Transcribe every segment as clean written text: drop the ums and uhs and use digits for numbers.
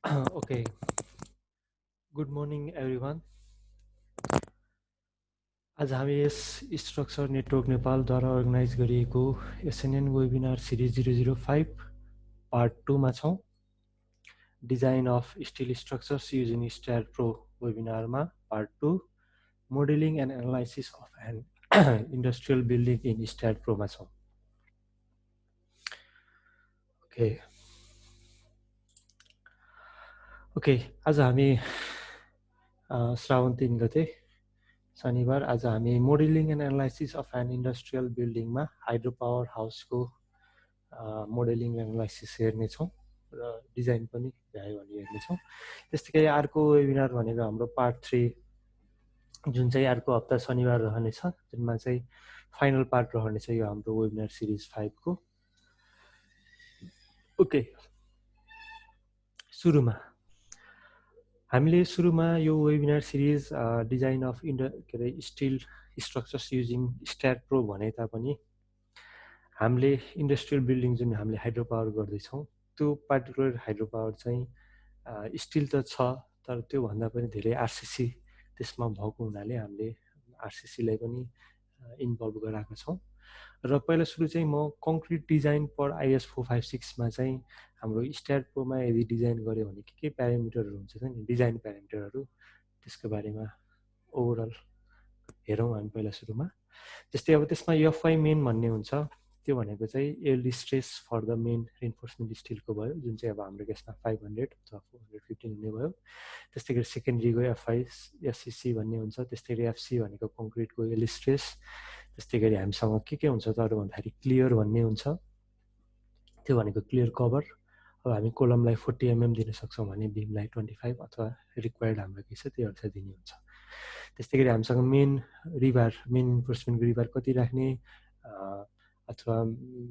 Okay, good morning everyone. आज हामी यस स्ट्रक्चर नेटवर्क नेपालद्वारा अर्गनाइज गरिएको एसएनएन वेबिनार सिरिज 005 पार्ट 2 मा छौं। Design of steel structures using STAAD Pro वेबिनारमा part 2 modelling and analysis of an industrial building in STAAD Pro मा छौं। ओके आज हामी श्रावण 3 गते शनिबार आज हामी modelling and analysis of an industrial बिल्डिङमा हाइड्रो पावर हाउसको मोडेलिङ एनालाइसिस हेर्नेछौँ र डिजाइन पनि भ्यायो भने हेर्नेछौँ। त्यस्तै अर्को वेबिनार भनेको हाम्रो पार्ट 3 जुन चाहिँ अर्को हप्ता शनिबार रहनेछ, जुनमा चाहिँ फाइनल पार्ट रहनेछ यो हाम्रो वेबिनार सिरिज 5 को। ओके, सुरुमा हामीले यो webinar series design of steel structures using STAAD Pro भने तापनि हामीले इन्डस्ट्रियल बिल्डिङ जुन हामीले हाइड्रो पावर गर्दैछौँ त्यो पार्टिकुलर हाइड्रो पावर चाहिँ स्टिल त छ, तर त्यो भन्दा पनि धेरै आरसीसी त्यसमा भएको हुनाले हामीले आरसीसीलाई पनि इन्भल्भ गराएका छौँ। र पहिला सुरु चाहिँ म कङ्क्रिट डिजाइन पर आइएस 456 मा चाहिँ हाम्रो स्ट्याड प्रोमा यदि डिजाइन गर्यो भने के प्यारामिटरहरू हुन्छ नि, डिजाइन प्यारामिटरहरू, त्यसको बारेमा ओभरअल हेरौँ हामी पहिला सुरुमा। जस्तै अब त्यसमा एफआई मेन भन्ने हुन्छ, त्यो भनेको चाहिँ yield stress for the main reinforcement स्टिलको भयो, जुन चाहिँ अब हाम्रो केसमा 500 अथवा 415 हुने भयो। त्यस्तै गरी सेकेन्डरीको एफआई एससिसी भन्ने हुन्छ, त्यस्तै गरी एफसी भनेको कङ्क्रिटको एल्ड स्ट्रेस। त्यस्तै गरी हामीसँग के हुन्छ त अरू भन्दाखेरि क्लियर भन्ने हुन्छ, त्यो भनेको क्लियर कभर। अब हामी कोलमलाई 40 mm दिन सक्छौँ भने बिमलाई 25 अथवा रिक्वायर्ड हाम्रो के छ त्यो अनुसार दिने हुन्छ। त्यस्तै गरी हामीसँग मेन इन्फोर्समेन्टको रिबार कति राख्ने अथवा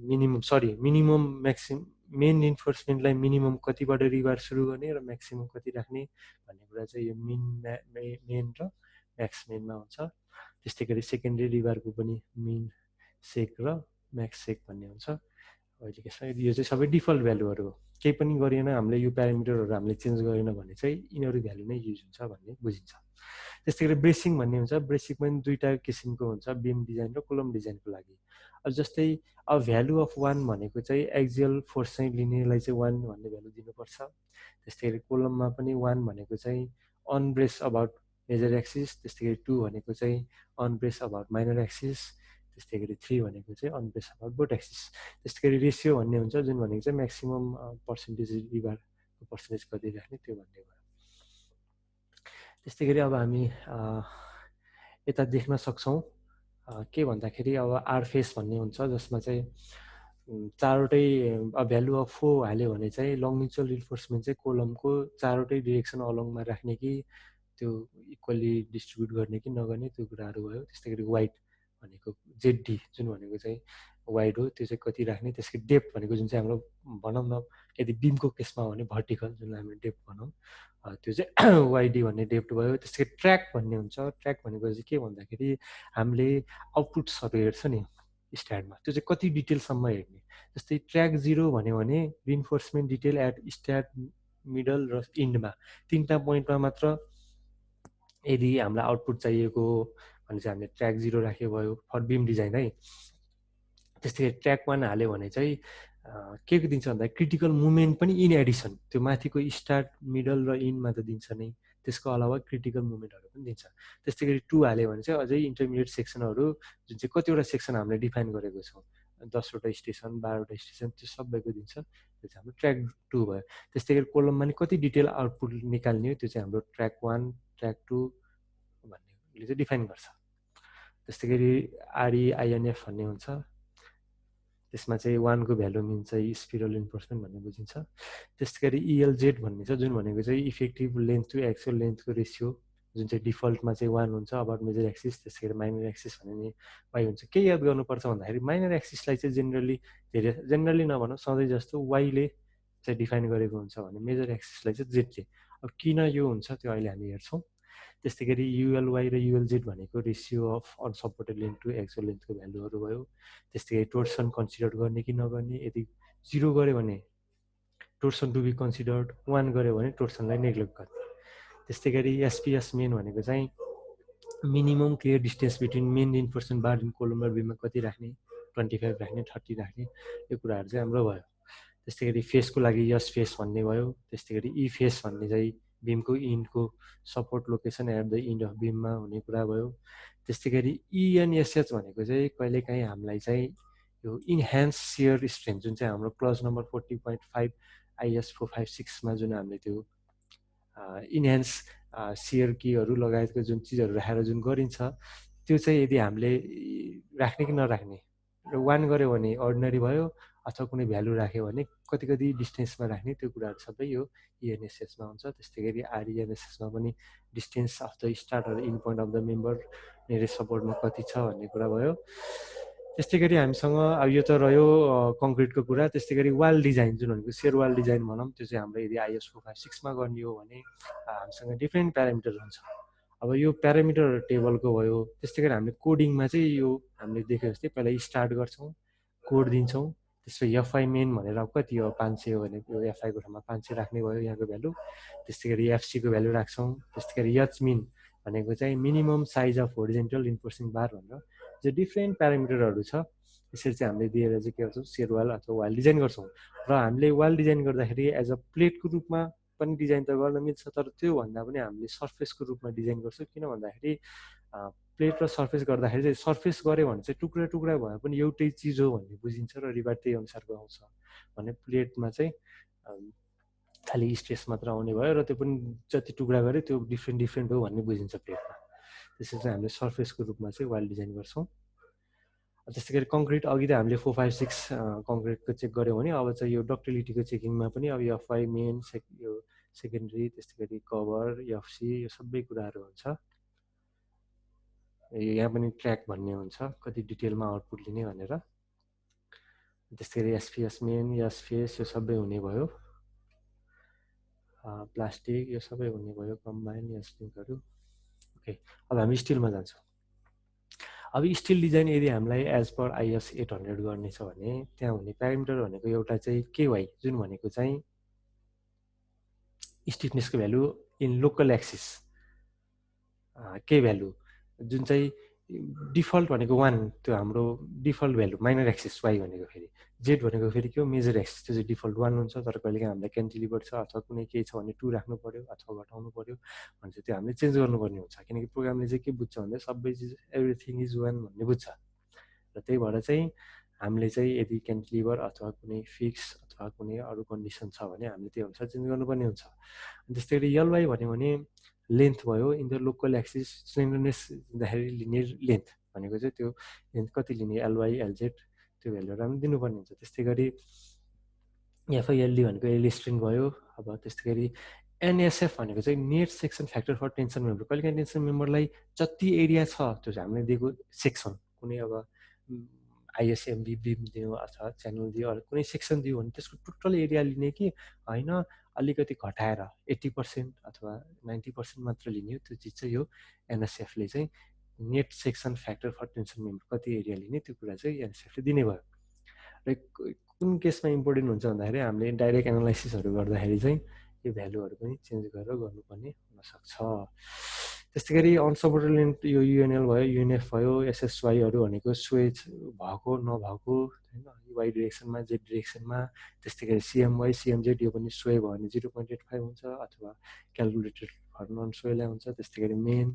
मिनिमम म्याक्सिमम मेन इन्फोर्समेन्टलाई मिनिमम कतिबाट रिबार सुरु गर्ने र म्याक्सिमम कति राख्ने भन्ने कुरा चाहिँ यो मेन र म्याक्स मेनमा हुन्छ। त्यस्तै गरी सेकेन्डरी रिबारको पनि मेन सेक र म्याक्स सेक भन्ने हुन्छ। अहिले के छ, यो चाहिँ सबै डिफल्ट भ्यालुहरू हो, केही पनि गरिएन हामीले, यो प्यारामिटरहरू हामीले चेन्ज गरेन भने चाहिँ यिनीहरू भ्यालु नै युज हुन्छ भन्ने बुझिन्छ। त्यस्तै गरी ब्रेसिङ भन्ने हुन्छ, ब्रेसिङ पनि दुईटा किसिमको हुन्छ, बिम डिजाइन र कोलम डिजाइनको लागि। अब जस्तै अब भ्यालु अफ 1 भनेको चाहिँ एक्जियल फोर्स चाहिँ लिनेलाई चाहिँ 1 भन्ने भ्यालु दिनुपर्छ। त्यस्तै गरी कोलममा पनि 1 भनेको चाहिँ अन ब्रेस अबाउट मेजर एक्सिस, त्यस्तै गरी 2 भनेको चाहिँ अन ब्रेस अबाउट माइनर एक्सिस, त्यस्तै गरी 3 भनेको चाहिँ अन ब्रेस अबाउट बोथ एक्सिस। त्यस्तै गरी रेसियो भन्ने हुन्छ, जुन भनेको चाहिँ म्याक्सिमम पर्सेन्टेज रिबारको पर्सेन्टेज कति राख्ने त्यो भन्ने भयो। त्यस्तै गरी अब हामी यता देख्न सक्छौँ के भन्दाखेरि अब आर फेस भन्ने हुन्छ, जसमा चाहिँ चारवटै भ्यालु अफ 4 हाल्यो भने चाहिँ लङ म्युचुअल रिइन्फोर्समेन्ट चाहिँ कोलमको चारवटै डिरेक्सन अलङमा राख्ने कि त्यो इक्वली डिस्ट्रिब्युट गर्ने कि नगर्ने त्यो कुराहरू भयो। त्यस्तै गरी वाइड भनेको जेडी जुन भनेको चाहिँ वाइड हो, त्यो चाहिँ कति राख्ने। त्यसको डेप्थ भनेको जुन चाहिँ हाम्रो भनौँ न यदि बिमको केसमा हो भने भर्टिकल, जुनलाई हामी डेप्थ भनौँ, त्यो चाहिँ वाइडी भन्ने डेप्थ भयो। त्यसै ट्र्याक भन्ने हुन्छ, ट्र्याक भनेको चाहिँ के भन्दाखेरि हामीले आउटपुट्सहरू हेर्छ नि स्ट्याडमा, त्यो चाहिँ कति डिटेलसम्म हेर्ने। जस्तै ट्र्याक 0 भन्यो भने रिइन्फोर्समेन्ट डिटेल एट स्ट्याड मिडल र इन्डमा तिनवटा पोइन्टमा मात्र यदि हामीलाई आउटपुट चाहिएको भने चाहिँ हामीले ट्र्याक 0 राखे भयो फर बिम डिजाइन है। त्यस्तै गरी ट्र्याक 1 हाल्यो भने चाहिँ के दिन्छ भन्दा क्रिटिकल मुभमेन्ट पनि इन एडिसन, त्यो माथिको स्टार्ट मिडल र इनमा त दिन्छ नै, त्यसको अलावा क्रिटिकल मुभमेन्टहरू पनि दिन्छ। त्यस्तै गरी 2 हाल्यो भने चाहिँ अझै इन्टरमिडिएट सेक्सनहरू, जुन चाहिँ कतिवटा सेक्सन हामीले डिफाइन गरेको छौँ, 10वटा स्टेसन 12वटा स्टेसन, त्यो सबैको दिन्छ, त्यो चाहिँ हाम्रो ट्र्याक 2 भयो। त्यस्तै गरी कोलममा नि कति डिटेल आउटपुट निकाल्ने हो, त्यो चाहिँ हाम्रो ट्र्याक 1 ट्र्याक 2 भन्नेले चाहिँ डिफाइन गर्छ। त्यस्तै गरी आरइआइएनएफ भन्ने हुन्छ, त्यसमा चाहिँ 1 को भ्यालु मिन चाहिँ स्पिरल इन्फोर्समेन्ट भन्ने बुझिन्छ। त्यस्तै गरी इएलजेड भन्ने छ, जुन भनेको चाहिँ इफेक्टिभ लेन्थ टु एक्चुअल लेन्थको रेसियो, जुन चाहिँ डिफल्टमा चाहिँ 1 हुन्छ अबाउट मेजर एक्सिस। त्यसै गरी माइनर एक्सिस भन्ने वाइ हुन्छ। के याद गर्नुपर्छ भन्दाखेरि माइनर एक्सिसलाई चाहिँ जेनरली नभनौँ, सधैँ जस्तो वाइले चाहिँ डिफाइन गरेको हुन्छ भने मेजर एक्सिसलाई चाहिँ जेडले। अब किन यो हुन्छ त्यो अहिले हामी हेर्छौँ। त्यस्तै गरी युएलवाई र युएलजेड भनेको ratio of unsupported length to actual लेन्थको भ्यालुहरू भयो। त्यस्तै गरी टोर्सन कन्सिडर गर्ने कि नगर्ने, यदि 0 गऱ्यो भने टोर्सन टु बी कन्सिडर्ड 1 गऱ्यो भने टोर्सनलाई नेग्लेक्ट गर्ने। त्यस्तै गरी एसपिएस मेन भनेको चाहिँ minimum clear distance between main reinforcement bar in column र बिममा कति राख्ने, 25 राख्ने, 30 राख्ने, यो कुराहरू चाहिँ हाम्रो भयो। त्यस्तै गरी फेसको लागि यस फेस भन्ने भयो। त्यस्तै गरी ई फेस भन्ने चाहिँ बिमको इन्डको support location at the end of बिममा हुने कुरा भयो। त्यस्तै गरी इएनएसएच भनेको चाहिँ कहिलेकाहीँ हामीलाई चाहिँ यो इन्हान्स सियर स्ट्रेन्थ जुन चाहिँ हाम्रो क्लज नम्बर 40.5 आइएस 456मा जुन हामीले त्यो इन्हान्स सियर कीहरू लगायतको जुन चिजहरू राखेर जुन गरिन्छ त्यो चाहिँ यदि हामीले राख्ने कि नराख्ने, 1 गऱ्यो भने अर्डिनरी भयो अथवा कुनै भ्यालु राख्यो भने कति कति डिस्टेन्समा राख्ने, त्यो कुराहरू सबै यो इएनएसएसमा हुन्छ। त्यस्तै गरी आरइएनएसएसमा पनि distance of the start or end point of the member nearest सपोर्टमा कति छ भन्ने कुरा भयो। त्यस्तै गरी हामीसँग अब यो त रह्यो कङ्क्रिटको कुरा। त्यस्तै गरी वाल डिजाइन जुन भनेको सेयर वाल डिजाइन भनौँ, त्यो चाहिँ हाम्रो यदि आइएस 456मा गर्ने हो भने हामीसँग डिफ्रेन्ट प्यारामिटर हुन्छ। अब यो प्यारामिटर टेबलको भयो। त्यस्तै गरी हामीले कोडिङमा चाहिँ यो हामीले देखे जस्तै पहिला स्टार्ट गर्छौँ, कोड दिन्छौँ, त्यसपछि एफआई मेन भनेर कति हो 500 हो भने यो एफआईको ठाउँमा 500 राख्ने भयो यहाँको भ्यालु। त्यस्तै गरी एफसीको भ्यालु राख्छौँ। त्यस्तै गरी एच मिन भनेको चाहिँ minimum size of horizontal reinforcing bar भनेर जो डिफ्रेन्ट प्यारामिटरहरू छ। यसरी चाहिँ हामीले दिएर चाहिँ के गर्छौँ, सेयर वाल अथवा वाल डिजाइन गर्छौँ। र हामीले वाल डिजाइन गर्दाखेरि एज अ प्लेटको रूपमा पनि डिजाइन त गर्न मिल्छ, तर त्योभन्दा पनि हामीले सर्फेसको रूपमा डिजाइन गर्छौँ। किन भन्दाखेरि प्लेट र सर्फेस गर्दाखेरि चाहिँ सर्फेस गऱ्यो भने चाहिँ टुक्रा टुक्रा भए पनि एउटै चिज हो भन्ने बुझिन्छ र रिबार त्यही अनुसारको आउँछ भने प्लेटमा चाहिँ खालि स्ट्रेस मात्र आउने भयो र त्यो पनि जति टुक्रा गऱ्यो त्यो डिफ्रेन्ट डिफ्रेन्ट हो भन्ने बुझिन्छ प्लेटमा। त्यसरी चाहिँ हामीले सर्फेसको रूपमा चाहिँ वाल डिजाइन गर्छौँ। त्यस्तै गरी कङ्क्रिट अघि त हामीले 456 कङ्क्रिटको चेक गऱ्यौँ भने अब चाहिँ यो डक्टिलिटीको चेकिङमा पनि अब एफआई मेन यो सेकेन्डरी, त्यस्तै गरी कभर, एफसी, यो सबै कुराहरू हुन्छ। यहाँ पनि ट्र्याक भन्ने हुन्छ कति डिटेलमा आउटपुट लिने भनेर। त्यस्तै गरी एसपिएस मेन, एसपिएस यो सबै हुने भयो। प्लास्टिक यो सबै हुने भयो, कम्बाइन एसपिङहरू। ओके, अब हामी स्टिलमा जान्छौँ। अब स्टिल डिजाइन यदि हामीलाई एज पर आइएस 800 गर्ने छ भने त्यहाँ हुने प्यारामिटर भनेको एउटा चाहिँ केवाई जुन भनेको चाहिँ स्टिफनेसको value in local axis, K value जुन चाहिँ डिफल्ट भनेको 1 त्यो हाम्रो default value, minor axis Y भनेको फेरि, जेड भनेको फेरि के हो मेजर एक्सिस, त्यो चाहिँ डिफल्ट 1 हुन्छ। तर कहिलेकाहीँ हामीलाई क्यान्टिलिभर छ अथवा कुनै केही छ भने 2 राख्नु पर्यो अथवा घटाउनु पर्यो भने चाहिँ त्यो हामीले चेन्ज गर्नुपर्ने हुन्छ। किनकि प्रोग्रामले चाहिँ के बुझ्छ भन्दा सबै चिज एभ्रिथिङ इज 1 भन्ने बुझ्छ र त्यही भएर चाहिँ हामीले चाहिँ यदि क्यान्टिलिभर अथवा कुनै फिक्स अथवा कुनै अरू कन्डिसन छ भने हामीले त्यो अनुसार चेन्ज गर्नुपर्ने हुन्छ। त्यस्तै गरी एलवाई भन्यो भने लेन्थ भयो in the local axis, slenderness दिँदाखेरि लिने लेन्थ भनेको चाहिँ त्यो लेन्थ कति लिने एलवाई एलजेड त्यो भ्यालुहरू हामी दिनुपर्ने हुन्छ। त्यस्तै गरी एफआइएलडी भनेको एलिस्ट्रेन भयो। अब त्यस्तै गरी एनएसएफ भनेको चाहिँ net section factor for tension member. कहिलेकाहीँ टेन्सन मेम्बरलाई जति एरिया छ त्यो चाहिँ हामीले दिएको सेक्सन, कुनै अब आइएसएमबी बिम दियो अथवा च्यानल दियो अरू कुनै सेक्सन दियो भने त्यसको टोटल एरिया लिने कि होइन अलिकति घटाएर 80% अथवा 90% मात्र लिने हो, त्यो चिज चाहिँ यो एनएसएफले चाहिँ net section factor for tension member कति एरिया लिने त्यो कुरा चाहिँ एनएसएफले दिने भयो। र कुन केसमा इम्पोर्टेन्ट हुन्छ भन्दाखेरि हामीले डाइरेक्ट एनालाइसिसहरू गर्दाखेरि चाहिँ यो भ्यालुहरू पनि चेन्ज गरेर गर्नुपर्ने हुनसक्छ। त्यस्तै गरी अनसपोर्टेड लेन्थ यो युएनएल भयो, युएनएफ भयो, एसएसवाईहरू भनेको स्वेज भएको नभएको होइन, वाइ डिरेक्सनमा जेड डिरेक्सनमा। त्यस्तै गरी सिएमवाई सिएमजेड यो पनि स्वे भयो भने 0.85 हुन्छ अथवा क्यालकुलेटेड फर नन स्वेलाई हुन्छ। त्यस्तै गरी मेन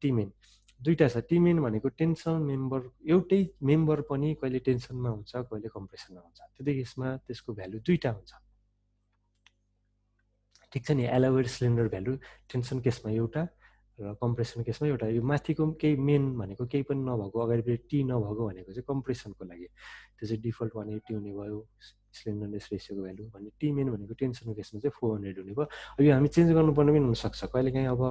टिमेन दुईवटा छ। टिमेन भनेको टेन्सन मेम्बर, एउटै मेम्बर पनि कहिले टेन्सनमा हुन्छ कहिले कम्प्रेसनमा हुन्छ, त्यो केसमा त्यसको भ्यालु दुईवटा हुन्छ। ठिक छ नि, एलावेड सिलिन्डर भ्यालु टेन्सन केसमा एउटा र कम्प्रेसन केसमा एउटा। यो माथिको केही मेन भनेको केही पनि नभएको अगाडिपट्टि टी नभएको भनेको चाहिँ कम्प्रेसनको लागि, त्यो चाहिँ डिफल्ट 180 हुने भयो सिलिन्डरनेस रेसियोको भ्यालु भने। टी मेन भनेको टेन्सनको केसमा चाहिँ 400 हुने भयो। अब यो हामी चेन्ज गर्नुपर्ने पनि हुनसक्छ। कहिलेकाहीँ अब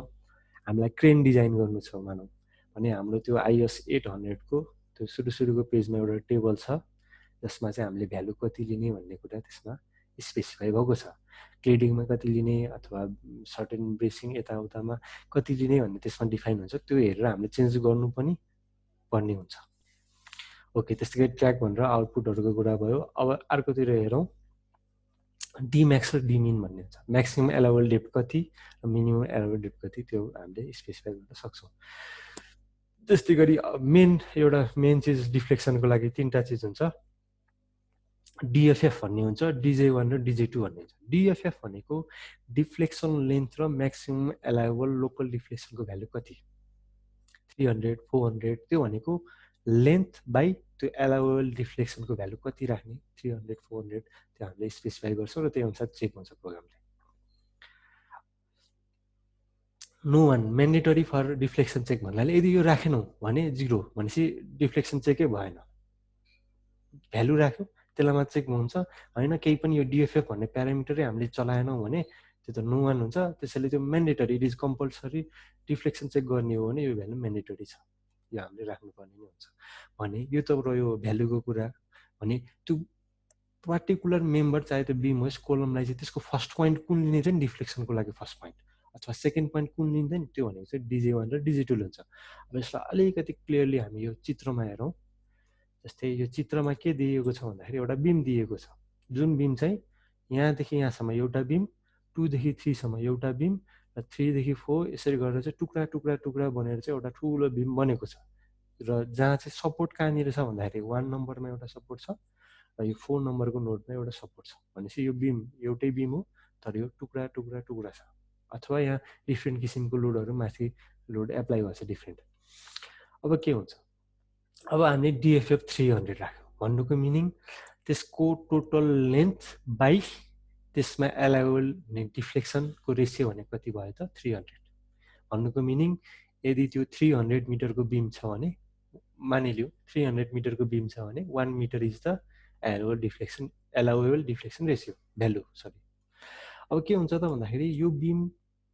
हामीलाई क्रेन डिजाइन गर्नु छ मानौँ भने हाम्रो त्यो आइएस 800को त्यो सुरुको पेजमा एउटा टेबल छ जसमा चाहिँ हामीले भ्यालु कति लिने भन्ने कुरा त्यसमा स्पेसिफाई भएको छ। क्लेडिङमा कति लिने अथवा सर्टेन ब्रेसिङ यताउतामा कति लिने भन्ने त्यसमा डिफाइन हुन्छ। त्यो हेरेर हामीले चेन्ज गर्नु पनि पर्ने हुन्छ। ओके, त्यस्तै गरी ट्र्याक भनेर आउटपुटहरूको कुरा भयो। अब अर्कोतिर हेरौँ, डिम्याक्स र डिमिन भन्ने हुन्छ। म्याक्सिमम एलाउबल डेप्थ कति र मिनिमम एलाउबल डेप्थ कति त्यो हामीले स्पेसिफाई गर्न सक्छौँ। त्यस्तै गरी एउटा मेन चिज डिफ्लेक्सनको लागि 3टा चिज हुन्छ। डिएफएफ भन्ने हुन्छ, DJ1 र DJ2 भन्ने हुन्छ। डिएफएफ भनेको डिफ्लेक्सन लेन्थ र म्याक्सिमम एलाउबल लोकल डिफ्लेक्सनको भ्यालु कति, 300 400, त्यो भनेको लेन्थ बाई त्यो एलाउबल डिफ्लेक्सनको भ्यालु कति राख्ने, 300 400 त्यो हामीले स्पेसिफाई गर्छौँ र त्यही अनुसार चेक हुन्छ प्रोग्रामले। No one mandatory for deflection check भन्नाले यदि यो राखेनौँ भने 0 भनेपछि डिफ्लेक्सन चेकै भएन। भ्यालु राख्यो त्यसलाई मात्र चेक हुन्छ, होइन केही पनि यो डिएफएफ भन्ने प्यारामिटरै हामीले चलाएनौँ भने त्यो त नो वान हुन्छ। त्यसैले त्यो mandatory, it is compulsory deflection check गर्ने हो भने यो भ्यालु म्यान्डेटरी छ, यो हामीले राख्नुपर्ने नै हुन्छ। भने यो त रह्यो भ्यालुको कुरा। भने त्यो पार्टिकुलर मेम्बर चाहे त्यो बिम होस् कोलमलाई चाहिँ त्यसको फर्स्ट पोइन्ट कुन लिने चाहिँ डिफ्लेक्सनको लागि फर्स्ट पोइन्ट अथवा सेकेन्ड पोइन्ट कुन लिँदैन त्यो भनेको चाहिँ DJ1 र DJ2 हुन्छ। अब यसलाई अलिकति क्लियरली हामी यो चित्रमा हेरौँ। जस्तै यो चित्रमा के दिएको छ भन्दाखेरि एउटा बिम दिएको छ, जुन बिम चाहिँ यहाँदेखि यहाँसम्म एउटा बिम, 2 देखि 3 सम्म एउटा बिम र 3 देखि 4 यसरी गरेर चाहिँ टुक्रा टुक्रा टुक्रा बनेर चाहिँ एउटा ठुलो बिम बनेको छ। र जहाँ चाहिँ सपोर्ट कहाँनिर छ भन्दाखेरि 1 नम्बरमा एउटा सपोर्ट छ र यो 4 नम्बरको नोडमा एउटा सपोर्ट छ। भनेपछि यो बिम एउटै बिम हो तर यो टुक्रा टुक्रा टुक्रा छ, अथवा यहाँ डिफ्रेन्ट किसिमको लोडहरू माथि लोड एप्लाई भएको छ डिफ्रेन्ट। अब के हुन्छ, अब हामीले डिएफएफ 300 राख्यौँ भन्नुको मिनिङ त्यसको टोटल लेन्थ बाई त्यसमा एलाउबल डिफ्लेक्सनको रेसियो भने कति भयो त 300 भन्नुको मिनिङ यदि त्यो 300 मिटरको बिम छ भने मानिलियो 300 मिटरको बिम छ भने 1 metre is the allowable deflection ratio value sorry. अब के हुन्छ त भन्दाखेरि यो बिम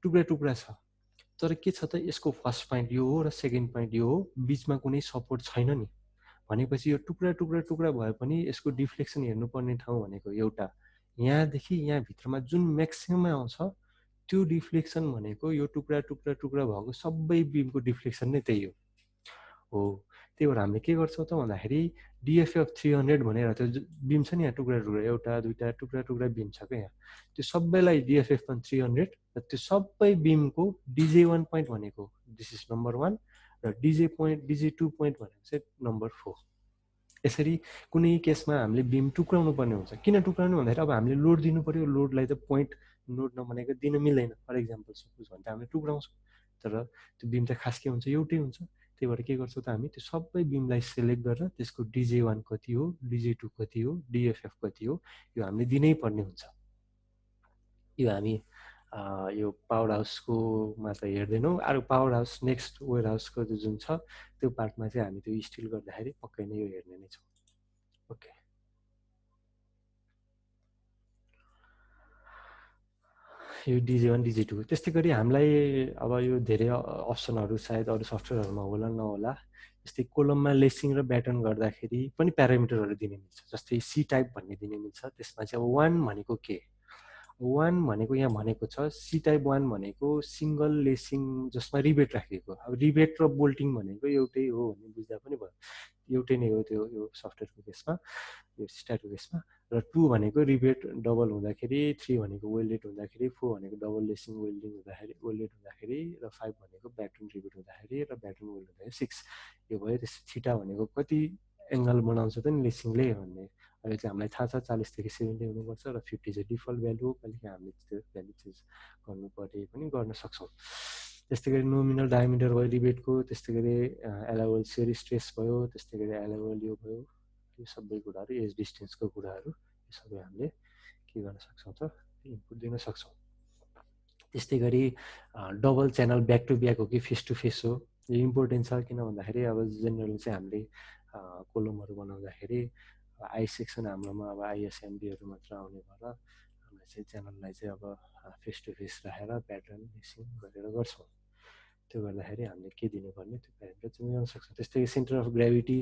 टुक्रा टुक्रा छ तर के छ त यसको फर्स्ट पोइन्ट यो हो र सेकेन्ड पोइन्ट यो हो, बिचमा कुनै सपोर्ट छैन नि। भनेपछि यो टुक्रा टुक्रा टुक्रा भए पनि यसको डिफ्लेक्सन हेर्नुपर्ने ठाउँ भनेको एउटा यहाँदेखि यहाँभित्रमा जुन म्याक्सिमम आउँछ त्यो डिफ्लेक्सन भनेको यो टुक्रा टुक्रा टुक्रा भएको सबै बिमको डिफ्लेक्सन नै त्यही हो। त्यही भएर हामीले के गर्छौँ त भन्दाखेरि डिएफएफ 300 भनेर त्यो बिम छ नि यहाँ टुक्रा टुक्रा एउटा दुईवटा टुक्रा टुक्रा बिम छ क्या यहाँ, त्यो सबैलाई डिएफएफ 300 र त्यो सबै बिमको DJ1 पोइन्ट भनेको दिस इज नम्बर 1 र DJ2 पोइन्ट भनेको चाहिँ नम्बर 4। यसरी कुनै केसमा हामीले बिम टुक्राउनु पर्ने हुन्छ। किन टुक्राउनु भन्दाखेरि अब हामीले लोड दिनु पर्यो, लोडलाई त पोइन्ट लोड नभनेको दिन मिल्दैन। फर इक्जाम्पल सपोज भने त हामीले टुक्राउँछौँ तर त्यो बिम त खास के हुन्छ एउटै हुन्छ। त्यही भएर के गर्छौँ त हामी त्यो सबै बिमलाई सेलेक्ट गरेर त्यसको DJ1 कति हो, DJ2 कति हो, डिएफएफ कति हो यो हामीले दिनै पर्ने हुन्छ। यो हामी यो पावर हाउसको मात्र हेर्दैनौँ, अरू पावर हाउस नेक्स्ट वेयर हाउसको जुन छ त्यो पार्टमा चाहिँ हामी त्यो स्टिल गर्दाखेरि पक्कै नै यो हेर्ने नै छौँ। ओके, यो DJ1 DJ2 त्यस्तै गरी हामीलाई अब यो धेरै अप्सनहरू सायद अरू सफ्टवेयरहरूमा होला नहोला। जस्तै कोलममा लेसिङ र ब्याटर्न गर्दाखेरि पनि प्यारामिटरहरू दिने मिल्छ। जस्तै सी टाइप भन्ने दिने मिल्छ। त्यसमा चाहिँ अब 1 भनेको के, 1 भनेको यहाँ भनेको छ सी टाइप 1 भनेको सिङ्गल लेसिङ जसमा रिबेट राखिएको। अब रिबेट र बोल्टिङ भनेको एउटै हो भन्ने बुझ्दा पनि भयो, एउटै नै हो त्यो यो सफ्टवेयरको केसमा, यो स्टारको केसमा। र 2 भनेको रिबेट डबल हुँदाखेरि, 3 भनेको वेल्डेड हुँदाखेरि, 4 भनेको डबल लेसिङ वेल्डिङ हुँदाखेरि वेल्डेड हुँदाखेरि, र 5 भनेको ब्याटर्न रिबेट हुँदाखेरि, र ब्याटर्न वेल्ड हुँदाखेरि 6 यो भयो। त्यस थिटा भनेको कति एङ्गल बनाउँछ त नि लेसिङले भन्ने। अब चाहिँ हामीलाई थाहा छ 40 देखि 70 हुनुपर्छ र 50 चाहिँ डिफल्ट भ्यालु हो। कहिलेकाहीँ हामीले त्यो भ्यालु चेन्ज गर्नु परे पनि गर्न सक्छौँ। त्यस्तै गरी नोमिनल डायमिटर भयो रिबेटको, त्यस्तै गरी एलाउबल सेयर स्ट्रेस भयो, त्यस्तै गरी एलाउबल यो भयो, यो सबै कुराहरू एज डिस्टेन्सको कुराहरू यो सबै हामीले के गर्न सक्छौँ त इनपुट दिन सक्छौँ। त्यस्तै गरी double channel back to back हो कि फेस टु फेस हो यो इम्पोर्टेन्ट छ। किन भन्दाखेरि अब जेनरली चाहिँ हामीले कोलमहरू बनाउँदाखेरि आई सेक्सन हाम्रोमा अब आइएसएमबीहरू मात्र आउने भएर हामीले चाहिँ च्यानललाई चाहिँ अब फेस टु फेस राखेर प्याटर्न मिक्सिङ गरेर गर्छौँ। त्यो गर्दाखेरि हामीले के दिनुपर्ने त्यो प्यारामिटर चेन्ज गर्न सक्छौँ। त्यस्तै सेन्टर अफ ग्राभिटी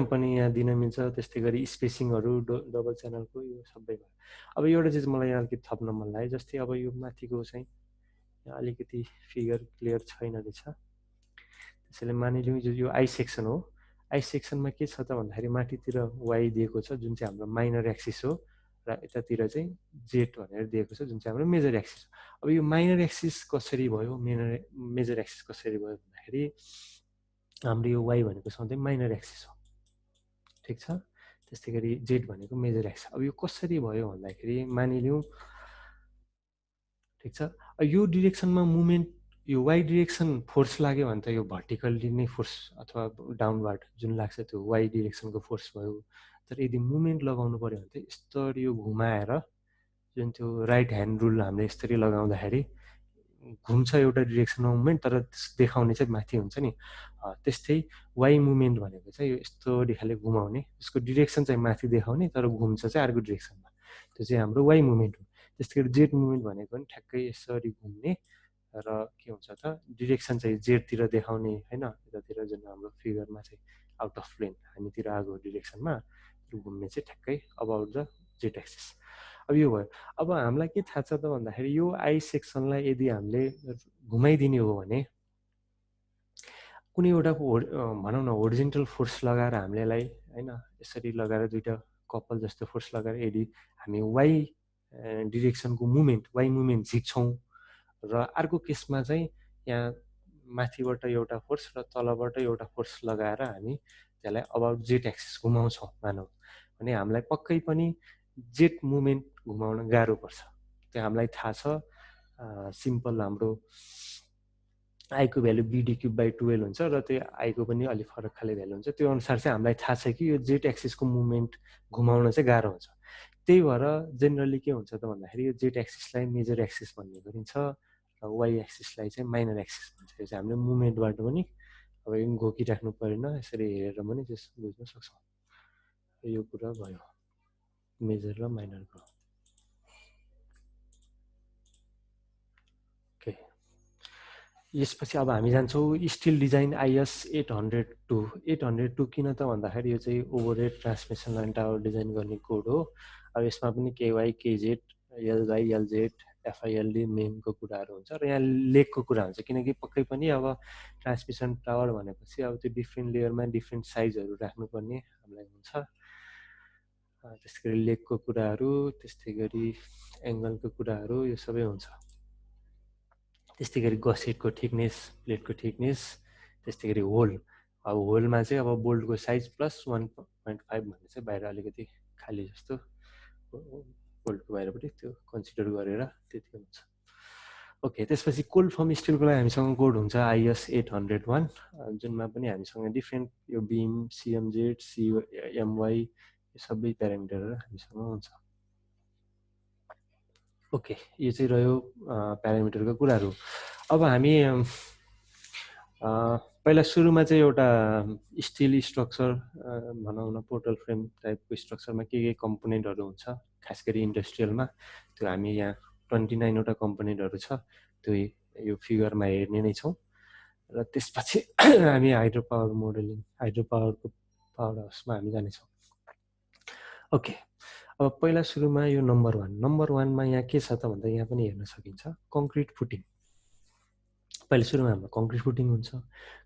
पनि यहाँ दिन मिल्छ। त्यस्तै गरी स्पेसिङहरू डबल च्यानलको यो सबै भयो। अब एउटा चिज मलाई यहाँ अलिकति थप्न मन लाग्यो, जस्तै अब यो माथिको चाहिँ यहाँ अलिकति फिगर क्लियर छैन रहेछ। त्यसैले मानिलिउँ यो आई सेक्सन हो। आई सेक्सनमा के छ त भन्दाखेरि माथितिर वाइ दिएको छ जुन चाहिँ हाम्रो माइनर एक्सिस हो र यतातिर चाहिँ जेट भनेर दिएको छ जुन चाहिँ हाम्रो मेजर एक्सिस। अब यो माइनर एक्सिस कसरी भयो, मेजर एक्सिस कसरी भयो भन्दाखेरि हाम्रो यो वाइ भनेको सधैँ माइनर एक्सिस हो, ठिक छ। त्यस्तै गरी जेट भनेको मेजर एक्सिस। अब यो कसरी भयो भन्दाखेरि मानिलिउँ, ठिक छ, यो डिरेक्सनमा मुभमेन्ट, यो वाइ डिरेक्सन फोर्स लाग्यो भने त यो भर्टिकल्ली नै फोर्स अथवा डाउनवार्ड जुन लाग्छ त्यो वाइ डिरेक्सनको फोर्स भयो। तर यदि मुभमेन्ट लगाउनु पऱ्यो भने चाहिँ यस्तरी यो घुमाएर जुन त्यो राइट ह्यान्ड रुल हामीले यसरी लगाउँदाखेरि घुम्छ एउटा डिरेक्सनमा मुभमेन्ट, तर देखाउने चाहिँ माथि हुन्छ नि। त्यस्तै वाइ मुभमेन्ट भनेको चाहिँ यो यस्तरी खाले घुमाउने, यसको डिरेक्सन चाहिँ माथि देखाउने तर घुम्छ चाहिँ अर्को डिरेक्सनमा, त्यो चाहिँ हाम्रो वाइ मुभमेन्ट हो। त्यस्तै गरी जेट मुभमेन्ट भनेको पनि ठ्याक्कै यसरी घुम्ने र के हुन्छ त डिरेक्सन चाहिँ जेटतिर देखाउने होइन, यतातिर जुन हाम्रो फिगरमा चाहिँ आउट अफ प्लेन हामीतिर आएको डिरेक्सनमा घुम्ने चाहिँ ठ्याक्कै अबाउट द जेट एक्सिस। अब यो भयो। अब हामीलाई के थाहा छ त भन्दाखेरि यो आई सेक्सनलाई यदि हामीले घुमाइदिने हो भने कुनै एउटा भनौँ न होरिजेन्टल फोर्स लगाएर हामीलाई होइन यसरी लगाएर दुइटा कपाल जस्तो फोर्स लगाएर यदि हामी वाइ डिरेक्सनको मुभमेन्ट झिक्छौँ र अर्को केसमा चाहिँ यहाँ माथिबाट एउटा फोर्स र तलबाट एउटा फोर्स लगाएर हामी त्यसलाई अबाउट जेट एक्सिस घुमाउँछौँ मानौँ भने हामीलाई पक्कै पनि जेट मुभमेन्ट घुमाउन गाह्रो पर्छ। त्यो हामीलाई थाहा छ, सिम्पल हाम्रो आईको भ्यालु बिडी क्युब बाई 12 हुन्छ र त्यो आईको पनि अलिक फरक खाले भ्यालु हुन्छ। त्यो अनुसार चाहिँ हामीलाई थाहा छ कि यो जेट एक्सिसको मुभमेन्ट घुमाउन चाहिँ गाह्रो हुन्छ। त्यही भएर जेनरली के हुन्छ त भन्दाखेरि यो जेट एक्सिसलाई मेजर एक्सिस भन्ने गरिन्छ र वाइ एक्सिसलाई चाहिँ माइनर एक्सिस भन्छ। यो चाहिँ हामीले मुभमेन्टबाट पनि अब यो घोकिराख्नु परेन, यसरी हेरेर पनि त्यस बुझ्न सक्छौँ। यो कुरा भयो मेजर र माइनरको। ओके, यसपछि अब हामी जान्छौँ स्टिल डिजाइन आइएस 802। 802 किन त भन्दाखेरि यो चाहिँ overhead transmission line tower design गर्ने कोड हो। अब यसमा पनि केवाई केजेड एलवाई एलजेड एफआइएलडी मेनको कुराहरू हुन्छ र यहाँ लेगको कुरा हुन्छ, किनकि पक्कै पनि अब ट्रान्समिसन टावर भनेपछि अब त्यो डिफ्रेन्ट लेयरमा डिफ्रेन्ट साइजहरू राख्नुपर्ने हामीलाई हुन्छ। त्यस्तै गरी लेगको कुराहरू, त्यस्तै गरी एङ्गलको कुराहरू, यो सबै हुन्छ। त्यस्तै गरी गसेटको थिकनेस, प्लेटको थिकनेस, त्यस्तै गरी होल। अब होलमा चाहिँ अब बोल्टको साइज प्लस 1.5 भन्ने चाहिँ बाहिर अलिकति खाली जस्तो बोल्टको बाहिरपट्टि त्यो कन्सिडर गरेर त्यति हुन्छ। ओके, त्यसपछि कोल्ड फर्म स्टिलको लागि हामीसँग कोड हुन्छ आइएस 801, जुनमा पनि हामीसँग डिफ्रेन्ट यो बिम, सिएमजेड, सिएमवाई यो सबै प्यारामिटरहरू हामीसँग हुन्छ। ओके, यो चाहिँ रह्यो प्यारामिटरको कुराहरू। अब हामी पहिला सुरुमा चाहिँ एउटा स्टिल स्ट्रक्चर भनौँ न, पोर्टल फ्रेम टाइपको स्ट्रक्चरमा के कम्पोनेन्टहरू हुन्छ खास गरी इन्डस्ट्रियलमा, त्यो हामी यहाँ 29वटा कम्पोनेन्टहरू छ, त्यो यो फिगरमा हेर्ने नै छौँ। र त्यसपछि हामी हाइड्रो पावर मोडलिङ, हाइड्रो पावरको पावर हाउसमा हामी जानेछौँ। ओके, अब पहिला सुरुमा यो नम्बर 1मा यहाँ के छ त भन्दा यहाँ पनि हेर्न सकिन्छ कङ्क्रिट फुटिङ। पहिला सुरुमा हाम्रो कङ्क्रिट फुटिङ हुन्छ।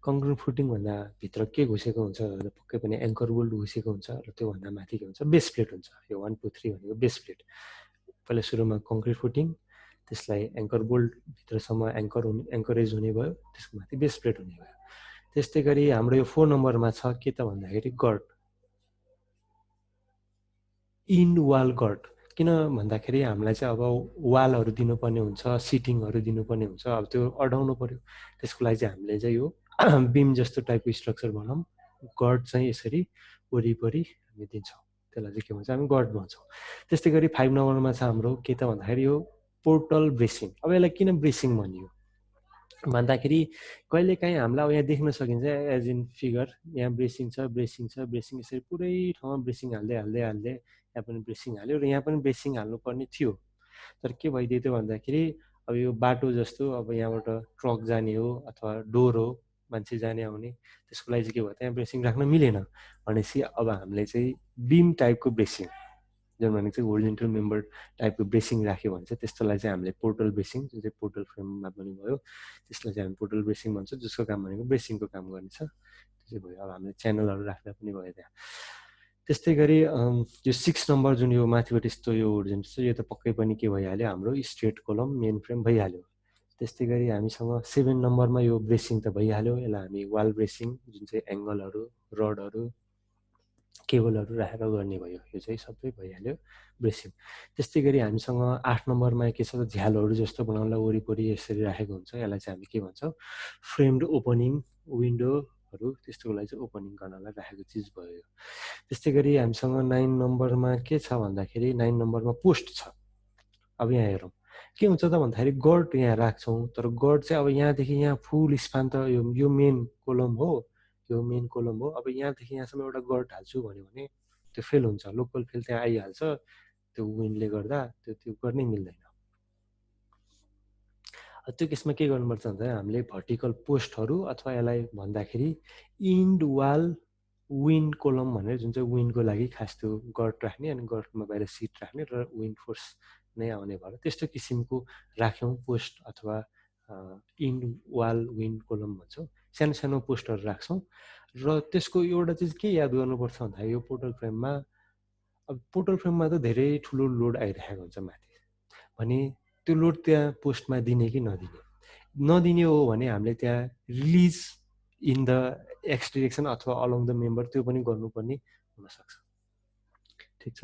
कङ्क्रिट फुटिङ भन्दा भित्र के घुसेको हुन्छ भन्दा पक्कै पनि एङ्कर बोल्ट घुसेको हुन्छ र त्योभन्दा माथि के हुन्छ बेस प्लेट हुन्छ। यो 1 2 3 भनेको बेस प्लेट। पहिला सुरुमा कङ्क्रिट फुटिङ, त्यसलाई एङ्कर बोल्ट भित्रसम्म एङ्करेज हुने भयो, त्यसको माथि बेस प्लेट हुने भयो। त्यस्तै गरी हाम्रो यो 4 नम्बरमा छ के त भन्दाखेरि गर्ड, इन वाल गर्ड। किन भन्दाखेरि हामीलाई चाहिँ अब वालहरू दिनुपर्ने हुन्छ, सिटिङहरू दिनुपर्ने हुन्छ, अब त्यो अडाउनु पर्यो। त्यसको लागि चाहिँ हामीले चाहिँ यो बिम जस्तो टाइपको स्ट्रक्चर बनाऊँ, गर्ड चाहिँ यसरी वरिपरि हामी दिन्छौँ, त्यसलाई चाहिँ के भन्छ हामी गर्ड भन्छौँ। त्यस्तै गरी 5 नम्बरमा छ हाम्रो के त भन्दाखेरि यो पोर्टल ब्रेसिङ। अब यसलाई किन ब्रेसिङ भनियो भन्दाखेरि कहिलेकाहीँ हामीलाई अब यहाँ देख्न सकिन्छ एज इन फिगर, यहाँ ब्रेसिङ छ, ब्रेसिङ छ, ब्रेसिङ यसरी पुरै ठाउँमा ब्रेसिङ हाल्दै हाल्दै हाल्दै यहाँ पनि ब्रेसिङ हाल्यो र यहाँ पनि ब्रेसिङ हाल्नुपर्ने थियो। तर के भइदियो त भन्दाखेरि अब यो बाटो जस्तो अब यहाँबाट ट्रक जाने हो अथवा डोर हो मान्छे जाने आउने, त्यसको लागि चाहिँ के भयो त्यहाँ ब्रेसिङ राख्न मिलेन। भनेपछि अब हामीले चाहिँ बिम टाइपको ब्रेसिङ, जुन भनेको चाहिँ होरिजेन्टल मेम्बर टाइपको ब्रेसिङ राख्यो भने चाहिँ त्यस्तोलाई चाहिँ हामीले पोर्टल ब्रेसिङ, जुन चाहिँ पोर्टल फ्रेममा पनि भयो, त्यसलाई चाहिँ हामी पोर्टल ब्रेसिङ भन्छौँ, जसको काम भनेको ब्रेसिङको काम गर्नेछ। त्यो चाहिँ भयो। अब हामीले च्यानलहरू राख्दा पनि भयो त्यहाँ। त्यस्तै गरी यो 6 नम्बर जुन यो माथिबाट यस्तो यो जुन छ यो त पक्कै पनि के भइहाल्यो हाम्रो स्ट्रेट कोलम मेन फ्रेम भइहाल्यो। त्यस्तै गरी हामीसँग 7 नम्बरमा यो ब्रेसिङ त भइहाल्यो, यसलाई हामी वाल ब्रेसिङ जुन चाहिँ एङ्गलहरू रडहरू केबलहरू राखेर गर्ने भयो, यो चाहिँ सबै भइहाल्यो ब्रेसिङ। त्यस्तै गरी हामीसँग 8 नम्बरमा के छ त झ्यालहरू जस्तो बनाउनलाई वरिपरि यसरी राखेको हुन्छ, यसलाई चाहिँ हामी के भन्छौँ फ्रेम्ड ओपनिङ विन्डोहरू त्यस्तोको लागि चाहिँ ओपनिङ गर्नलाई राखेको चिज भयो। त्यस्तै गरी हामीसँग 9 नम्बरमा के छ भन्दाखेरि 9 नम्बरमा पोस्ट छ। अब यहाँ हेरौँ के हुन्छ त भन्दाखेरि गर्ड यहाँ राख्छौँ, तर गर्ड चाहिँ अब यहाँदेखि यहाँ फुल स्पान त यो मेन कोलम हो, यो मेन कोलम हो। अब यहाँदेखि यहाँसम्म एउटा गर्ड हाल्छु भन्यो भने त्यो फेल हुन्छ, लोकल फेल त्यहाँ आइहाल्छ, त्यो विन्डले गर्दा त्यो गर्नै मिल्दैन। त्यो केसमा के गर्नुपर्छ भन्दा हामीले भर्टिकल पोस्टहरू अथवा यसलाई भन्दाखेरि इन्ड वाल विन्ड कोलम भनेर जुन चाहिँ विन्डको लागि खास त्यो गर्ड राख्ने अनि गर्डमा बाहिर सिट राख्ने र विन्ड फोर्स नै आउने भएर त्यस्तो किसिमको राख्यौँ पोस्ट अथवा इन्ड वाल विन्ड कोलम भन्छौँ, सानो सानो पोस्टहरू राख्छौँ। र त्यसको एउटा चिज के याद गर्नुपर्छ भन्दा यो पोर्टल फ्रेममा अब पोर्टल फ्रेममा त धेरै ठुलो लोड आइरहेको हुन्छ माथि भने त्यो लोड त्यहाँ पोस्टमा दिने कि नदिने, नदिने हो भने हामीले त्यहाँ release in the x direction अथवा अलङ द मेम्बर त्यो पनि गर्नुपर्ने हुनसक्छ। ठिक छ।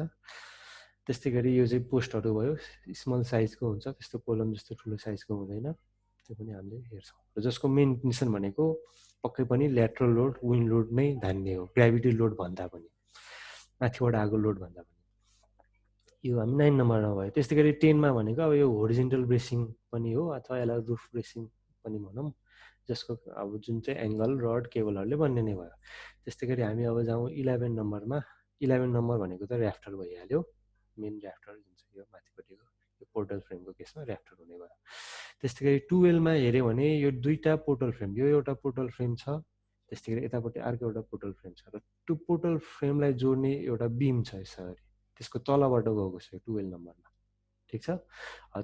त्यस्तै गरी यो चाहिँ पोस्टहरू भयो, स्मल साइजको हुन्छ, त्यस्तो कोलम जस्तो ठुलो साइजको हुँदैन, त्यो पनि हामीले हेर्छौँ। र जसको मेन मिसन भनेको पक्कै पनि ल्याटरल लोड विन्ड लोड नै धान्ने हो, ग्राभिटी लोड भन्दा पनि माथिबाट आएको लोड भन्दा पनि। यो हामी 9 नम्बरमा भयो। त्यस्तै गरी 10मा भनेको अब यो होरिजेन्टल ब्रेसिङ पनि हो अथवा यसलाई रुफ ब्रेसिङ पनि भनौँ, जसको अब जुन चाहिँ एङ्गल रड केबलहरूले बन्ने नै भयो। त्यस्तै गरी हामी अब जाउँ 11 नम्बरमा। 11 नम्बर भनेको त ऱ्याफ्टर भइहाल्यो, मेन ऱ्याफ्टर जुन चाहिँ यो माथिपट्टिको यो पोर्टल फ्रेमको केसमा ऱ्याफ्टर हुने भयो। त्यस्तै गरी 12मा हेऱ्यो भने यो दुईवटा पोर्टल फ्रेम, यो एउटा पोर्टल फ्रेम छ, त्यस्तै गरी यतापट्टि अर्को एउटा पोर्टल फ्रेम छ, र त्यो पोर्टल फ्रेमलाई जोड्ने एउटा बिम छ यसरी, त्यसको तलबाट गएको छ 12 नम्बरमा। ठिक छ।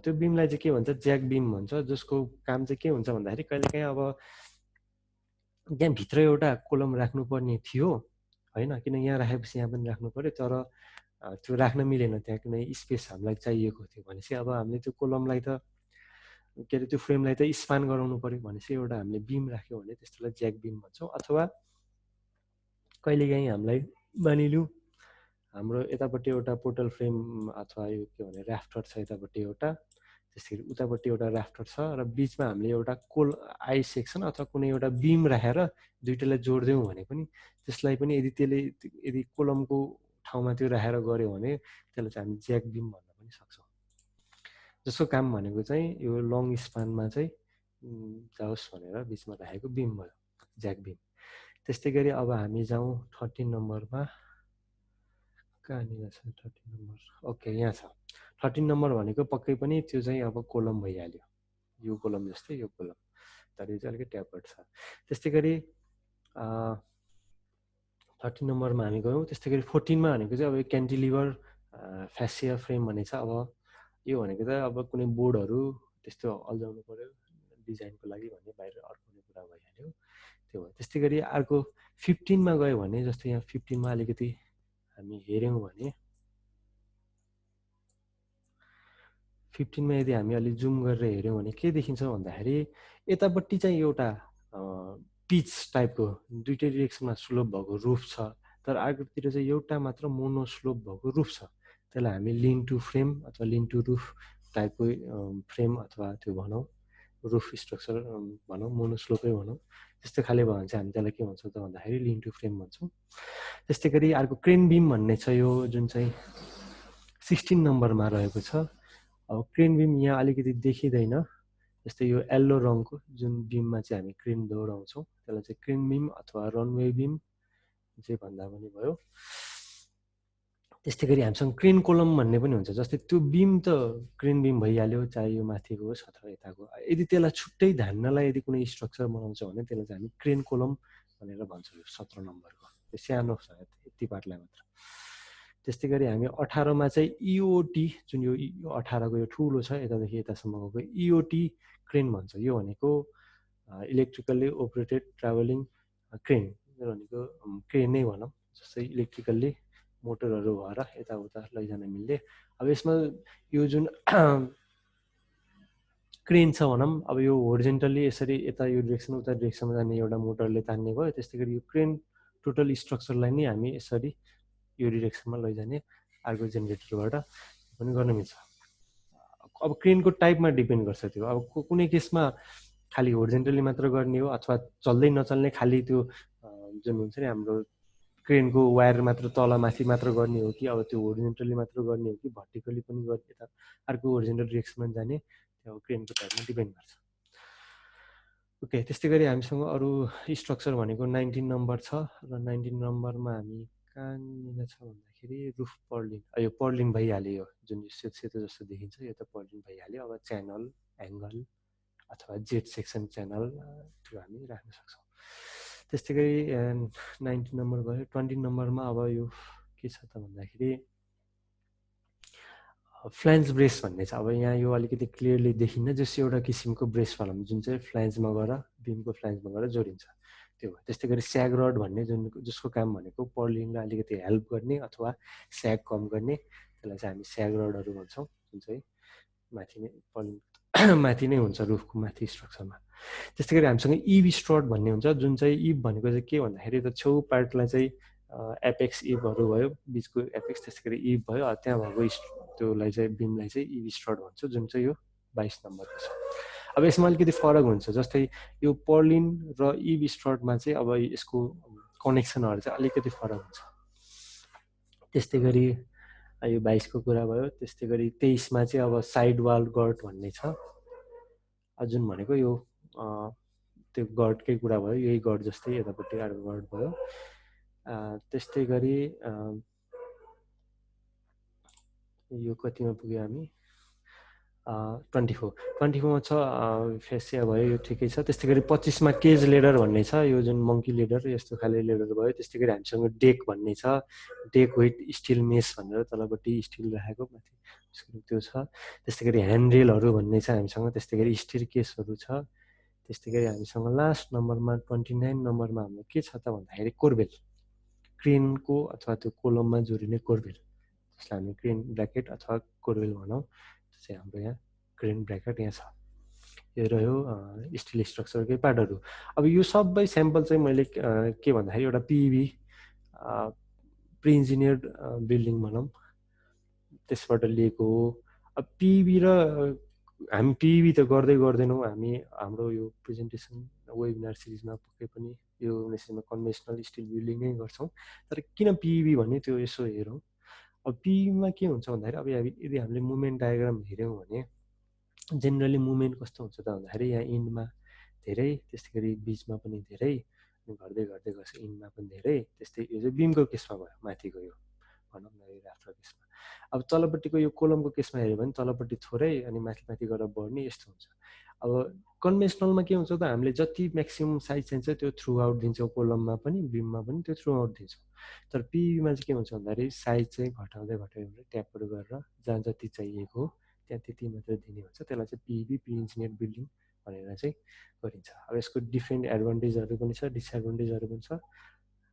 त्यो बिमलाई चाहिँ के भन्छ ज्याक बिम भन्छ, जसको काम चाहिँ के हुन्छ भन्दाखेरि कहिलेकाहीँ अब त्यहाँ भित्र एउटा कोलम राख्नुपर्ने थियो होइन, किन यहाँ राखेपछि यहाँ पनि राख्नु पऱ्यो, तर त्यो राख्न मिलेन, त्यहाँ कुनै स्पेस हामीलाई चाहिएको थियो भनेपछि अब हामीले त्यो कोलमलाई त के अरे त्यो फ्रेमलाई त स्पान गराउनु पऱ्यो भनेपछि एउटा हामीले बिम राख्यौँ भने त्यस्तोलाई ज्याक बिम भन्छौँ। अथवा कहिलेकाहीँ हामीलाई मानिलिउँ हाम्रो यतापट्टि एउटा पोर्टल फ्रेम अथवा यो के भने ऱ्याफ्टर छ यतापट्टि एउटा, त्यसरी उतापट्टि एउटा ऱ्याफ्टर छ र बिचमा हामीले एउटा आई सेक्सन अथवा कुनै एउटा बिम राखेर दुइटालाई जोड्दियौँ भने पनि त्यसलाई पनि यदि त्यसले यदि कोलमको ठाउँमा त्यो राखेर गऱ्यो भने त्यसलाई चाहिँ हामी ज्याक बिम भन्न पनि सक्छौँ। जसको काम भनेको चाहिँ यो लङ स्पानमा चाहिँ जाओस् भनेर बिचमा राखेको बिम भयो, ज्याक बिम। त्यस्तै गरी अब हामी जाउँ 13 नम्बरमा। कहाँनिर छ 13 नम्बर? ओके यहाँ छ। 13 नम्बर भनेको पक्कै पनि त्यो चाहिँ अब कोलम भइहाल्यो, यो कोलम जस्तै यो कोलम, तर यो चाहिँ अलिकति ट्यापर्ड छ। त्यस्तै गरी 13 नम्बरमा हामी गयौँ। त्यस्तै गरी 14मा भनेको चाहिँ अब यो क्यान्टिलिभर फ्यासिया फ्रेम भन्ने छ। अब यो भनेको त अब कुनै बोर्डहरू त्यस्तो अल्झाउनु पऱ्यो डिजाइनको लागि भन्ने बाहिर अर्काउने कुरा भइहाल्यो, त्यो भयो। त्यस्तै गरी अर्को 15मा गयो भने जस्तै यहाँ 15मा अलिकति हामी हेऱ्यौँ भने 15मा यदि हामी अलिक जुम गरेर हेऱ्यौँ भने के देखिन्छ भन्दाखेरि यतापट्टि चाहिँ एउटा पिच टाइपको दुइटै डिरेक्सनमा स्लोप भएको रुफ छ, तर अर्कोतिर चाहिँ एउटा मात्र मोनो स्लोप भएको रुफ छ। त्यसलाई हामी लिन टु फ्रेम अथवा लिन टु रुफ टाइपको फ्रेम अथवा त्यो भनौँ रुफ स्ट्रक्चर भनौँ मोनो स्लोपै भनौँ, त्यस्तो खाले भयो भने चाहिँ हामी त्यसलाई के भन्छौँ त भन्दाखेरि लिन टु फ्रेम भन्छौँ। त्यस्तै गरी अर्को क्रेन बिम भन्ने छ, यो जुन चाहिँ 16 नम्बरमा रहेको छ। अब क्रेन बिम यहाँ अलिकति देखिँदैन, जस्तै यो येल्लो रङको जुन बिममा चाहिँ हामी क्रेन दौडाउँछौँ त्यसलाई चाहिँ क्रेन बिम अथवा रनवे बिम जे भन्दा पनि भयो। त्यस्तै गरी हामीसँग क्रेन कोलम भन्ने पनि हुन्छ, जस्तै त्यो बिम त क्रेन बिम भइहाल्यो, चाहे यो माथिको होस् अथवा यताको। यदि त्यसलाई छुट्टै धान्नलाई यदि कुनै स्ट्रक्चर बनाउँछ भने त्यसलाई चाहिँ हामी क्रेन कोलम भनेर भन्छौँ। यो 17 नम्बरको त्यो सानो छ यति पार्टलाई मात्र। त्यस्तै गरी हामी 18मा चाहिँ इओटी जुन यो 18को यो ठुलो छ यतादेखि यतासम्मको इओटी क्रेन भन्छ। यो भनेको इलेक्ट्रिकल्ली ओपरेटेड ट्राभलिङ क्रेन भनेको क्रेन नै भनौँ, जस्तै इलेक्ट्रिकल्ली मोटरहरू भएर यताउता लैजान मिल्ने। अब यसमा यो जुन क्रेन छ भनौँ, अब यो होरिजेन्टल्ली यसरी यता यो डिरेक्सन उता डिरेक्सनमा जाने एउटा मोटरले तान्ने भयो। त्यस्तै गरी यो क्रेन टोटल स्ट्रक्चरलाई नै हामी यसरी यो डिरेक्सनमा लैजाने अर्को जेनेरेटरबाट पनि गर्न मिल्छ। अब क्रेनको टाइपमा डिपेन्ड गर्छ त्यो। अब कुनै केसमा खालि होरिजेन्टली मात्र गर्ने हो अथवा चल्दै नचल्ने खालि त्यो जुन हुन्छ नि हाम्रो क्रेनको वायर मात्र तल माथि मात्र गर्ने हो कि अब त्यो होरिजेन्टली मात्र गर्ने हो कि भर्टिकली पनि गर्ने, यता अर्को होरिजेन्टल डिरेक्सनमा जाने, त्यो क्रेनको टाइपमा डिपेन्ड गर्छ। ओके, त्यस्तै गरी हामीसँग अरू स्ट्रक्चर भनेको 19 नम्बर छ र 19 नम्बरमा हामी कहाँनिर छ भन्दाखेरि रुफ पर्लिन, यो पर्लिन भइहाल्यो, यो जुन सेतो सेतो जस्तो देखिन्छ यो त पर्लिन भइहाल्यो। अब च्यानल, एङ्गल अथवा जेट सेक्सन च्यानल त्यो हामी राख्न सक्छौँ। त्यस्तै गरी 19 नम्बर भयो। 20 नम्बरमा अब यो के छ त भन्दाखेरि फ्ल्यान्ज ब्रेस भन्ने छ। अब यहाँ यो अलिकति क्लियरली देखिन्न, जस एउटा किसिमको ब्रेस फलम जुन चाहिँ फ्ल्यान्जमा गएर बिमको फ्ल्यान्जमा गएर जोडिन्छ त्यो हो। त्यस्तै गरी स्याग रड भन्ने जसको काम भनेको पर्लिनलाई अलिकति हेल्प गर्ने अथवा स्याग कम गर्ने, त्यसलाई चाहिँ हामी स्याग रडहरू भन्छौँ, जुन चाहिँ माथि नै पर्लिन माथि नै हुन्छ रुफको माथि स्ट्रक्चरमा। त्यस्तै गरी हामीसँग इभ स्ट्रड भन्ने हुन्छ, जुन चाहिँ इभ भनेको चाहिँ के भन्दाखेरि त छेउ पार्टलाई चाहिँ एपेक्स इभहरू भयो, बिचको एपेक्स, त्यस्तै गरी इभ भयो, त्यहाँ भएको त्योलाई चाहिँ बिमलाई चाहिँ इभ स्ट्रड भन्छ, जुन चाहिँ यो 22 नम्बरको छ। अब यसमा अलिकति फरक हुन्छ, जस्तै यो पर्लिन र इभ स्ट्रडमा चाहिँ अब यसको कनेक्सनहरू चाहिँ अलिकति फरक हुन्छ। त्यस्तै गरी यो 22 को कुरा भयो। त्यस्तै गरी 23मा चाहिँ अब साइड वाल गर्ड भन्ने छ, जुन भनेको यो त्यो गर्डकै कुरा भयो, यही गर्ड जस्तै यतापट्टि अर्को गर्ड भयो। त्यस्तै गरी यो कतिमा पुग्यो हामी 24मा छ फेसिया भयो, यो ठिकै छ। त्यस्तै गरी 25मा केज लेडर भन्ने छ, यो जुन मङ्की लेडर यस्तो खाले लेडर भयो। त्यस्तै गरी हामीसँग डेक भन्ने छ, डेक विथ स्टिल मेस भनेर तलपट्टि स्टिल राखेको माथि त्यो छ। त्यस्तै गरी ह्यान्डरेलहरू भन्ने छ हामीसँग। त्यस्तै गरी स्टिर केसहरू छ। त्यस्तै गरी हामीसँग लास्ट नम्बरमा 29 नम्बरमा हाम्रो के छ त भन्दाखेरि कोरबेल, क्रेनको अथवा त्यो कोलममा जोडिने कोरबेल, जसलाई हामी क्रेन ब्र्याकेट अथवा कोरबेल भनौँ, त्यो चाहिँ हाम्रो यहाँ क्रेन ब्र्याकेट यहाँ छ। यो रह्यो स्टिल स्ट्रक्चरकै पार्टहरू। अब यो सबै स्याम्पल चाहिँ मैले के भन्दाखेरि एउटा पिबी प्रि इन्जिनियर्ड बिल्डिङ भनौँ त्यसबाट लिएको हो। अब पिबी र हामी पिबी त गर्दैनौँ, हामी हाम्रो यो प्रेजेन्टेसन वेबिनार सिरिजमा पक्कै पनि यो मेसिनमा कन्भेन्सनल स्टिल बिल्डिङ नै गर्छौँ। तर किन पिबी भन्ने त्यो यसो हेरौँ। अब पिबीमा के हुन्छ भन्दाखेरि अब यदि हामीले मुभमेन्ट डायग्राम हेऱ्यौँ भने जेनरली मुभमेन्ट कस्तो हुन्छ त भन्दाखेरि यहाँ इन्डमा धेरै, त्यस्तै गरी बिचमा पनि धेरै, घट्दै गएपछि इन्डमा पनि धेरै। त्यस्तै यो चाहिँ बिमको केसमा भयो, माथिको यो भनौँ न यो राफ्टरको केसमा। अब तलपट्टिको यो कोलमको केसमा हेऱ्यो भने तलपट्टि थोरै अनि माथि गएर बढ्ने यस्तो हुन्छ। अब कन्भेन्सनलमा के हुन्छ त हामीले जति म्याक्सिमम् साइज चाहिन्छ त्यो थ्रु आउट दिन्छौँ, कोलममा पनि बिममा पनि त्यो थ्रु आउट दिन्छौँ। तर पिबीमा चाहिँ के हुन्छ भन्दाखेरि साइज चाहिँ घटाउँदै ट्यापहरू गरेर जहाँ जति चाहिएको हो त्यहाँ त्यति मात्रै दिने हुन्छ। त्यसलाई चाहिँ पिबी प्रि इन्जिनियर बिल्डिङ भनेर चाहिँ गरिन्छ। अब यसको डिफ्रेन्ट एडभान्टेजहरू पनि छ, डिसएडभान्टेजहरू पनि छ।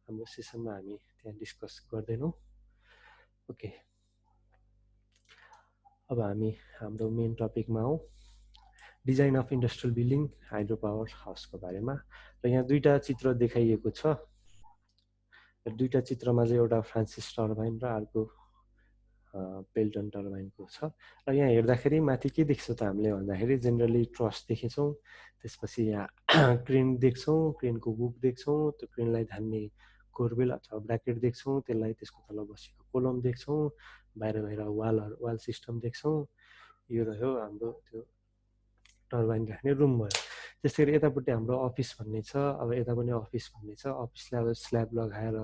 हाम्रो सेसनमा हामी त्यहाँ डिस्कस गर्दैनौँ। ओके, अब हामी हाम्रो मेन टपिकमा हौँ, design of industrial building hydro power हाउसको बारेमा। र यहाँ दुईवटा चित्र देखाइएको छ। दुईवटा चित्रमा चाहिँ एउटा फ्रान्सिस टर्बाइन र अर्को पेल्टन टर्बाइनको छ। र यहाँ हेर्दाखेरि माथि के देख्छ त हामीले भन्दाखेरि जेनरली ट्रस देखेछौँ, त्यसपछि यहाँ क्रेन देख्छौँ, क्रेनको हुक देख्छौँ, त्यो क्रेनलाई धान्ने कोरबेल अथवा ब्र्याकेट देख्छौँ, त्यसलाई त्यसको तल बसेको कोलम देख्छौँ, बाहिर वाल सिस्टम देख्छौँ। यो रह्यो हाम्रो त्यो टर्बाइन राख्ने रुम भयो। त्यस्तै गरी यतापट्टि हाम्रो अफिस भन्ने छ। अब यता पनि अफिस भन्ने छ, अफिसलाई अब स्ल्याब लगाएर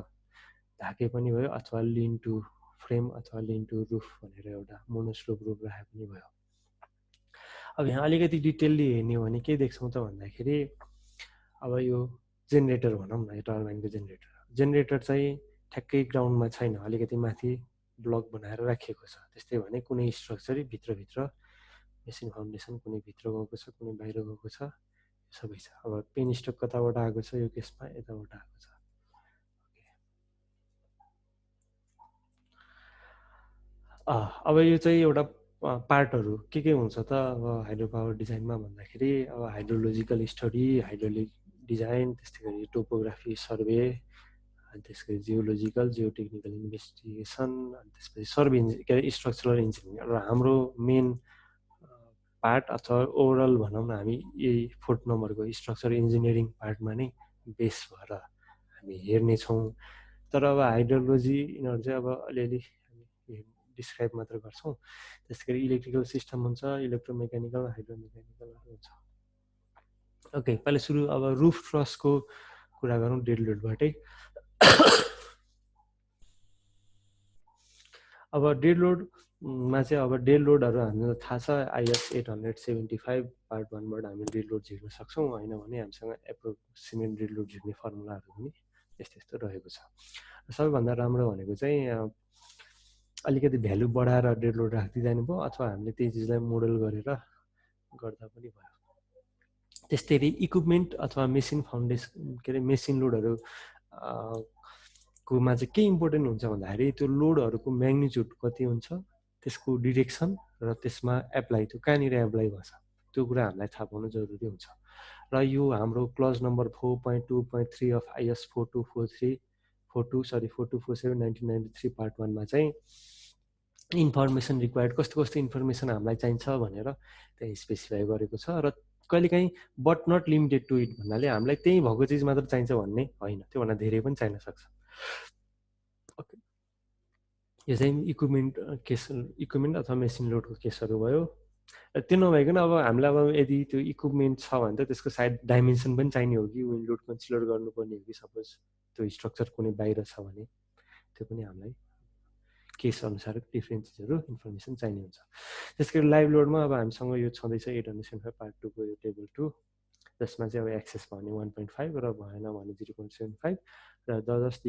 ढाके पनि भयो अथवा लिन टु फ्रेम अथवा लिन टु रुफ भनेर एउटा मोनोस्लोप रुफ राखे पनि भयो। अब यहाँ अलिकति डिटेलली हेर्ने हो भने के देख्छौँ त भन्दाखेरि अब यो जेनेरेटर भनौँ न, यो टर्बाइनको जेनेरेटर चाहिँ ठ्याक्कै ग्राउन्डमा छैन, अलिकति माथि ब्लक बनाएर राखिएको छ। त्यस्तै भने कुनै स्ट्रक्चरै भित्रभित्र मेसिन फाउन्डेसन कुनै भित्र गएको छ, कुनै बाहिर गएको छ, सबै छ। अब पेन स्टक कताबाट आएको छ, यो केसमा यताबाट आएको छ। अब यो चाहिँ एउटा पार्टहरू के हुन्छ त अब हाइड्रो पावर डिजाइनमा भन्दाखेरि अब हाइड्रोलोजिकल स्टडी, हाइड्रोलिक डिजाइन, त्यस्तै गरी टोपोग्राफी सर्वे, अनि त्यसपछि जियोलोजिकल जियोटेक्निकल इन्भेस्टिगेसन, अनि त्यसपछि सर्वे के अरे स्ट्रक्चरल इन्जिनियरिङ र हाम्रो मेन पार्ट अथवा ओभरअल भनौँ न हामी यही 4th नम्बरको स्ट्रक्चर इन्जिनियरिङ पार्टमा नै बेस भएर हामी हेर्नेछौँ। तर अब हाइड्रोलोजी यिनीहरू चाहिँ अब अलिअलि डिस्क्राइब मात्र गर्छौँ। त्यसै गरी इलेक्ट्रिकल सिस्टम हुन्छ, इलेक्ट्रोमेकानिकल, हाइड्रोमेकानिकलहरू हुन्छ। ओके, पहिला सुरु अब रुफ ट्रसको कुरा गरौँ डेड लोडबाटै। अब डेड लोडमा चाहिँ अब डेड लोडहरू हामीलाई थाहा छ, IS 875 पार्ट 1बाट हामी डेड लोड झिक्न सक्छौँ, होइन भने हामीसँग एप्रोक्सिमेट डेड लोड झिक्ने फर्मुलाहरू पनि यस्तो यस्तो रहेको छ। सबैभन्दा राम्रो भनेको चाहिँ अलिकति भ्यालु बढाएर डेड लोड राख्दै जानुभयो अथवा हामीले त्यही चिजलाई मोडल गरेर गर्दा पनि भयो। त्यस्तै गरी इक्विपमेन्ट अथवा मेसिन फाउन्डेसन के अरे मेसिन लोडहरू कोमा चाहिँ के इम्पोर्टेन्ट हुन्छ भन्दाखेरि त्यो लोडहरूको म्याग्निच्युड कति हुन्छ, त्यसको डिरेक्सन र त्यसमा एप्लाई त्यो कहाँनिर एप्लाई गर्छ त्यो कुरा हामीलाई थाहा पाउनु जरुरी हुन्छ। र यो हाम्रो clause number 4.2.3 of IS 4247 1993 part 1मा चाहिँ इन्फर्मेसन रिक्वायर्ड कस्तो कस्तो इन्फर्मेसन हामीलाई चाहिन्छ भनेर त्यहाँ स्पेसिफाई गरेको छ। र कहिलेकाहीँ but not limited to it भन्नाले हामीलाई त्यही भएको चिज मात्र चाहिन्छ भन्ने होइन, त्योभन्दा धेरै पनि चाहिन सक्छ। यो चाहिँ इक्विपमेन्ट अथवा मेसिन लोडको केसहरू भयो। त्यो नभइकन अब हामीलाई अब यदि त्यो इक्विपमेन्ट छ भने त त्यसको सायद डाइमेन्सन पनि चाहिने हो कि विन्ड लोड कन्सिडर गर्नुपर्ने हो कि सपोज त्यो स्ट्रक्चर कुनै बाहिर छ भने त्यो पनि हामीलाई केस अनुसार डिफ्रेन्ट चिजहरू इन्फर्मेसन चाहिने हुन्छ। त्यस गरी लाइभ लोडमा अब हामीसँग यो छँदैछ 875 पार्ट 2को यो टेबल 2, जसमा चाहिँ अब एक्सेस भयो भने 1.5 र भएन भने 0.75 र 10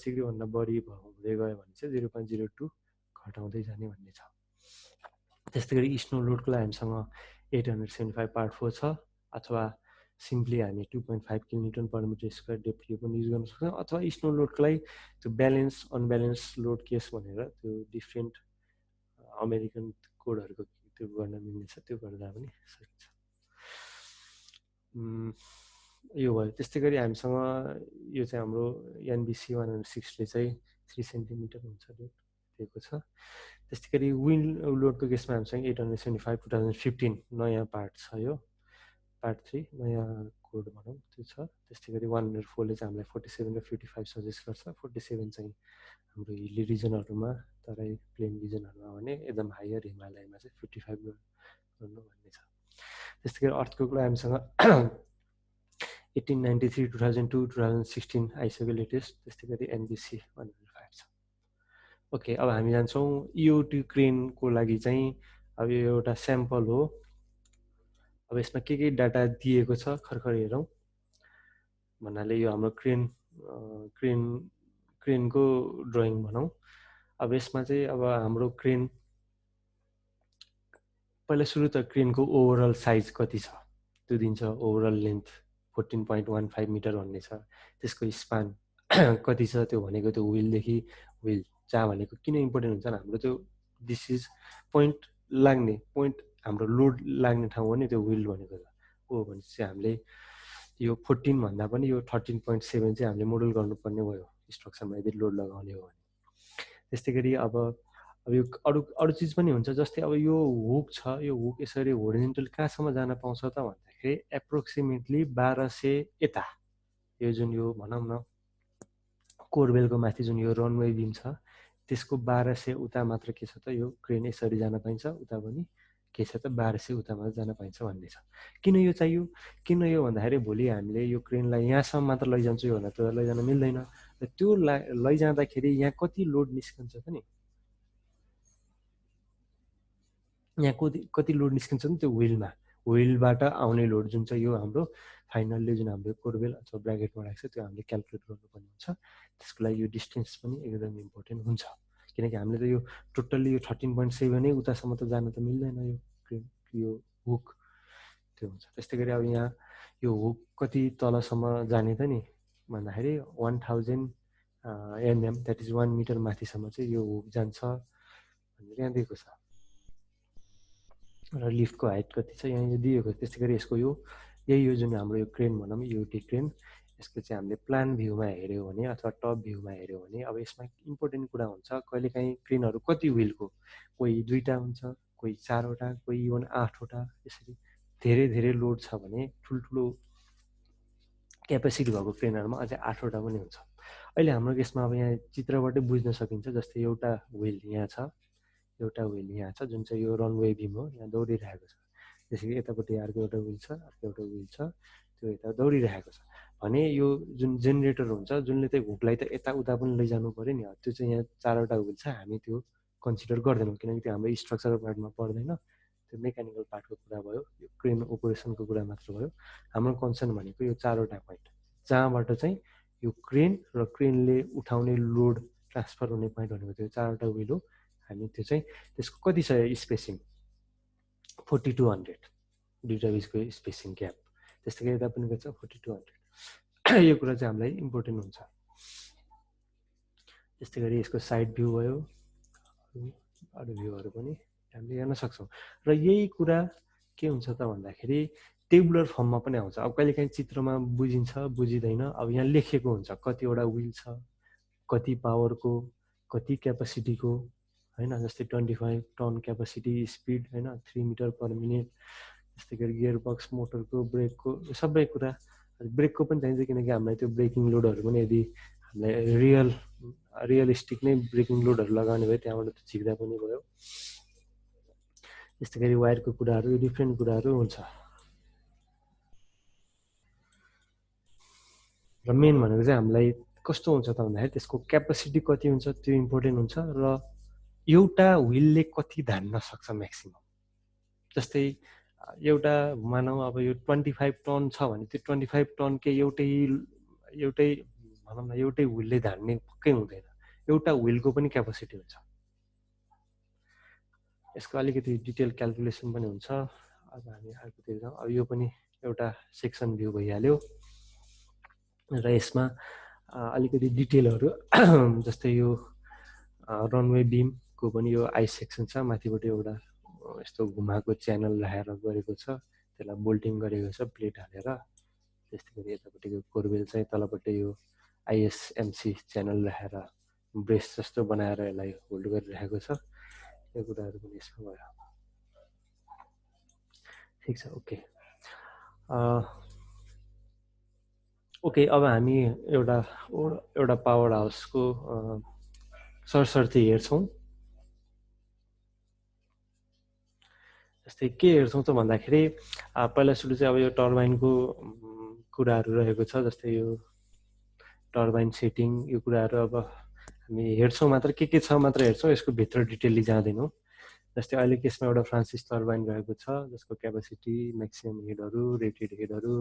डिग्रीभन्दा बढी हुँदै गयो भने चाहिँ 0.02 घटाउँदै जाने भन्ने छ। त्यस्तै गरी स्नो लोडको लागि हामीसँग 875 पार्ट 4 छ, अथवा सिम्पली हामी 2.5 kilometre per metre square depth पनि युज गर्न सक्छौँ, अथवा स्नो लोडको लागि त्यो ब्यालेन्स अनब्यालेन्स लोड केस भनेर त्यो डिफ्रेन्ट अमेरिकन कोडहरूको त्यो गर्न मिल्ने छ, त्यो गर्दा पनि सकिन्छ। यो भयो। त्यस्तै गरी हामीसँग यो चाहिँ हाम्रो NBC 106ले चाहिँ 3 सेन्टिमिटर हुन्छ दिएको छ। त्यस्तै गरी विन्ड लोडको केसमा हामीसँग 875 2015 नयाँ पार्ट छ, यो पार्ट 3 नयाँ कोड भनौँ त्यो छ। त्यस्तै गरी 104ले चाहिँ हामीलाई 47 र 55 सजेस्ट गर्छ। 47 चाहिँ हाम्रो हिली रिजनहरूमा, तराई प्लेन रिजनहरूमा भने एकदम हायर हिमालयमा चाहिँ 55 गर्नु भन्ने छ। त्यस्तै गरी अर्थको हामीसँग 1893 2002 2016 आइसक्यो लेटेस्ट। त्यस्तै गरी NBC 105 छ। ओके, अब हामी जान्छौँ EOT क्रेनको लागि चाहिँ अब यो एउटा स्याम्पल हो। अब यसमा के डाटा दिएको छ खर्खर हेरौँ भन्नाले यो हाम्रो क्रेनको ड्रइङ भनौँ। अब यसमा चाहिँ अब हाम्रो क्रेन पहिला सुरु त क्रेनको ओभरअल साइज कति छ त्यो दिन्छ। ओभरअल लेन्थ 14.15 मिटर भन्ने छ। त्यसको स्पान कति छ त्यो भनेको त्यो व्हिलदेखि व्हिल जहाँ भनेको किन इम्पोर्टेन्ट हुन्छ हाम्रो त्यो दिस इज पोइन्ट लाग्ने पोइन्ट हाम्रो लोड लाग्ने ठाउँ हो नि त्यो व्हिल भनेको हो भनेपछि चाहिँ हामीले यो 14 भन्दा पनि यो 13.7 चाहिँ हामीले मोडल गर्नुपर्ने भयो स्ट्रक्चरमा यदि लोड लगाउने हो भने। त्यस्तै गरी अब यो अरू चिज पनि हुन्छ, जस्तै अब यो हुक छ, यो हुक यसरी होरिजेन्टल कहाँसम्म जान पाउँछ त भन्दाखेरि एप्रोक्सिमेटली 1200 यता, यो जुन यो भनौँ न कोरबेलको माथि जुन यो रनवे बिम छ त्यसको 1200 उता मात्र के छ त यो क्रेन यसरी जान पाइन्छ, उता पनि के छ त 1200 उता मात्र जान पाइन्छ भन्ने छ। किन यो चाहियो? किन यो भन्दाखेरि भोलि हामीले यो क्रेनलाई यहाँसम्म मात्र लैजान्छु यो भन्दा त लैजान मिल्दैन। र त्यो लैजाँदाखेरि यहाँ कति लोड निस्कन्छ त नि, यहाँ कति लोड निस्किन्छ नि त्यो व्हिलबाट आउने लोड जुन चाहिँ यो हाम्रो फाइनल्ली जुन हाम्रो कोरबेल अथवा ब्राकेटमा राख्छ त्यो हामीले क्यालकुलेट गर्नुपर्ने हुन्छ। त्यसको लागि यो डिस्टेन्स पनि एकदम इम्पोर्टेन्ट हुन्छ, किनकि हामीले त यो टोटल्ली यो 13.7 नै उतासम्म त जान त मिल्दैन यो हुक त्यो हुन्छ। त्यस्तै गरी अब यहाँ यो हुक कति तलसम्म जाने त नि भन्दाखेरि 1000 mm द्याट इज 1 मिटर माथिसम्म चाहिँ यो हुक जान्छ। भनेर यहाँ दिएको छ र लिफ्टको हाइट कति छ यहाँ यो दिएको छ। त्यस्तै गरी यसको यही यो जुन हाम्रो यो क्रेन भनौँ युटी क्रेन, यसको चाहिँ हामीले प्लान भ्यूमा हेऱ्यौँ भने अथवा टप भ्यूमा हेऱ्यौँ भने अब यसमा इम्पोर्टेन्ट कुरा हुन्छ कहिलेकाहीँ क्रेनहरू कति व्हिलको, कोही 2टा हुन्छ, कोही 4वटा, कोही इभन 8वटा, यसरी धेरै धेरै लोड छ भने ठुल्ठुलो क्यापेसिटी भएको क्रेनहरूमा अझै 8वटा पनि हुन्छ। अहिले हाम्रो केसमा अब यहाँ चित्रबाटै बुझ्न सकिन्छ, जस्तै एउटा व्हिल यहाँ छ, एउटा व्हिल यहाँ छ जुन चाहिँ यो रनवे बिम हो, यहाँ दौडिरहेको छ। त्यसै गरी यतापट्टि अर्को एउटा व्हिल छ, अर्को एउटा व्हिल छ, त्यो यता दौडिरहेको छ भने यो जुन जेनेरेटर हुन्छ जुनले चाहिँ हुकलाई त यताउता पनि लैजानु पऱ्यो नि, त्यो चाहिँ यहाँ 4वटा व्हिल छ, हामी त्यो कन्सिडर गर्दैनौँ किनकि त्यो हाम्रो स्ट्रक्चरल पार्टमा पर्दैन, त्यो मेकानिकल पार्टको कुरा भयो, यो क्रेन ओपरेसनको कुरा मात्र भयो। हाम्रो कन्सर्न भनेको यो 4वटा पोइन्ट जहाँबाट चाहिँ यो क्रेन र क्रेनले उठाउने लोड ट्रान्सफर हुने पोइन्ट भनेको त्यो 4वटा व्हिल हो। हामी त्यो चाहिँ त्यसको कति छ स्पेसिङ 4200 दुईवटा बिचको स्पेसिङ ग्याप, त्यस्तै गरी यता पनि गर्छ 4200 यो कुरा चाहिँ हामीलाई इम्पोर्टेन्ट हुन्छ। त्यस्तै गरी यसको साइड भ्यू भयो, अरू भ्यूहरू पनि हामीले हेर्न सक्छौँ र यही कुरा के हुन्छ त भन्दाखेरि टेबुलर फर्ममा पनि आउँछ। अब कहिलेकाहीँ चित्रमा बुझिन्छ बुझिँदैन, अब यहाँ लेखेको हुन्छ कतिवटा व्हिल छ, कति पावरको, कति क्यापासिटीको होइन, जस्तै 25 टन क्यापासिटी स्पिड होइन, 3 मिटर पर मिनट, त्यस्तै गरी गियर बक्स मोटरको ब्रेकको सबै कुरा, ब्रेकको पनि चाहिन्छ किनकि हामीलाई त्यो ब्रेकिङ लोडहरू पनि यदि हामीलाई रियलिस्टिक नै ब्रेकिङ लोडहरू लगाउने भयो त्यहाँबाट त झिक्दा पनि भयो। त्यस्तै गरी वायरको कुराहरू डिफ्रेन्ट कुराहरू हुन्छ र मेन भनेको चाहिँ हामीलाई कस्तो हुन्छ त भन्दाखेरि त्यसको क्यापासिटी कति हुन्छ त्यो इम्पोर्टेन्ट हुन्छ र एउटा व्हिलले कति धान्न सक्छ म्याक्सिमम। जस्तै एउटा मानौँ अब यो 25 टन छ भने त्यो 25 टनकै एउटै भनौँ न एउटै व्हिलले धान्ने पक्कै हुँदैन, एउटा व्हिलको पनि क्यापासिटी हुन्छ। यसको अलिकति डिटेल क्यालकुलेसन पनि हुन्छ। अब हामी अर्कोतिर जाउँ। अब यो पनि एउटा सेक्सन भ्यू भइहाल्यो र यसमा अलिकति डिटेलहरू जस्तै यो रनवे बिमको पनि यो आई सेक्सन छ, माथिबाट एउटा यस्तो घुमाएको च्यानल राखेर गरेको छ, त्यसलाई बोल्टिङ गरेको छ प्लेट हालेर। त्यस्तै गरी यतापट्टिको कोरबेल चाहिँ तलपट्टि यो आइएसएमसी च्यानल राखेर ब्रेस जस्तो बनाएर यसलाई होल्ड गरिरहेको छ। यो कुराहरू पनि यसमा भयो। ठिक छ, ओके ओके। अब हामी एउटा पावर हाउसको सरसर्ती हेर्छौँ। जस्तै के हेर्छौँ त भन्दाखेरि पहिला सुरु चाहिँ अब यो टर्बाइनको कुराहरू रहेको छ, जस्तै यो टर्बाइन सेटिङ, यो कुराहरू अब हामी हेर्छौँ मात्र के छ मात्र हेर्छौँ, यसको भित्र डिटेलली जाँदैनौँ। जस्तै अहिले केसमा एउटा फ्रान्सिस टर्बाइन रहेको छ जसको क्यापासिटी, म्याक्सिमम हेडहरू, रेटेड हेडहरू,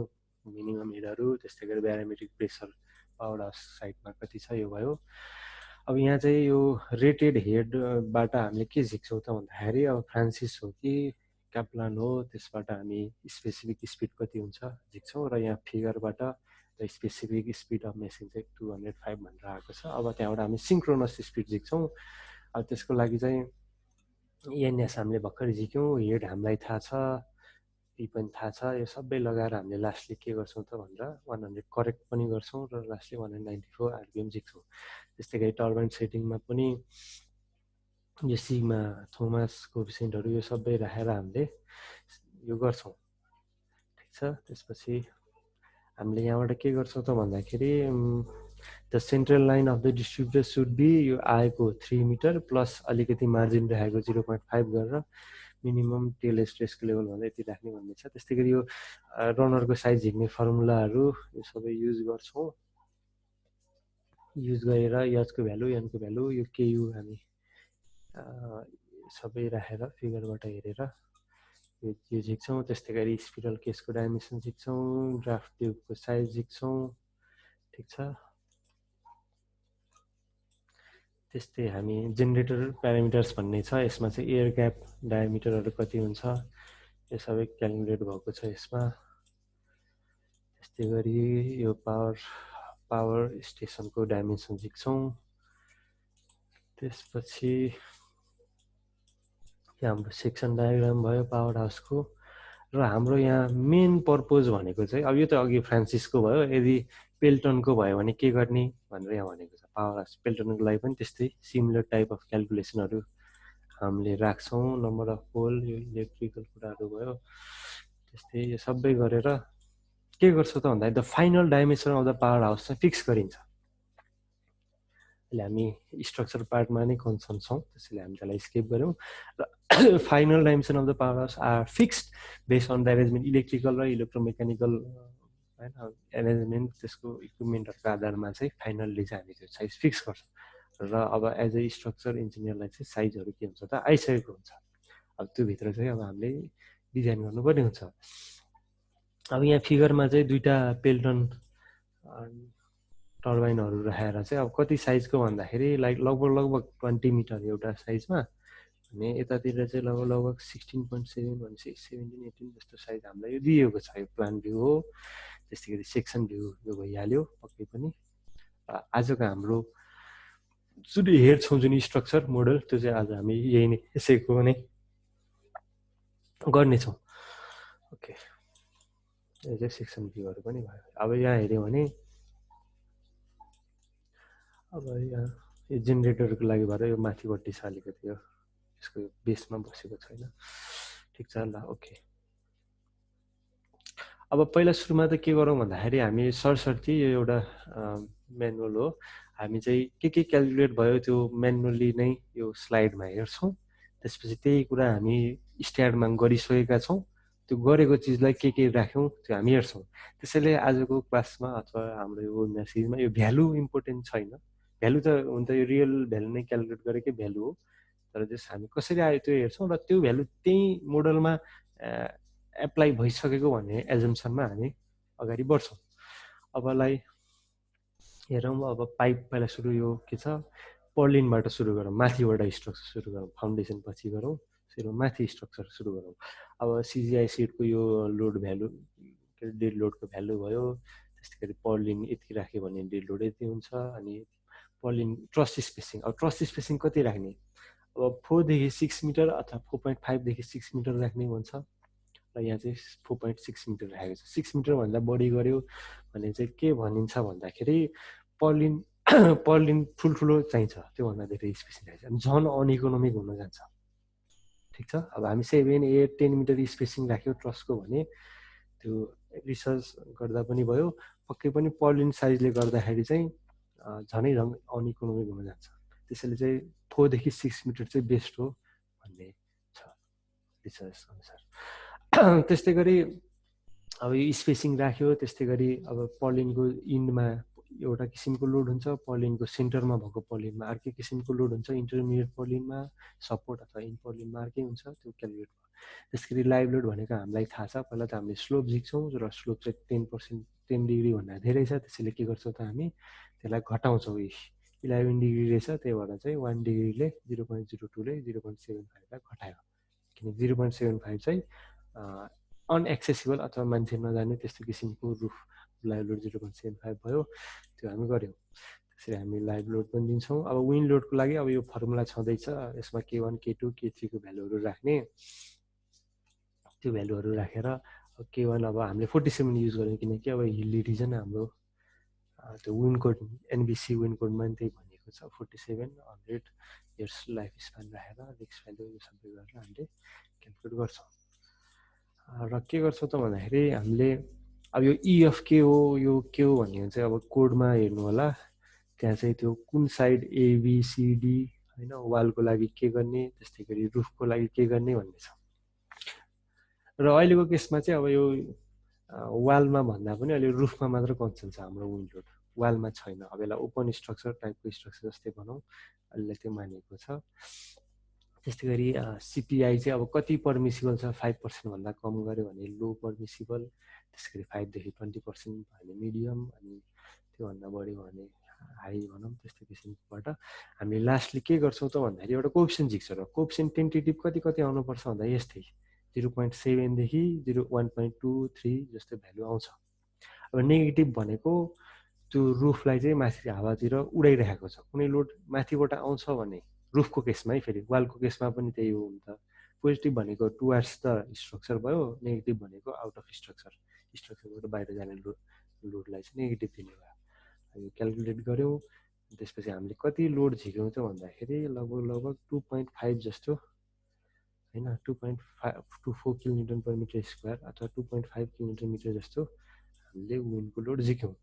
मिनिमम हेडहरू, त्यस्तै गरी ब्यारोमेट्रिक प्रेसर पावर हाउस साइडमा कति छ यो भयो। अब यहाँ चाहिँ यो रेटेड हेडबाट हामीले के झिक्छौँ त भन्दाखेरि अब फ्रान्सिस हो कि क्याप्लान हो, त्यसबाट हामी स्पेसिफिक स्पिड कति हुन्छ झिक्छौँ र यहाँ फिगरबाट स्पेसिफिक स्पिड अफ मेसिन चाहिँ 205 भनेर आएको छ। अब त्यहाँबाट हामी सिङ्क्रोनस स्पिड झिक्छौँ। अब त्यसको लागि चाहिँ एनएस हामीले भर्खर झिक्यौँ, हेड हामीलाई थाहा छ, पी पनि थाहा छ, यो सबै लगाएर हामीले लास्टले के गर्छौँ त भनेर 100 करेक्ट पनि गर्छौँ र लास्टले 194 आरपिएम झिक्छौँ। त्यस्तै गरी टर्बाइन सेटिङमा पनि यो सिग्मा, थोमस कोफिसियन्टहरू यो सबै राखेर हामीले यो गर्छौँ। ठिक छ, त्यसपछि हामीले यहाँबाट के गर्छौँ त भन्दाखेरि the central line of the distributor should be यो आएको 3 मिटर प्लस अलिकति मार्जिन राखेको 0.5 गरेर मिनिमम टेल स्ट्रेसको लेभल भन्दा यति राख्ने भन्ने छ। त्यस्तै गरी यो रनरको साइज झिक्ने फर्मुलाहरू यो सबै युज गर्छौँ। युज गरेर यजको भ्यालु, एनको भ्यालु, यो केयु हामी सबै राखेर फिगरबाट हेरेर यो झिक्छौँ। त्यस्तै गरी स्पिरल केसको डाइमेन्सन झिक्छौँ, ड्राफ्ट ट्युबको साइज झिक्छौँ। ठिक छ, त्यस्तै हामी जेनेरेटर प्यारामिटर्स भन्ने छ, यसमा चाहिँ एयर ग्याप डायमिटरहरू कति हुन्छ यो सबै क्यालकुलेट भएको छ यसमा। त्यस्तै गरी यो पावर स्टेसनको डाइमेन्सन झिक्छौँ। त्यसपछि यहाँ हाम्रो सेक्सन डायग्राम भयो पावर हाउसको। र हाम्रो यहाँ मेन पर्पोज भनेको चाहिँ अब यो त अघि फ्रान्सिसको भयो, यदि पेल्टनको भयो भने के गर्ने भनेर यहाँ भनेको छ। पावर हाउस पेल्टनको लागि पनि त्यस्तै सिमिलर टाइप अफ क्यालकुलेसनहरू हामीले राख्छौँ। नम्बर अफ पोल, यो इलेक्ट्रिकल कुराहरू भयो, त्यस्तै यो सबै गरेर के गर्छौँ त भन्दाखेरि the final dimension of the power house चाहिँ फिक्स गरिन्छ। अहिले हामी स्ट्रक्चर पार्टमा नै कन्सर्न छौँ, त्यसैले हामी त्यसलाई स्किप गऱ्यौँ। र final dimension of the power house are fixed based on the arrangement, electrical र इलेक्ट्रोमेकानिकल होइन एरेन्जमेन्ट, त्यसको इक्विपमेन्टहरूको आधारमा चाहिँ फाइनल्ली चाहिँ हामी त्यो साइज फिक्स गर्छौँ। र अब एज ए स्ट्रक्चर इन्जिनियरलाई चाहिँ साइजहरू के हुन्छ त आइसकेको हुन्छ। अब त्योभित्र चाहिँ अब हामीले डिजाइन गर्नुपर्ने हुन्छ। अब यहाँ फिगरमा चाहिँ दुईवटा पेल्टन टर्बाइनहरू राखेर चाहिँ अब कति साइजको भन्दाखेरि लाइक लगभग 20 मिटर एउटा साइजमा, भने यतातिर चाहिँ लगभग 16.7 भनेपछि 17-18 जस्तो साइज हामीलाई यो दिएको छ। यो प्लान भ्यू हो, त्यस्तै गरी सेक्सन भ्यू यो भइहाल्यो पक्कै पनि। आजको हाम्रो जुन हेर्छौँ जुन स्ट्रक्चर मोडल, त्यो चाहिँ आज हामी यही नै यसैको नै गर्नेछौँ। ओके, यो चाहिँ सेक्सन भ्यूहरू पनि भयो। अब यहाँ हेऱ्यौँ भने अब यहाँ यो जेनेरेटरको लागि भएर यो माथिपट्टि छ अलिकति, यो यसको बेसमा बसेको छैन। ठिक छ ल, ओके। अब पहिला सुरुमा त के गरौँ भन्दाखेरि हामी सरसर्ती यो एउटा म्यानुअल हो, हामी चाहिँ के क्यालकुलेट भयो त्यो म्यानुअली नै यो स्लाइडमा हेर्छौँ। त्यसपछि त्यही कुरा हामी स्ट्याडमा गरिसकेका छौँ, त्यो गरेको चिजलाई के राख्यौँ त्यो हामी हेर्छौँ। त्यसैले आजको क्लासमा अथवा हाम्रो यो वेबिनार सिरिजमा यो भ्यालु इम्पोर्टेन्ट छैन। भ्यालु त हुन त यो रियल भ्यालु नै क्यालकुलेट गरेकै भ्यालु हो, तर जस हामी कसरी आयो त्यो हेर्छौँ र त्यो भ्यालु त्यही मोडलमा एप्लाई भइसकेको भन्ने एजम्सनमा हामी अगाडि बढ्छौँ। अबलाई हेरौँ, अब पाइप पहिला सुरु यो के छ, पर्लिनबाट सुरु गरौँ, माथिबाट स्ट्रक्चर सुरु गरौँ, फाउन्डेसन पछि गरौँ, सुरु माथि स्ट्रक्चर सुरु गरौँ। अब सिजिआई सिटको यो लोड भ्यालु, डेड लोडको भ्यालु भयो, त्यस्तै गरी पर्लिन यति राख्यो भने डेड लोड यति हुन्छ। अनि पर्लिन ट्रस स्पेसिङ, अब ट्रस स्पेसिङ कति राख्ने, अब 4 देखि 6 मिटर अथवा 4.5 देखि 6 मिटर राख्ने भन्छ। र यहाँ चाहिँ 4.6 मिटर राखेको छ। 6 मिटरभन्दा बढी गऱ्यो भने चाहिँ के भनिन्छ भन्दाखेरि पर्लिन पर्लिन ठुल्ठुलो चाहिन्छ, त्योभन्दा धेरै स्पेसिङ चाहिन्छ, झन् अनइकोनोमिक हुन जान्छ। ठिक छ, अब हामी 7, 8, 10 मिटर स्पेसिङ राख्यो ट्रसको भने त्यो रिसर्च गर्दा पनि भयो, पक्कै पनि पर्लिन साइजले गर्दाखेरि चाहिँ झनै अनइकोनोमिक हुन जान्छ। त्यसैले चाहिँ 4 देखि 6 मिटर चाहिँ बेस्ट हो भन्ने छ रिसर्च अनुसार। त्यस्तै गरी अब यो स्पेसिङ राख्यो, त्यस्तै गरी अब पर्लिनको इन्डमा एउटा किसिमको लोड हुन्छ, पर्लिनको सेन्टरमा भएको पर्लिनमा अर्कै किसिमको लोड हुन्छ, इन्टरमिडिएट पर्लिनमा सपोर्ट अथवा इन पर्लिनमा अर्कै हुन्छ, त्यो क्यालकुलेट भयो। त्यस गरी लाइभ लोड भनेको हामीलाई थाहा छ, पहिला त हामीले स्लोप झिक्छौँ र स्लोप चाहिँ 10 डिग्री भन्दा धेरै छ, त्यसैले के गर्छौँ त हामी त्यसलाई घटाउँछौँ। 11 डिग्री रहेछ, त्यही भएर चाहिँ 1 डिग्रीले 0.02ले 0.75लाई घटायो, किनकि 0.75 चाहिँ अनएक्सेसिबल अथवा मान्छे नजाने त्यस्तो किसिमको रुफ लाइभ लोड 0.75 भयो, त्यो हामी गऱ्यौँ। त्यसरी हामी लाइभ लोड पनि दिन्छौँ। अब विन्ड लोडको लागि अब यो फर्मुला छँदैछ, यसमा K1, K2, K3 को भ्यालुहरू राख्ने, त्यो भ्यालुहरू राखेर K1 अब हामीले 47 युज गऱ्यौँ, किनकि अब हिल्ली रिजन हाम्रो त्यो विन्ड कोड एनबिसी विन्ड कोडमा पनि त्यही भनेको छ, 47 100 इयर्स लाइफ स्प्यान राखेर रिक्स भ्यालु यो सबै गरेर हामीले क्यालकुलेट गर्छौँ। र के गर्छौँ त भन्दाखेरि हामीले अब यो इएफ के हो, यो के हो भन्ने चाहिँ अब कोडमा हेर्नु होला, त्यहाँ चाहिँ त्यो कुन साइड एबिसिडी होइन, वालको लागि के गर्ने, त्यस्तै गरी रुफको लागि के गर्ने भन्ने छ। र अहिलेको केसमा चाहिँ अब यो वालमा भन्दा पनि अहिले रुफमा मात्र कन्सर्न छ हाम्रो विन्ड लोड, वालमा छैन। अब यसलाई ओपन स्ट्रक्चर टाइपको स्ट्रक्चर जस्तै बनाऊ, अहिले त्यो मानेको छ। त्यस्तै गरी सिपिआई चाहिँ अब कति पर्मिसिबल छ, 5% भन्दा कम गऱ्यो भने लो पर्मिसिबल, त्यस गरी 5 देखि 20% भने मिडियम, अनि त्योभन्दा बढी भने हाई भनौँ। त्यस्तो किसिमबाट हामीले लास्टली के गर्छौँ त भन्दाखेरि एउटा कोएफिसिएन्ट झिक्छ, र कोएफिसिएन्ट टेन्टेटिभ कति आउनुपर्छ भन्दा यस्तै 0.7 देखि 1.23 जस्तो भ्यालु आउँछ। अब नेगेटिभ भनेको त्यो रुफलाई चाहिँ माथि हावातिर उडाइरहेको छ, कुनै लोड माथिबाट आउँछ भने रुफको केसमा है, फेरि वालको केसमा पनि त्यही हो नि त, पोजिटिभ भनेको टुवार्ड्स द स्ट्रक्चर भयो, नेगेटिभ भनेको आउट अफ स्ट्रक्चरबाट बाहिर जाने लोडलाई चाहिँ नेगेटिभ दिने भयो। यो क्यालकुलेट गऱ्यौँ। त्यसपछि हामीले कति लोड झिक्यौँ त भन्दाखेरि लगभग 2.5 जस्तो होइन, 2.24 किलोन्युटन पर मिटर स्क्वायर अथवा 2.5 किलोमिटर मिटर जस्तो हामीले विन्डको लोड झिक्यौँ।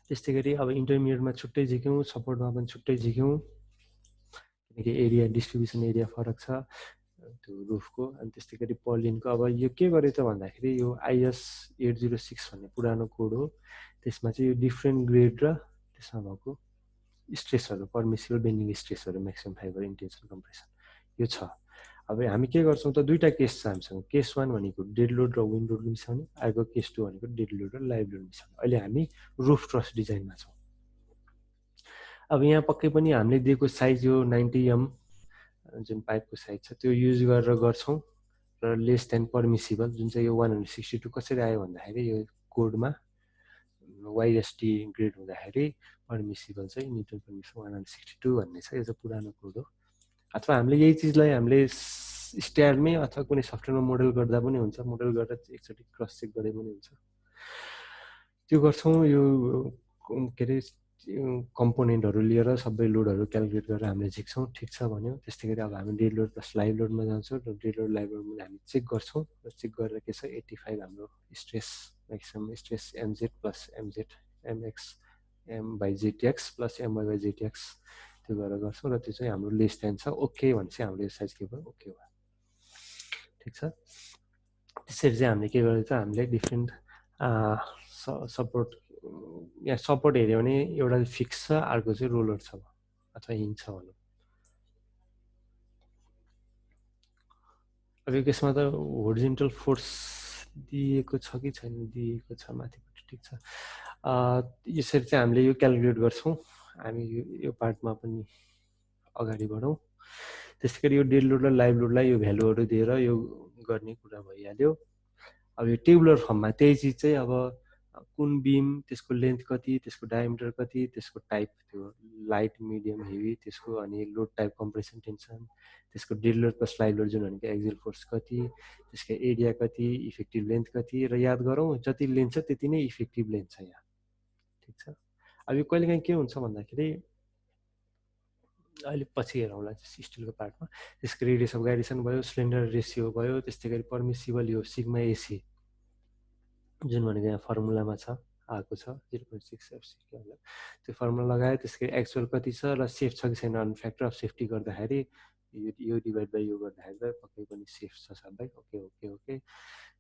त्यस्तै गरी अब इन्टरमिडिएटमा छुट्टै झिक्यौँ, सपोर्टमा पनि छुट्टै झिक्यौँ, किनकि एरिया डिस्ट्रिब्युसन एरिया फरक छ त्यो रुफको। अनि त्यस्तै गरी पर्लिनको अब यो के गर्यो त भन्दाखेरि यो IS 806 भन्ने पुरानो कोड हो। त्यसमा चाहिँ यो डिफ्रेन्ट ग्रेड र त्यसमा भएको स्ट्रेसहरू, पर्मिसिबल बेन्डिङ स्ट्रेसहरू, म्याक्सिमम फाइबर इन्टेन्सन कम्प्रेसन यो छ। अब हामी के गर्छौँ त दुईवटा केस छ हामीसँग। केस 1 भनेको डेड लोड र विन्ड लोड मिसाउने, अर्को केस 2 भनेको डेड लोड र लाइभ लोड मिसाउने। अहिले हामी रुफ ट्रस डिजाइनमा छौँ। अब यहाँ पक्कै पनि हामीले दिएको साइज यो 90 एम जुन पाइपको साइज छ त्यो युज गरेर गर्छौँ र लेस देन पर्मिसिबल जुन चाहिँ यो 162 कसरी आयो भन्दाखेरि यो कोडमा YST ग्रेड हुँदाखेरि पर्मिसिबल चाहिँ न्युटन पर मिटर 162 भन्ने छ। यो चाहिँ पुरानो कोड हो। अथवा हामीले यही चिजलाई हामीले स्ट्याडमै अथवा कुनै सफ्टवेयरमा मोडल गर्दा पनि हुन्छ, मोडल गरेर एकचोटि क्रस चेक गरे पनि हुन्छ। त्यो गर्छौँ। यो के अरे कम्पोनेन्टहरू लिएर सबै लोडहरू क्यालकुलेट गरेर हामीले झिक्छौँ। ठिक छ भन्यो। त्यस्तै गरी अब हामी डेड लोड प्लस लाइभ लोडमा जान्छौँ र डेड लोड लाइभ लोडमा हामी चेक गर्छौँ र चेक गरेर के छ 85 हाम्रो stress maximum stress MZ plus MZ MX M/ZX plus MY/ZX त्यो गरेर गर्छौँ र त्यो चाहिँ हाम्रो लेस देन छ। ओके भनेपछि हाम्रो यो साइज के भयो, ओके भयो। ठिक छ। त्यसरी चाहिँ हामीले के गर्यो त हामीले डिफ्रेन्ट सपोर्ट, यहाँ सपोर्ट हेऱ्यो भने एउटा फिक्स छ, अर्को चाहिँ रोलर छ अथवा हिङ छ भनौँ। अब यो केसमा त होरिजेन्टल फोर्स दिएको छ कि छैन, दिएको छ माथिपट्टि। ठिक छ। यसरी चाहिँ हामीले यो क्यालकुलेट गर्छौँ। हामी यो पार्टमा पनि अगाडि बढौँ। त्यसै गरी यो डेड लोड र लाइभ लोडलाई यो भ्यालुहरू दिएर यो गर्ने कुरा भइहाल्यो। अब यो टेबुलर फर्ममा त्यही चिज चाहिँ अब कुन बिम, त्यसको लेन्थ कति, त्यसको डायमिटर कति, त्यसको टाइप, त्यो लाइट मिडियम हेभी, त्यसको अनि लोड टाइप कम्प्रेसन टेन्सन, त्यसको dead load plus live load जुन भनेको एक्जियल फोर्स कति, त्यसको एरिया कति, इफेक्टिभ लेन्थ कति, र याद गरौँ जति लेन्थ छ त्यति नै इफेक्टिभ लेन्थ छ यहाँ। ठिक छ। अब यो कहिलेकाहीँ के हुन्छ भन्दाखेरि अहिले पछि हेरौँला स्टिलको पार्टमा। त्यसको रेडियस अफ गाइरेसन भयो, सिलिन्डर रेसियो भयो, त्यस्तै गरी पर्मिसिबल यो सिग्मा AC जुन भनेको यहाँ फर्मुलामा छ आएको छ 0.6 FC त्यो फर्मुला लगायो। त्यसको एक्चुअल कति छ र सेफ छ कि छैन, अनि फ्याक्टर अफ सेफ्टी गर्दाखेरि यो डिभाइड बाई यो गर्दाखेरि पक्कै पनि सेफ छ सबै। Okay okay okay.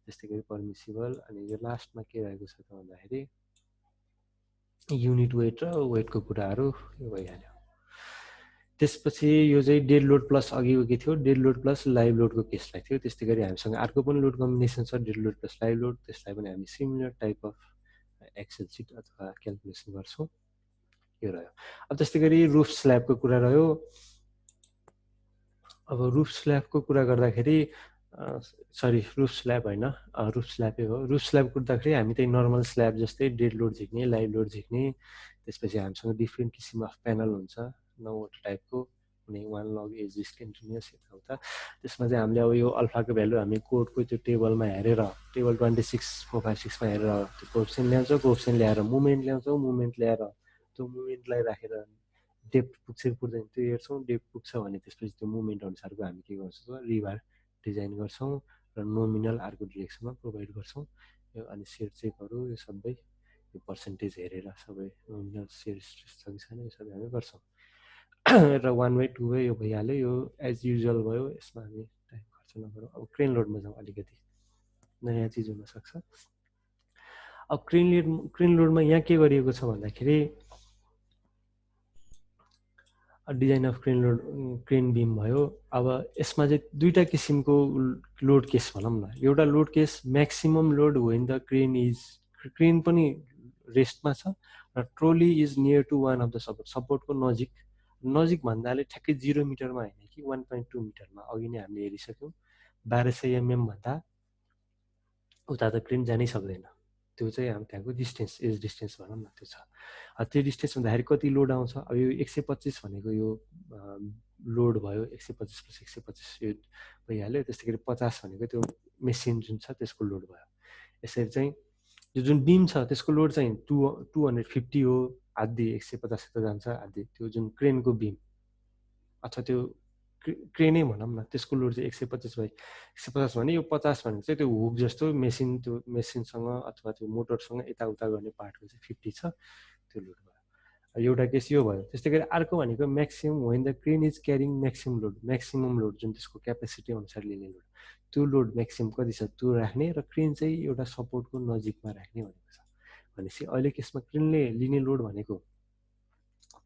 त्यस्तै गरी पर्मिसिबल। अनि यो लास्टमा के रहेको छ त भन्दाखेरि युनिट वेट र वेटको कुराहरू यो भइहाल्यो। त्यसपछि यो चाहिँ डेड लोड प्लस अघिको के थियो, डेड लोड प्लस लाइभ लोडको केसलाई थियो। त्यस्तै गरी हामीसँग अर्को पनि लोड कम्बिनेसन छ, dead load plus live load. त्यसलाई पनि हामी similar type of Excel sheet अथवा क्यालकुलेसन गर्छौँ। यो रह्यो। अब त्यस्तै गरी रुफ स्ल्याबको कुरा रह्यो। अब रुफ स्ल्याबको कुरा गर्दाखेरि सरी रुफ स्ल्याब होइन, रुफ स्ल्याबै हो। रुफ स्ल्याब कुर्दाखेरि हामी त्यही नर्मल स्ल्याब जस्तै डेड लोड झिक्ने, लाइभ लोड झिक्ने। त्यसपछि हामीसँग डिफ्रेन्ट किसिम अफ प्यानल हुन्छ 9वटा टाइपको, कुनै 1 लग एजिस कन्टिन्युस यताउता। त्यसमा चाहिँ हामीले अब यो अल्फाको भ्यालु हामी कोडको त्यो टेबलमा हेरेर, टेबल 26.456 मा हेरेर त्यो कोएफिसिएन्ट ल्याउँछौँ। कोएफिसिएन्ट ल्याएर मुभमेन्ट ल्याउँछौँ। मुभमेन्ट ल्याएर त्यो मुभमेन्टलाई राखेर डेप्थ पुग्छ कि पुग्दैन त्यो हेर्छौँ। डेप्थ पुग्छ भने त्यसपछि त्यो मुभमेन्ट अनुसारको हामी के गर्छौँ रिभार डिजाइन गर्छौँ र नोमिनल अर्को डिरेक्सनमा प्रोभाइड गर्छौँ। यो अनि सेयर चेकहरू यो सबै यो पर्सेन्टेज हेरेर सबै नोमिनल सेयर स्ट्रेस छ कि छैन यो सबै हामी गर्छौँ। र 1/2 यो भइहाल्यो। यो एज युजुअल भयो। यसमा हामी टाइम खर्च नगरौँ। अब क्रेन लोडमा जाउँ। अलिकति नयाँ चिज हुनसक्छ। अब क्रेन लोडमा यहाँ के गरिएको छ भन्दाखेरि डिजाइन अफ क्रेन बिम भयो। अब यसमा चाहिँ दुईवटा किसिमको लोड केस भनौँ न। एउटा load case maximum load when the crane पनि रेस्टमा छ र trolley is near to one of the सपोर्टको नजिक भन्दाले ठ्याक्कै 0 मिटरमा होइन कि 1.2 मिटरमा। अघि नै हामीले हेरिसक्यौँ 1200 mm भन्दा उता त क्रेन जानै सक्दैन। त्यो चाहिँ हामी त्यहाँको डिस्टेन्स, एज डिस्टेन्स भनौँ न त्यो छ। त्यो डिस्टेन्स हुँदाखेरि कति लोड आउँछ। अब यो 125 भनेको यो लोड भयो 125 + 125 यो भइहाल्यो। त्यस्तै गरी 50 भनेको त्यो मेसिन जुन छ त्यसको लोड भयो। यसरी चाहिँ यो जुन बिम छ त्यसको लोड चाहिँ 250 हो, आधी 150 यता जान्छ, आधी त्यो जुन क्रेनको बिम अथवा त्यो क्रेनै भनौँ न, त्यसको लोड चाहिँ 125 बाई 150 भने यो 50 भनेको चाहिँ त्यो हुक जस्तो मेसिन, त्यो मेसिनसँग अथवा त्यो मोटरसँग यताउता गर्ने पार्टको चाहिँ 50 छ, त्यो लोड भयो। एउटा केस यो भयो। त्यस्तै गरी अर्को भनेको maximum when the crane is carrying maximum load जुन त्यसको क्यापेसिटी अनुसार लिने लोड, त्यो लोड म्याक्सिमम कति छ त्यो राख्ने र क्रेन चाहिँ एउटा सपोर्टको नजिकमा राख्ने भनेको छ। भनेपछि अहिले केसमा क्रेनले लिने लोड भनेको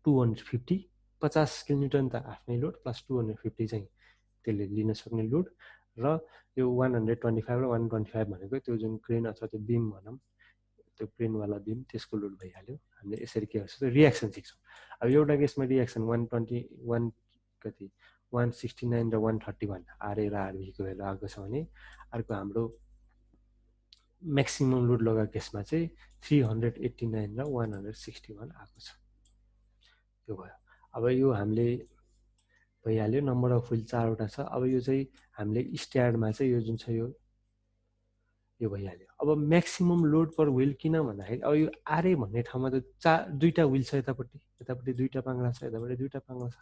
250, 50 किलोमिटर त आफ्नै लोड प्लस 250 चाहिँ त्यसले लिन सक्ने लोड, र यो 125 र 125 भनेको त्यो जुन क्रेन अथवा त्यो बिम भनौँ, त्यो क्रेनवाला बिम त्यसको लोड भइहाल्यो। हामीले यसरी के गर्छौँ, रियाक्सन सिक्छौँ। अब एउटा केसमा रियाक्सन 121 कति 169 र 131 आरए र आरबीको भेल्यु आएको छ भने, अर्को हाम्रो म्याक्सिमम लोड लगाएको केसमा चाहिँ 389 र 161 आएको छ। त्यो भयो। अब यो हामीले भइहाल्यो, नम्बर अफ व्हिल 4वटा छ। अब यो चाहिँ हामीले स्ट्यान्डमा चाहिँ यो जुन छ यो भइहाल्यो। अब म्याक्सिमम लोड पर व्हिल किन भन्दाखेरि अब यो आरए भन्ने ठाउँमा त दुईवटा व्हिल छ, यतापट्टि दुईवटा पाङ्ग्रा छ, यतापट्टि दुईवटा पाङ्ग्रा छ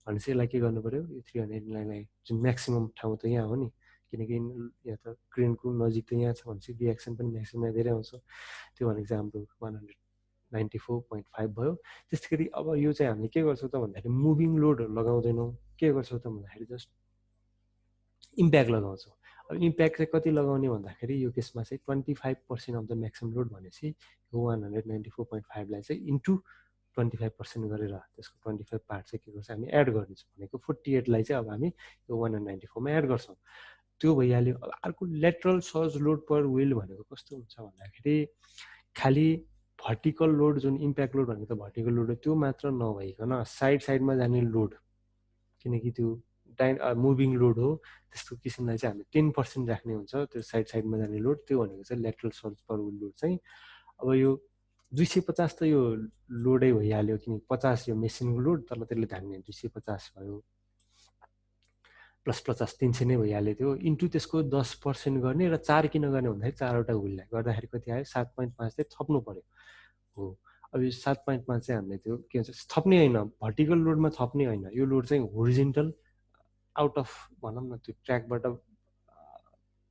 भनेपछि यसलाई के गर्नु पऱ्यो, यो 389 जुन म्याक्सिमम ठाउँ त यहाँ हो नि, किनकि यहाँ त क्रेनको नजिक त यहाँ छ भनेपछि रियाक्सन पनि म्याक्सिमम धेरै आउँछ। त्यो भनेको चाहिँ हाम्रो 194.5 भयो। त्यस्तै गरी अब यो चाहिँ हामीले के गर्छौँ त भन्दाखेरि मुभिङ लोडहरू लगाउँदैनौँ, के गर्छौँ त भन्दाखेरि जस्ट इम्प्याक्ट लगाउँछौँ। अब इम्प्याक्ट चाहिँ कति लगाउने भन्दाखेरि यो केसमा चाहिँ 25% अफ द म्याक्सिमम लोड भनेपछि यो 194.5लाई चाहिँ इन्टु 25% गरेर त्यसको 25 पार्ट चाहिँ के गर्छ हामी एड गर्नेछौँ, भनेको 48लाई चाहिँ अब हामी यो 194मा एड गर्छौँ। त्यो भइहाल्यो। अब अर्को लेटरल सर्ज लोड पर व्हिल भनेको कस्तो हुन्छ भन्दाखेरि खालि भर्टिकल लोड जुन इम्प्याक्ट लोड भनेको त भर्टिकल लोड हो, त्यो मात्र नभइकन साइडमा जाने लोड, किनकि त्यो मुभिङ लोड हो, त्यस्तो किसिमलाई चाहिँ हामीले 10% राख्ने हुन्छ, त्यो साइडमा जाने लोड, त्यो भनेको चाहिँ लेटरल सर्ज पर व्हिल लोड चाहिँ। अब यो 250 त यो लोडै भइहाल्यो, किनकि 50 यो मेसिनको लोड, तर त्यसले धान्ने 250 भयो, प्लस 50 300 नै भइहाल्यो त्यो, इन्टु त्यसको 10% गर्ने र 4 किन गर्ने भन्दाखेरि 4वटा व्हिललाई गर्दाखेरि कति आयो 7.5 चाहिँ थप्नु पर्यो हो। अब यो 7.5 चाहिँ हामीले त्यो के भन्छ थप्ने होइन, भर्टिकल लोडमा थप्ने होइन, यो लोड चाहिँ होरिजेन्टल आउट अफ भनौँ न त्यो ट्र्याकबाट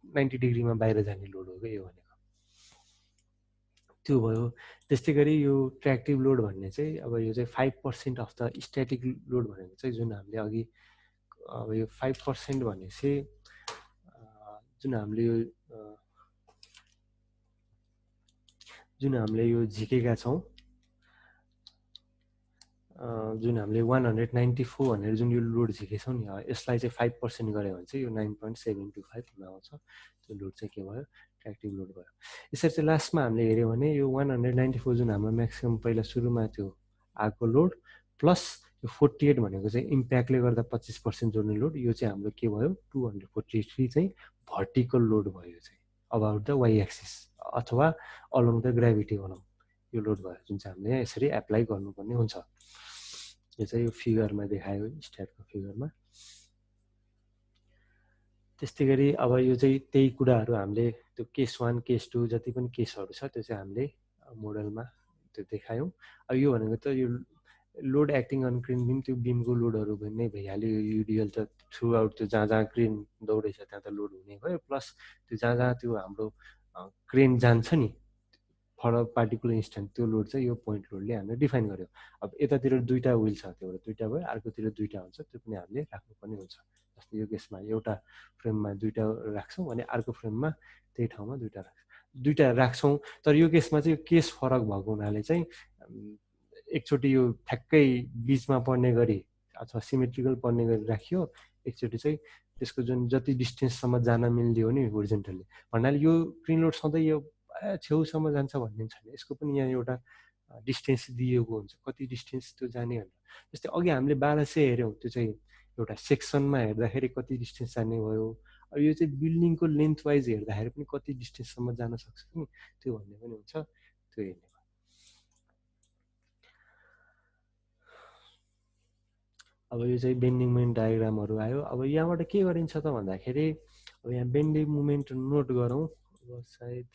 90 डिग्रीमा बाहिर जाने लोड हो क्या यो भनेको, त्यो भयो। त्यस्तै गरी यो ट्र्याक्टिभ लोड भन्ने चाहिँ अब यो चाहिँ 5% अफ द स्ट्याटिक लोड भनेको चाहिँ जुन हामीले अघि अब यो 5% भनेपछि जुन हामीले यो झिकेका छौँ, जुन हामीले 194 भनेर जुन यो लोड झिकेछौँ नि, यसलाई चाहिँ 5% गऱ्यो भने चाहिँ यो 9.725 हुन आउँछ। त्यो लोड चाहिँ के भयो, ट्र्याक्टिभ लोड भयो। यसरी चाहिँ लास्टमा हामीले हेऱ्यौँ भने यो 194 जुन हाम्रो म्याक्सिमम पहिला सुरुमा त्यो आएको लोड प्लस यो 48 भनेको चाहिँ इम्प्याक्टले गर्दा 25% जोड्ने लोड, यो चाहिँ हाम्रो के भयो 243 चाहिँ भर्टिकल लोड भयो, चाहिँ अबाउट द वाइ एक्सिस अथवा अलोङ द ग्राभिटी भनौँ, यो लोड भयो जुन चाहिँ हामीले यसरी एप्लाई गर्नुपर्ने हुन्छ। यो चाहिँ यो फिगरमा देखायो, स्ट्याटको फिगरमा। त्यस्तै गरी अब यो चाहिँ त्यही कुराहरू हामीले त्यो केस 1 केस 2 जति पनि केसहरू छ त्यो चाहिँ हामीले मोडलमा त्यो देखायौँ। अब यो भनेको त यो लोड एक्टिङ अन क्रेन बिम, त्यो बिमको लोडहरू नै भइहाल्यो। यो युडिएल त थ्रु आउट त्यो जहाँ जहाँ क्रेन दौडेछ त्यहाँ त लोड हुने भयो, प्लस त्यो जहाँ जहाँ त्यो हाम्रो क्रेन जान्छ नि फर पार्टिकुलर इन्स्ट्यान्ट, त्यो लोड चाहिँ यो पोइन्ट लोडले हामीले डिफाइन गर्यो। अब यतातिर दुईवटा व्हिल छ, त्यो दुईवटा भयो, अर्कोतिर दुईवटा हुन्छ, त्यो पनि हामीले राख्नुपर्ने हुन्छ। जस्तै यो केसमा एउटा फ्रेममा दुईवटा राख्छौँ भने अर्को फ्रेममा त्यही ठाउँमा दुईवटा राख्छौँ। तर यो केसमा चाहिँ केस फरक भएको हुनाले चाहिँ एकचोटि यो ठ्याक्कै बिचमा पर्ने गरी अथवा सिमेट्रिकल पर्ने गरी राखियो, एकचोटि चाहिँ त्यसको जुन जति डिस्टेन्ससम्म जान मिल्दियो नि होरिजेन्टली, भन्नाले यो क्रेन लोड सधैँ यो छेउसम्म जान्छ भन्ने छैन, यसको पनि यहाँ एउटा डिस्टेन्स दिएको हुन्छ, कति डिस्टेन्स त्यो जाने भनेर। जस्तै अघि हामीले 1200 हेऱ्यौँ, त्यो चाहिँ एउटा सेक्सनमा हेर्दाखेरि कति डिस्टेन्स जाने भयो। अब यो चाहिँ बिल्डिङको लेन्थ वाइज हेर्दाखेरि पनि कति डिस्टेन्ससम्म जान सक्छ नि, त्यो भन्ने पनि हुन्छ, त्यो हेर्ने। अब यो चाहिँ बेन्डिङ मोमेन्ट डायग्रामहरू आयो। अब यहाँबाट के गरिन्छ त भन्दाखेरि अब यहाँ बेन्डिङ मोमेन्ट नोट गरौँ। अब सायद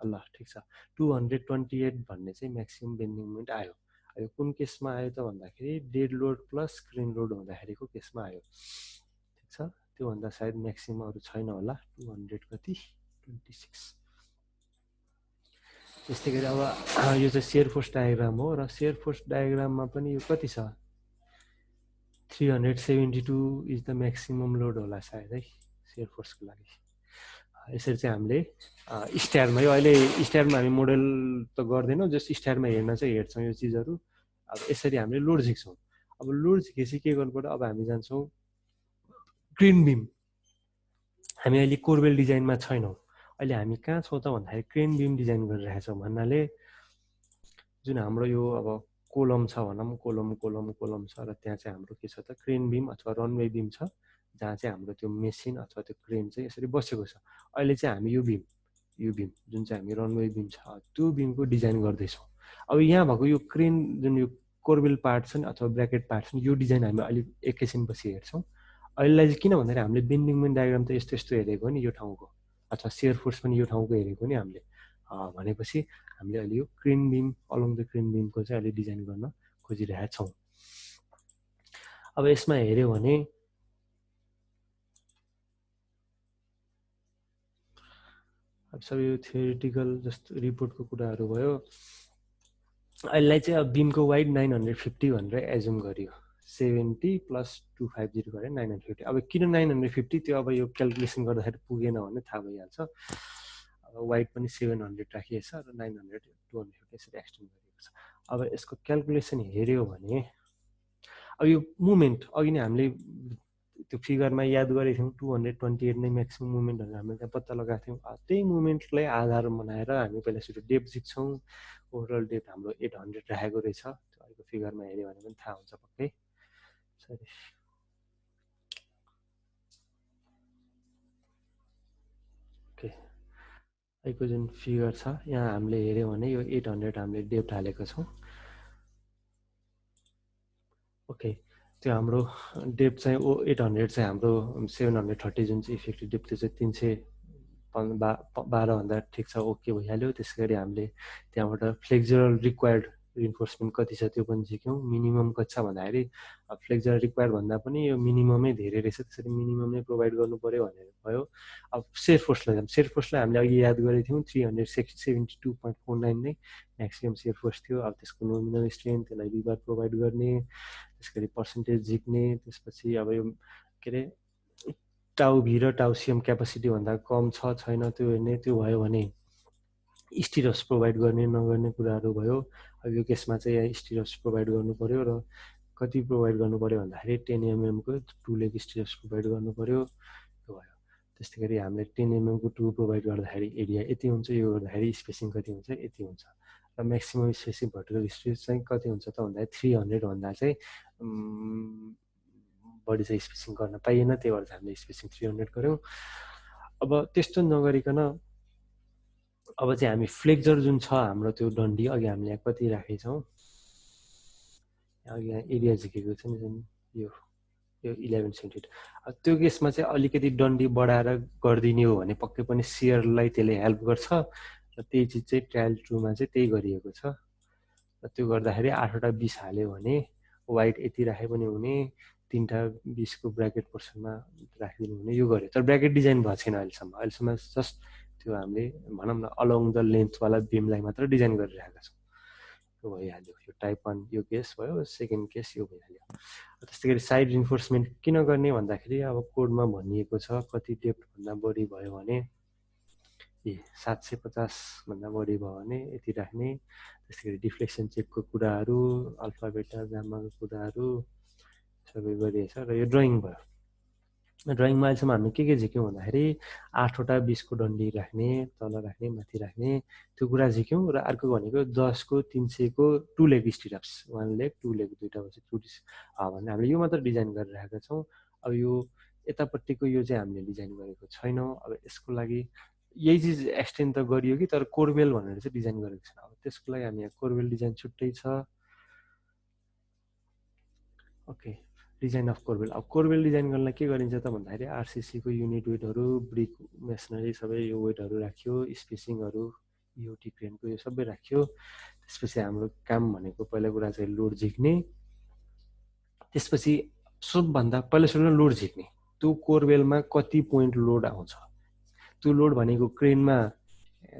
ल ठिक छ 228 भन्ने चाहिँ म्याक्सिमम बेन्डिङ मोमेन्ट आयो। यो कुन केसमा आयो त भन्दाखेरि dead load plus crane load हुँदाखेरिको केसमा आयो। ठिक छ, त्योभन्दा सायद म्याक्सिमम अरू छैन होला। 200 कति 26। त्यस्तै गरी अब यो चाहिँ सेयर फोर्स डायग्राम हो र सेयर फोर्स डायग्राममा पनि यो कति छ 372 इज द म्याक्सिमम लोड होला सायद है सेयर फोर्सको लागि। यसरी चाहिँ हामीले स्ट्यारमा, यो अहिले स्ट्यारमा हामी मोडल त गर्दैनौँ, जस्ट स्ट्यारमा हेर्न चाहिँ हेर्छौँ यो चिजहरू। अब यसरी हामीले लोड झिक्छौँ। अब लोड झिकेपछि के गर्नु पर्यो, अब हामी जान्छौँ क्रेन बिम। हामी अहिले कोरबेल डिजाइनमा छैनौँ, अहिले हामी कहाँ छौँ त भन्दाखेरि क्रेन बिम डिजाइन गरिरहेका छौँ भन्नाले जुन हाम्रो यो अब कोलम छ भनौँ, कोलम छ र त्यहाँ चाहिँ हाम्रो के छ त क्रेन बिम अथवा रनवे बिम छ, जहाँ चाहिँ हाम्रो त्यो मेसिन अथवा त्यो क्रेन चाहिँ यसरी बसेको छ। अहिले चाहिँ हामी यो बिम जुन चाहिँ हामी रनवे बिम छ त्यो बिमको डिजाइन गर्दैछौँ। अब यहाँ भएको यो क्रेन जुन यो कोरबेल पार्ट छ नि अथवा ब्र्याकेट पार्ट छ नि, यो डिजाइन हामी अलिक एकैछिनपछि हेर्छौँ। अहिलेलाई चाहिँ किन भन्दाखेरि हामीले बेन्डिङ मोमेन्ट डायग्राम त यस्तो यस्तो हेरेको नि यो ठाउँको, अथवा सेयर फोर्स पनि यो ठाउँको हेरेको नि हामीले। भनेपछि हामीले अहिले यो crane beam along the crane बिमको चाहिँ अहिले डिजाइन गर्न खोजिरहेका छौँ। अब यसमा हेऱ्यो भने अब सबै यो थियोरिटिकल जस्तो रिपोर्टको कुराहरू भयो। अहिलेलाई चाहिँ अब बिमको वाइड 950 भनेर एज्युम गरियो। 70 प्लस 250 गरेर 950। अब किन 950 त्यो अब यो क्यालकुलेसन गर्दाखेरि पुगेन भने थाहा भइहाल्छ। अब वाइड पनि 700 राखिएछ र 900 250 यसरी एक्सटेन्ड गरिएको छ। अब यसको क्यालकुलेसन हेऱ्यो भने अब यो मुभमेन्ट अघि नै हामीले त्यो फिगरमा याद गरेको थियौँ 228 नै म्याक्सिमम मुभमेन्ट भनेर हामीले त्यहाँ पत्ता लगाएको थियौँ। त्यही मुभमेन्टलाई आधार बनाएर हामी पहिला सुरु डेप्थ झिक्छौँ। ओभरअल डेप्थ हाम्रो 800 राखेको रहेछ। त्यो अहिलेको फिगरमा हेऱ्यो भने पनि थाहा हुन्छ पक्कै। सरी ओके, अहिलेको जुन फिगर छ यहाँ हामीले हेऱ्यौँ भने यो 800 हामीले डेप्थ हालेको छौँ। ओके, त्यो हाम्रो डेप्थ चाहिँ 800 चाहिँ हाम्रो 730 जुन चाहिँ इफेक्टिभ डेप्थ त्यो चाहिँ 312 भन्दा ठिक छ, ओके भइहाल्यो। त्यसै गरी हामीले त्यहाँबाट फ्लेक्जरल रिक्वायर्ड रिन्फोर्समेन्ट कति छ त्यो पनि झिक्यौँ। मिनिमम कति छ भन्दाखेरि फ्लेक्जरल रिक्वायर्ड भन्दा पनि यो मिनिममै धेरै रहेछ, त्यसरी मिनिममै प्रोभाइड गर्नु पऱ्यो भनेर भयो। अब सेयर फोर्सलाई हामीले अघि याद गरेको थियौँ 372.49 नै म्याक्सिमम सेयर फोर्स थियो। अब त्यसको नोमिनल स्ट्रेन्थ, त्यसलाई रिबार प्रोभाइड गर्ने, त्यस गरी पर्सेन्टेज झिक्ने, त्यसपछि अब यो के अरे टाउ भी र टाउ सिएम क्यापासिटीभन्दा कम छ छैन त्यो हेर्ने। त्यो भयो भने स्टिरप्स प्रोभाइड गर्ने नगर्ने कुराहरू भयो। अब यो केसमा चाहिँ यहाँ स्टिरप्स प्रोभाइड गर्नु पऱ्यो र कति प्रोभाइड गर्नु पऱ्यो भन्दाखेरि 10 mm को 2 लेग स्टिरप्स प्रोभाइड गर्नु पऱ्यो। त्यो भयो। त्यस्तै गरी हामीले 10 mm को 2 प्रोभाइड गर्दाखेरि एरिया यति हुन्छ, यो गर्दाखेरि स्पेसिङ कति हुन्छ यति हुन्छ। र म्याक्सिमम स्पेसिङ भर्टिकल स्ट्रेच चाहिँ कति हुन्छ त भन्दाखेरि 300 भन्दा चाहिँ बढी चाहिँ स्पेसिङ गर्न पाइएन, त्यही भएर हामीले स्पेसिङ 300 गऱ्यौँ। अब त्यस्तो नगरिकन अब चाहिँ हामी फ्लेक्जर जुन छ हाम्रो त्यो डन्डी अघि हामीले यहाँ कति राखेछौँ, अघि यहाँ एरिया झिकेको छ नि जुन यो 11 सेन्टिमिटर। त्यो केसमा चाहिँ अलिकति डन्डी बढाएर गरिदिने हो भने पक्कै पनि सियरलाई त्यसले हेल्प गर्छ र त्यही चिज चाहिँ ट्रायल 2मा चाहिँ त्यही गरिएको छ। र त्यो गर्दाखेरि 8वटा 20 हाल्यो भने वाइड यति राखे पनि हुने, 3टा 20 को ब्राकेट पोर्सनमा राखिदिनु हुने, यो गर्यो। तर ब्राकेट डिजाइन भएको छैन अहिलेसम्म जस्ट त्यो हामीले भनौँ न अलोङ द लेन्थवाला बिमलाई मात्र डिजाइन गरिरहेका छौँ। यो भइहाल्यो, यो टाइप 1 यो केस भयो। सेकेन्ड केस यो भइहाल्यो। त्यस्तै गरी साइड इन्फोर्समेन्ट किन गर्ने भन्दाखेरि अब कोडमा भनिएको छ कति डेप्थभन्दा बढी भयो भने 750 भन्दा बढी भयो भने यति राख्ने। त्यस्तै गरी डिफ्लेक्सन चेकको कुराहरू, अल्फा बेटा गामाको कुराहरू सबै गरिएछ। र यो ड्रइङ भयो। ड्रइङमा अहिलेसम्म हामी के झिक्यौँ भन्दाखेरि 8वटा 20 को डन्डी राख्ने, तल राख्ने, माथि राख्ने, त्यो कुरा झिक्यौँ। र अर्को भनेको 10 को 300 को 2 लेग स्टिरप्स, 1 लेग 2 लेग दुईवटा भएपछि 2 भन्ने हामीले यो मात्र डिजाइन गरिरहेका छौँ। अब यो यतापट्टिको यो चाहिँ हामीले डिजाइन गरेको छैनौँ। अब यसको लागि यही चिज एक्सटेन्ड त गरियो कि, तर कोरबेल भनेर चाहिँ डिजाइन गरेको छैन। अब त्यसको लागि हामी यहाँ कोरबेल डिजाइन छुट्टै छ। Okay, design of corbel. अब कोरबेल डिजाइन गर्नलाई के गरिन्छ त भन्दाखेरि आरसिसीको युनिट वेटहरू, ब्रिक मेसनरी सबै यो वेटहरू राख्यो, स्पेसिङहरू, युटी क्रेनको यो सबै राख्यो। त्यसपछि हाम्रो काम भनेको पहिला कुरा चाहिँ लोड झिक्ने, त्यसपछि सबभन्दा पहिला सुरु लोड झिक्ने। त्यो कोरबेलमा कति पोइन्ट लोड आउँछ, त्यो लोड भनेको क्रेनमा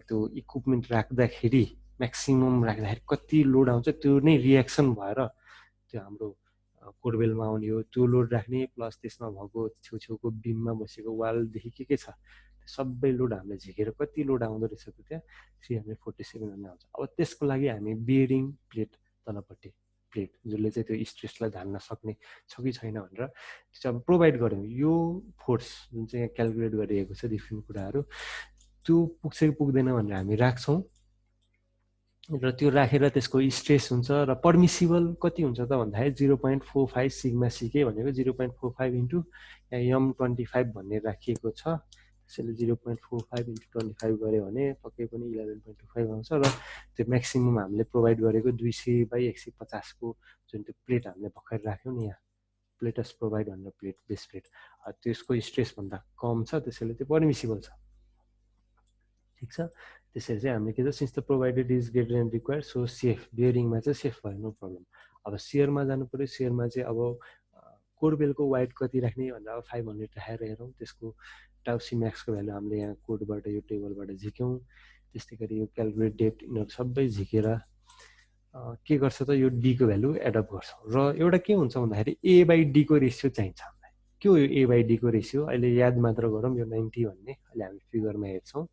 त्यो इक्विपमेन्ट राख्दाखेरि म्याक्सिमम राख्दाखेरि कति लोड आउँछ त्यो नै रियाक्सन भएर त्यो हाम्रो कोरबेलमा आउने हो। त्यो लोड राख्ने प्लस त्यसमा भएको छेउछेउको बिममा बसेको वालदेखि के छ सबै लोड हामीले झिकेर कति लोड आउँदो रहेछ त त्यहाँ 347 भन्ने आउँछ। अब त्यसको लागि हामी बियरिङ प्लेट तलपट्टि प्लेट जसले चाहिँ त्यो स्ट्रेसलाई धान्न सक्ने छ कि छैन भनेर त्यो चाहिँ अब प्रोभाइड गऱ्यौँ। यो फोर्स जुन चाहिँ यहाँ क्यालकुलेट गरिएको छ डिफ्रेन्ट कुराहरू त्यो पुग्छ कि पुग्दैन भनेर हामी राख्छौँ र त्यो राखेर त्यसको स्ट्रेस हुन्छ र पर्मिसिबल कति हुन्छ त भन्दाखेरि 0.45 सिग्मा सिके भनेको 0.45 इन्टु यहाँ M25 भन्ने राखिएको छ। त्यसैले 0.45 इन्टु 25 गऱ्यो भने पक्कै पनि 11.25 आउँछ र त्यो म्याक्सिमम हामीले प्रोभाइड गरेको 200/150 को जुन त्यो प्लेट हामीले भर्खर राख्यौँ नि यहाँ प्लेटस प्रोभाइड भनेर प्लेट बेस प्लेट त्यसको स्ट्रेसभन्दा कम छ, त्यसैले त्यो पर्मिसिबल छ। ठिक छ, त्यसरी चाहिँ हामीले के छ since the provided is greater and required so safe, बियरिङमा चाहिँ सेफ भयो नो प्रब्लम। अब सेयरमा जानु पऱ्यो, सेयरमा चाहिँ अब कोरबेलको वाइड कति राख्ने भनेर अब 500 राखेर हेरौँ। त्यसको टाउसी म्याक्सको भ्यालु हामीले यहाँ कोडबाट यो टेबलबाट झिक्यौँ। त्यस्तै गरी यो क्यालकुलेट डेप्थ यिनीहरू सबै झिकेर के गर्छ त यो डीको भ्यालु एडप्ट गर्छ र एउटा के हुन्छ भन्दाखेरि A/D को रेसियो चाहिन्छ हामीलाई। के हो यो A/D को रेसियो अहिले याद मात्र गरौँ, यो 90 भन्ने अहिले हामी फिगरमा हेर्छौँ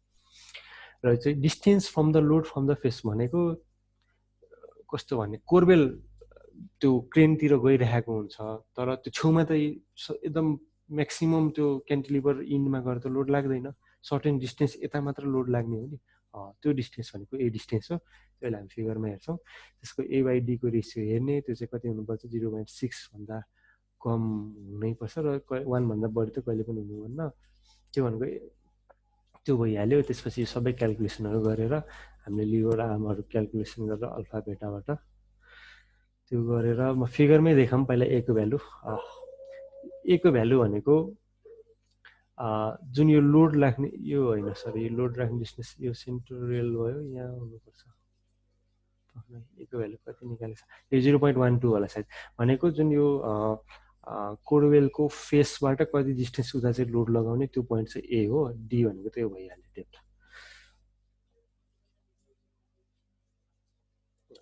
र चाहिँ distance from the load from the face भनेको कस्तो भने कोरबेल त्यो क्रेनतिर गइरहेको हुन्छ तर त्यो छेउमा त एकदम म्याक्सिमम त्यो क्यान्टिलिभर इन्डमा गएर त लोड लाग्दैन, सर्टेन डिस्टेन्स यता मात्र लोड लाग्ने हो नि, त्यो डिस्टेन्स भनेको ए डिस्टेन्स हो। त्यसलाई हामी फिगरमा हेर्छौँ। त्यसको A/D को रेसियो हेर्ने, त्यो चाहिँ कति हुनुपर्छ 0.6 भन्दा कम हुनैपर्छ र 1 भन्दा बढी त कहिले पनि हुनुहुन्न। त्यो भनेको त्यो भइहाल्यो। त्यसपछि सबै क्यालकुलेसनहरू गरेर हामीले लिभर आर्महरू क्यालकुलेसन गरेर अल्फा बेटाबाट त्यो गरेर म फिगरमै देखाऊँ पहिला A को भ्यालु। A को भ्यालु भनेको जुन यो लोड लाग्ने यो होइन सरी यो लोड राख्ने डिस्टेन्स यो सेन्ट्रोरियल भयो, यहाँ हुनुपर्छ। A को भ्यालु कति निकालेको छ यो 0.12 होला सायद, भनेको जुन यो कोरबेलको फेसबाट कति डिस्टेन्स उता चाहिँ लोड लगाउने त्यो पोइन्ट चाहिँ A हो। D भनेको त्यो भइहाल्यो डेप्थ।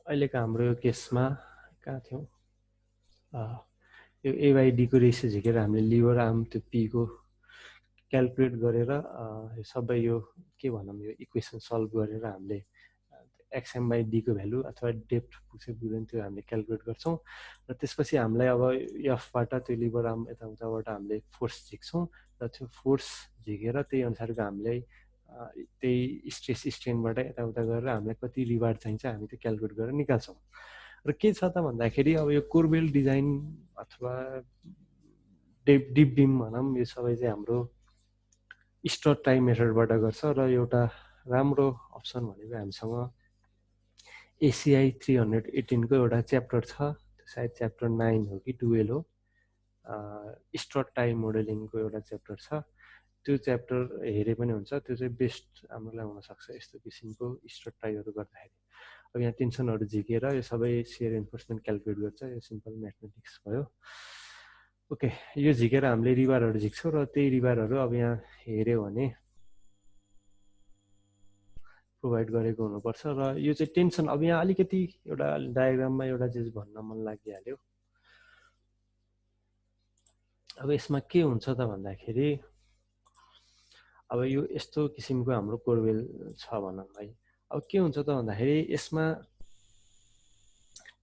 अहिलेको हाम्रो यो केसमा कहाँ थियौँ, यो A/D को रेसियो झिकेर हामीले लिभर आर्म त्यो P को क्यालकुलेट गरेर यो सबै यो के भनौँ यो इक्वेसन सल्भ गरेर हामीले XM/D को भ्यालु अथवा डेप्थ पुग्छ पुग्दैन त्यो हामीले क्यालकुलेट गर्छौँ र त्यसपछि हामीलाई अब Fबाट त्यो लिभर आर्म यताउताबाट हामीले फोर्स झिक्छौँ र त्यो फोर्स झिकेर त्यही अनुसारको हामीलाई त्यही स्ट्रेस स्ट्रेनबाट यताउता गरेर हामीलाई कति रिवार्ड चाहिन्छ हामी त्यो क्यालकुलेट गरेर निकाल्छौँ। र के छ त भन्दाखेरि अब यो कोरबेल डिजाइन अथवा डिप बिम भनौँ यो सबै चाहिँ हाम्रो स्ट्रट टाइ मेथडबाट गर्छ र एउटा राम्रो अप्सन भनेको हामीसँग ACI 318 को एउटा च्याप्टर छ, त्यो सायद च्याप्टर 9 हो कि 12 हो, स्ट्रट टाइ मोडेलिङको एउटा च्याप्टर छ। त्यो च्याप्टर हेरे पनि हुन्छ, त्यो चाहिँ बेस्ट हामीलाई हुनसक्छ यस्तो किसिमको स्ट्रट टाइहरू गर्दाखेरि। अब यहाँ टेन्सनहरू झिकेर यो सबै सेयर इन्फोर्समेन्ट क्यालकुलेट गर्छ, यो सिम्पल म्याथमेटिक्स भयो। ओके, यो झिकेर हामीले रिबारहरू झिक्छौँ र त्यही रिबारहरू अब यहाँ हेऱ्यो भने प्रोभाइड गरेको हुनुपर्छ र यो चाहिँ टेन्सन। अब यहाँ अलिकति एउटा डायग्राममा एउटा चिज भन्न मन लागिहाल्यो। अब यसमा के हुन्छ त भन्दाखेरि अब यो यस्तो किसिमको हाम्रो कोरबेल छ भनौँ है। अब के हुन्छ त भन्दाखेरि यसमा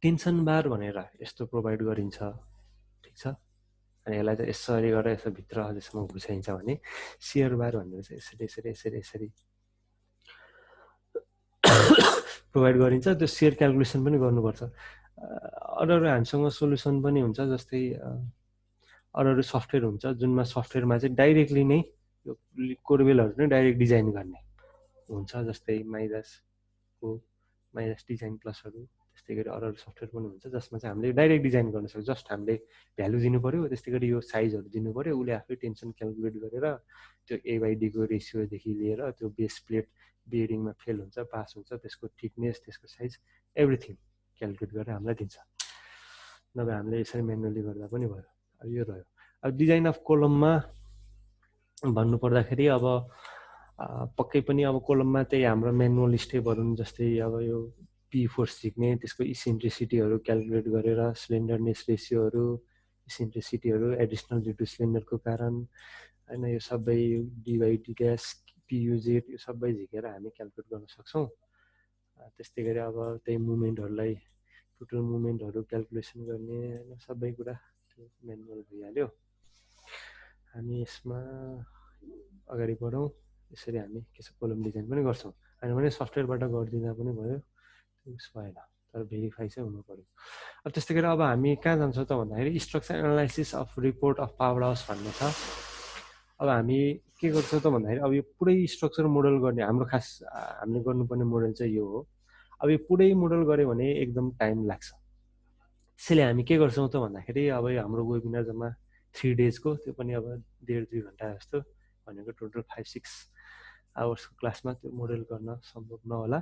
टेन्सन बार भनेर यस्तो प्रोभाइड गरिन्छ, ठिक छ। अनि यसलाई चाहिँ यसरी गरेर यसो भित्र अझैसम्म घुसाइन्छ भने सियर बार भनेर चाहिँ यसरी यसरी यसरी यसरी प्रोभाइड गरिन्छ। त्यो सेयर क्यालकुलेसन पनि गर्नुपर्छ। अरू हामीसँग सोल्युसन पनि हुन्छ, जस्तै अरू सफ्टवेयर हुन्छ जुनमा सफ्टवेयरमा चाहिँ डाइरेक्टली नै यो कोरबेलहरू नै डाइरेक्ट डिजाइन गर्ने हुन्छ, जस्तै माइदासको माइदास डिजाइन प्लसहरू त्यस्तै गरी अरू सफ्टवेयर पनि हुन्छ जसमा चाहिँ हामीले डाइरेक्ट डिजाइन गर्न सक्छौँ। जस्ट हामीले भ्यालु दिनु पऱ्यो, त्यस्तै गरी यो साइजहरू दिनु पऱ्यो, उसले आफै टेन्सन क्यालकुलेट गरेर त्यो A/D को रेसियोदेखि लिएर त्यो बेस प्लेट बियरिङमा फेल हुन्छ पास हुन्छ त्यसको थिकनेस त्यसको साइज एभ्रिथिङ क्यालकुलेट गरेर हामीलाई दिन्छ। नभए हामीले यसरी म्यानुअली गर्दा पनि भयो। अब यो रह्यो। अब डिजाइन अफ कोलममा भन्नुपर्दाखेरि अब पक्कै पनि अब कोलममा त्यही हाम्रो म्यानुअल स्टेपहरू जस्तै अब यो पी फोर्स झिक्ने त्यसको इसेन्ट्रिसिटीहरू क्यालकुलेट गरेर स्लेन्डरनेस रेसियोहरू इसेन्ट्रिसिटीहरू एडिसनल ड्यु टु स्लेन्डरको कारण होइन यो सबै डी/टी ग्यास पियुजेड यो सबै झिकेर हामी क्यालकुलेट गर्न सक्छौँ। त्यस्तै गरी अब त्यही मुभमेन्टहरूलाई टोटल मुभमेन्टहरू क्यालकुलेसन गर्ने होइन सबै कुरा त्यो म्यानुअल भइहाल्यो। हामी यसमा अगाडि बढौँ। यसरी हामी के छ कोलम डिजाइन पनि गर्छौँ। होइन भने सफ्टवेयरबाट गरिदिँदा पनि भयो, उस भएन तर भेरिफाई चाहिँ हुनु पऱ्यो। अब त्यस्तै गरी अब हामी कहाँ जान्छौँ त भन्दाखेरि structure analysis of report of power house भन्ने छ। अब हामी के गर्छौँ त भन्दाखेरि अब यो पुरै स्ट्रक्चर मोडल गर्ने हाम्रो खास हामीले गर्नुपर्ने मोडल चाहिँ यो हो। अब यो पुरै मोडल गऱ्यो भने एकदम टाइम लाग्छ। त्यसैले हामी के गर्छौँ त भन्दाखेरि अब यो हाम्रो वेबिनार जम्मा 3 डेजको त्यो पनि अब 1.5-2 घन्टा जस्तो भनेको टोटल 5-6 आवर्सको क्लासमा त्यो मोडल गर्न सम्भव नहोला।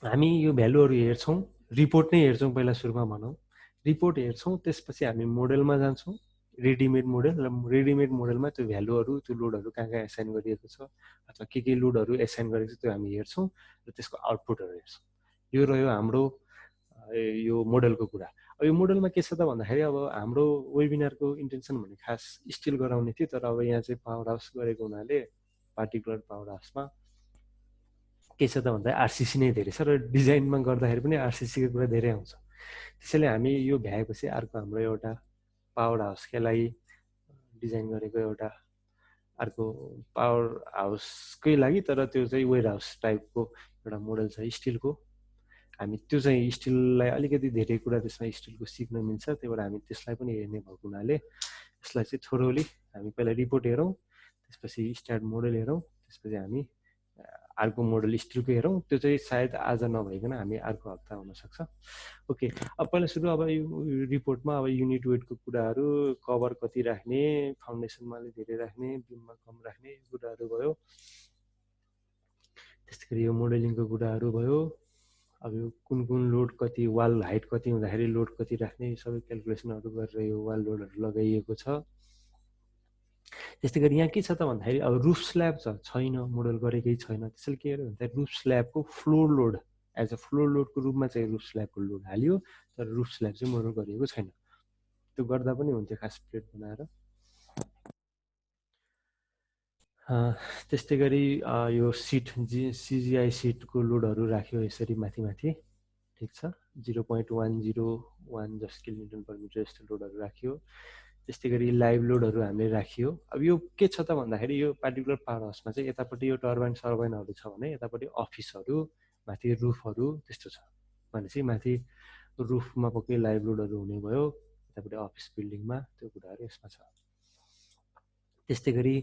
हामी यो भ्यालुहरू हेर्छौँ, रिपोर्ट नै हेर्छौँ पहिला सुरुमा भनौँ। रिपोर्ट हेर्छौँ त्यसपछि हामी मोडलमा जान्छौँ, रेडिमेड मोडल र रेडिमेड मोडलमा त्यो भ्यालुहरू त्यो लोडहरू कहाँ कहाँ एसाइन गरिएको छ अथवा के लोडहरू एसाइन गरेको छ त्यो हामी हेर्छौँ र त्यसको आउटपुटहरू हेर्छौँ। यो रह्यो हाम्रो यो मोडलको कुरा। अब यो मोडलमा के छ त भन्दाखेरि अब हाम्रो वेबिनारको इन्टेन्सन भने खास स्टिल गराउने थियो, तर अब यहाँ चाहिँ पावर हाउस गरेको हुनाले पार्टिकुलर पावर हाउसमा के छ त भन्दा आरसिसी नै धेरै छ र डिजाइनमा गर्दाखेरि पनि आरसिसीको कुरा धेरै आउँछ। त्यसैले हामी यो भ्याएपछि अर्को हाम्रो एउटा पावर हाउसकै लागि डिजाइन गरेको एउटा अर्को पावर हाउसकै लागि तर त्यो चाहिँ वेयर हाउस टाइपको एउटा मोडल छ स्टिलको। हामी त्यो चाहिँ स्टिललाई अलिकति धेरै कुरा त्यसमा स्टिलको सिक्न मिल्छ, त्यही भएर हामी त्यसलाई पनि हेर्ने भएको हुनाले यसलाई चाहिँ थोरोली हामी पहिला रिपोर्ट हेरौँ, त्यसपछि स्ट्यान्डर्ड मोडल हेरौँ, त्यसपछि हामी अर्को मोडल स्टिलको हेरौँ। त्यो चाहिँ सायद आज नभइकन हामी अर्को हप्ता हुनसक्छ। ओके, अब पहिला सुरु अब यो रिपोर्टमा अब युनिट वेटको कुराहरू, कभर कति राख्ने, फाउन्डेसनमा अलिक धेरै राख्ने, बिममा कम राख्ने कुराहरू भयो। त्यस्तै गरी यो मोडलिङको कुराहरू भयो। अब यो कुन कुन लोड कति, वाल हाइट कति हुँदाखेरि लोड कति राख्ने सबै क्यालकुलेसनहरू गरेर यो वाल लोडहरू लगाइएको छ। त्यस्तै गरी यहाँ के छ त भन्दाखेरि अब रुफ स्ल्याब छैन, मोडल गरेकै छैन। त्यसैले के गर्यो भन्दाखेरि रुफ स्ल्याबको floor load as a floor लोडको रूपमा चाहिँ रुफ स्ल्याबको लोड हालियो, तर रुफ स्ल्याब चाहिँ मोडल गरिएको छैन। त्यो गर्दा पनि हुन्थ्यो खास प्लेट बनाएर। त्यस्तै गरी यो सिट सिजिआई सिटको लोडहरू राख्यो यसरी माथि माथि, ठिक छ। 0.101 जस किलोन्युटन पर मिटर जस्तो लोडहरू राखियो। त्यस्तै गरी लाइभ लोडहरू हामीले राखियो। अब यो के छ त भन्दाखेरि यो पार्टिकुलर पावर हाउसमा चाहिँ यतापट्टि यो टर्बाइन सर्बाइनहरू छ भने यतापट्टि अफिसहरू, माथि रुफहरू त्यस्तो छ भनेपछि माथि रुफमा पक्कै लाइभ लोडहरू हुने भयो, यतापट्टि अफिस बिल्डिङमा त्यो कुराहरू यसमा छ। त्यस्तै गरी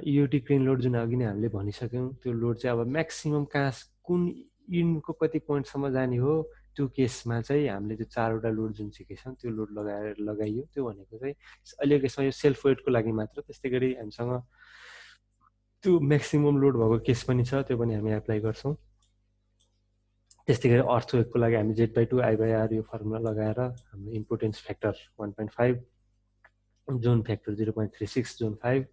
इओटी क्रेन लोड जुन अघि नै हामीले भनिसक्यौँ, त्यो लोड चाहिँ अब म्याक्सिमम कहाँ कुन इनको कति पोइन्टसम्म जाने हो त्यो केसमा चाहिँ हामीले त्यो 4वटा लोड जुन सिकेछौँ त्यो लोड लगाइयो। त्यो भनेको चाहिँ अहिलेको यसमा यो सेल्फ वेटको लागि मात्र। त्यस्तै गरी हामीसँग त्यो म्याक्सिमम लोड भएको केस पनि छ, त्यो पनि हामी एप्लाई गर्छौँ। त्यस्तै गरी अर्थवेकको लागि हामी Z/2 I/R यो फर्मुला लगाएर हाम्रो importance factor 1.5, zone factor 0.36, zone 5,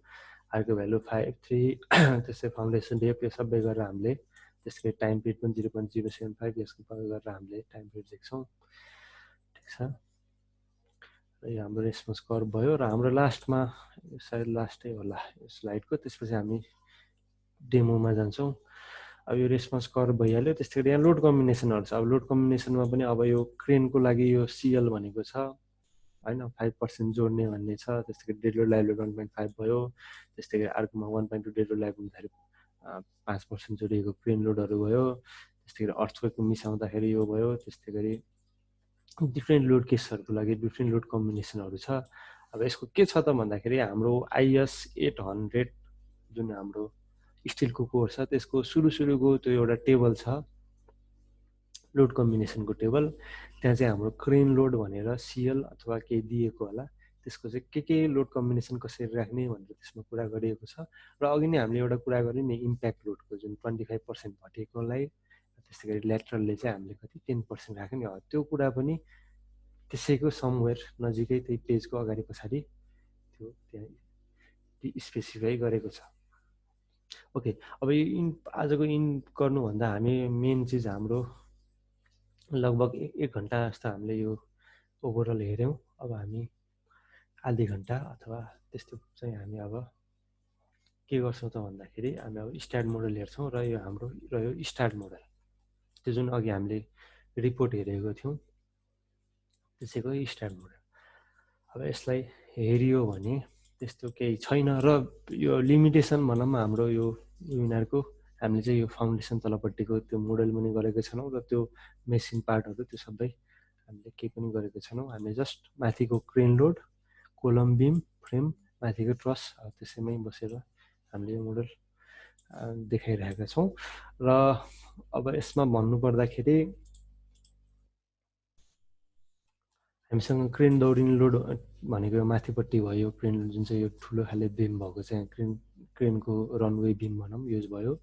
आरको भ्यालु 5.3, त्यस्तै फाउन्डेसन डेप यो सबै गरेर हामीले त्यसकै टाइम पिरियड पनि 0.075 यसको प्रयोग गरेर हामीले टाइम पिरियड देख्छौँ, ठिक छ। र यो हाम्रो रेस्पोन्स कर्भ भयो र हाम्रो लास्टमा सायद लास्टै होला यो स्लाइडको, त्यसपछि हामी डेमोमा जान्छौँ। अब यो रेस्पोन्स कर्भ भइहाल्यो। त्यस्तै गरी यहाँ लोड कम्बिनेसनहरू छ। अब लोड कम्बिनेसनमा पनि अब यो क्रेनको लागि यो सिएल भनेको छ होइन, 5% जोड्ने भन्ने छ। त्यस्तै गरी डेड लोड लाइभ लोड 1.5 भयो। त्यस्तै गरी अर्कोमा 1.2 डेड लोड लाइभ हुँदाखेरि 5% जोडिएको क्रेन लोडहरू भयो। त्यस्तै गरी अर्थवेकको मिसाउँदाखेरि यो भयो। त्यस्तै गरी डिफ्रेन्ट लोड केसहरूको लागि डिफ्रेन्ट लोड कम्बिनेसनहरू छ। अब यसको के छ त भन्दाखेरि हाम्रो IS 800 जुन हाम्रो स्टिलको कोर छ त्यसको सुरुको त्यो एउटा टेबल छ लोड कम्बिनेसनको टेबल। त्यहाँ चाहिँ हाम्रो क्रेन लोड भनेर सिएल अथवा केही दिएको होला, त्यसको चाहिँ के लोड कम्बिनेसन कसरी राख्ने भनेर त्यसमा कुरा गरिएको छ। र अघि नै हामीले एउटा कुरा गऱ्यौँ नि इम्प्याक्ट लोडको, जुन 25% घटेकोलाई त्यस्तै गरी ल्याटरलले चाहिँ हामीले कति 10% राख्ने हो, त्यो कुरा पनि त्यसैको समवेयर नजिकै त्यही पेजको अगाडि पछाडि त्यो त्यहाँ स्पेसिफाई गरेको छ। ओके, अब यो आजको गर्नुभन्दा हामी मेन चिज हाम्रो लगभग 1 घन्टा जस्तो हामीले यो ओभरअल हेऱ्यौँ। अब हामी आधी घन्टा अथवा त्यस्तो चाहिँ हामी अब के गर्छौँ त भन्दाखेरि हामी अब स्टार्ट मोडल हेर्छौँ र यो हाम्रो रह्यो स्टार्ट मोडल, त्यो जुन अघि हामीले रिपोर्ट हेरेको थियौँ त्यसैको स्टार्ट मोडल। अब यसलाई हेरियो भने त्यस्तो केही छैन र यो लिमिटेसन भनौँ हाम्रो यो वेबिनारको, हामीले चाहिँ यो फाउन्डेसन तलपट्टिको त्यो मोडल पनि गरेको छैनौँ र त्यो मेसिन पार्टहरू त्यो सबै हामीले केही पनि गरेको छैनौँ। हामीले जस्ट माथिको क्रेन लोड, कोलम बिम, फ्रेम, माथिको ट्रस त्यसैमै बसेर हामीले यो मोडल देखाइरहेका छौँ। र अब यसमा भन्नुपर्दाखेरि हामीसँग क्रेन दौडिने लोड भनेको माथिपट्टि भयो, क्रेन जुन चाहिँ यो ठुलो खाले बिम भएको चाहिँ क्रेनको रनवे बिम भनौँ युज भयो।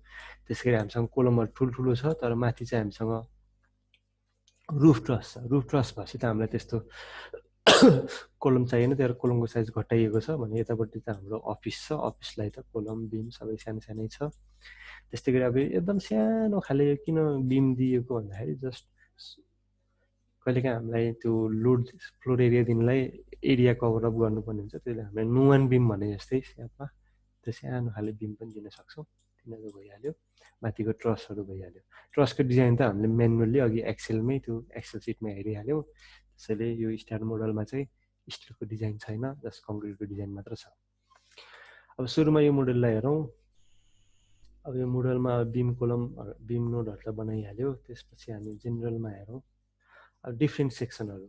त्यसै गरी हामीसँग कोलमहरू ठुल्ठुलो छ, तर माथि चाहिँ हामीसँग रुफ ट्रस छ। रुफ ट्रस भएपछि त हामीलाई त्यस्तो कोलम चाहिएन, तर कोलमको साइज घटाइएको छ भने यतापट्टि त हाम्रो अफिस छ, अफिसलाई त कोलम बिम सबै सानो सानै छ। त्यस्तै गरी अब एकदम सानो खाले किन बिम दिएको भन्दाखेरि जस्ट कहिलेकाहीँ हामीलाई त्यो लोड फ्लोर एरिया दिनलाई एरिया कभर अप गर्नुपर्ने हुन्छ, त्यसले हामीलाई नुवान बिम भने जस्तै स्यापमा त्यो सानो खाले बिम पनि दिन सक्छौँ। तिनीहरू भइहाल्यो, माथिको ट्रसहरू भइहाल्यो। ट्रसको डिजाइन त हामीले म्यानुअल्ली अघि एक्सेलमै त्यो एक्सेल सिटमा हेरिहाल्यौँ, त्यसैले यो स्टार मोडलमा चाहिँ स्टिलको डिजाइन छैन, जस्ट कङ्क्रिटको डिजाइन मात्र छ। अब सुरुमा यो मोडललाई हेरौँ। अब यो मोडलमा बिम कोलम बिम नोडहरू त बनाइहाल्यो, त्यसपछि हामी जेनरलमा हेरौँ। अब डिफ्रेन्ट सेक्सनहरू,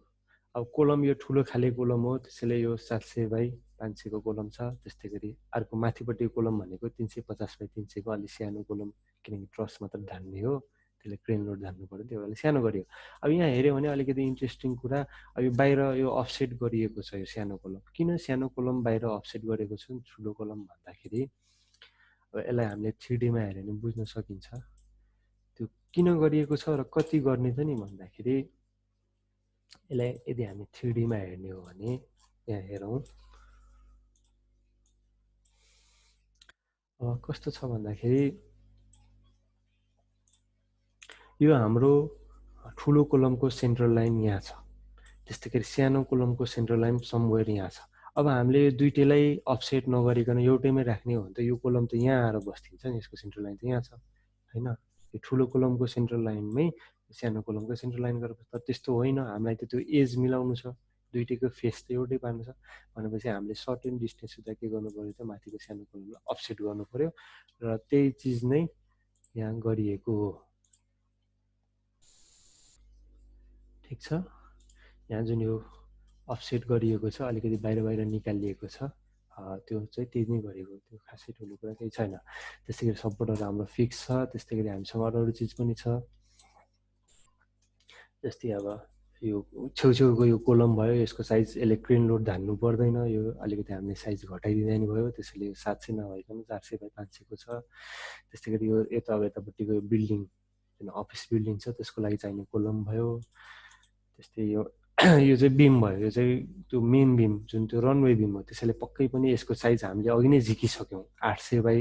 अब कोलम यो ठुलो खाले कोलम हो, त्यसैले यो 700 बाई 500 को कोलम छ। त्यस्तै गरी अर्को माथिपट्टिको कोलम भनेको 350 बाई 300 को अलिक सानो कोलम, किनकि ट्रस मात्र धान्ने हो, त्यसले क्रेन लोड धान्नु पऱ्यो, त्यो अलिक सानो गरियो। अब यहाँ हेऱ्यो भने अलिकति इन्ट्रेस्टिङ कुरा, अब यो बाहिर यो अफसेट गरिएको छ यो सानो कोलम। किन सानो कोलम बाहिर अफसेट गरेको छ ठुलो कोलम भन्दाखेरि अब यसलाई हामीले 3Dमा हेऱ्यो भने बुझ्न सकिन्छ त्यो किन गरिएको छ र कति गर्ने त नि भन्दाखेरि यसलाई यदि हामी 3Dमा हेर्ने हो भने यहाँ हेरौँ। कस्तो छ भन्दाखेरि यो हाम्रो ठुलो कोलमको सेन्ट्रल लाइन यहाँ छ, त्यस्तै गरी सानो कोलमको सेन्ट्रल लाइन समवेयर यहाँ छ। अब हामीले यो दुईटैलाई अफसेट नगरिकन एउटैमै राख्ने हो भने त यो कोलम त यहाँ आएर बस्थिन्छ नि, यसको सेन्ट्रल लाइन त यहाँ छ होइन। यो ठुलो कोलमको सेन्ट्रल लाइनमै सानो कोलमको सेन्ट्रल लाइन गरेर, तर त्यस्तो होइन, हामीलाई त त्यो एज मिलाउनु छ, दुइटैको फेस त एउटै पार्नु छ भनेपछि हामीले सर्टेन डिस्टेन्स हुँदा के गर्नु पऱ्यो त माथिको सानो कोलमलाई अफसेट गर्नु पऱ्यो, र त्यही चिज नै यहाँ गरिएको हो। ठिक छ, यहाँ जुन यो अफसेट गरिएको छ, अलिकति बाहिर बाहिर निकालिएको छ, त्यो चाहिँ त्यही नै गरेको, त्यो खासै ठुलो कुरा केही छैन। त्यस्तै गरी सपोर्टहरू हाम्रो फिक्स छ, त्यस्तै गरी हामीसँग अरू चिज पनि छ, जस्तै अब यो छेउछेउको यो कोलम भयो, यसको साइज यसले क्रेन लोड धान्नु पर्दैन, यो अलिकति हामीले साइज घटाइदिँदा नि भयो, त्यसैले यो 700 नभइकन 400 बाई 500 को छ। त्यस्तै गरी यो यतापट्टिको यो बिल्डिङ जुन अफिस बिल्डिङ छ त्यसको लागि चाहिने कोलम भयो। त्यस्तै यो यो चाहिँ बिम भयो, यो चाहिँ त्यो मेन बिम जुन त्यो रनवे बिम हो, त्यसैले पक्कै पनि यसको साइज हामीले अघि नै झिकिसक्यौँ 800 बाई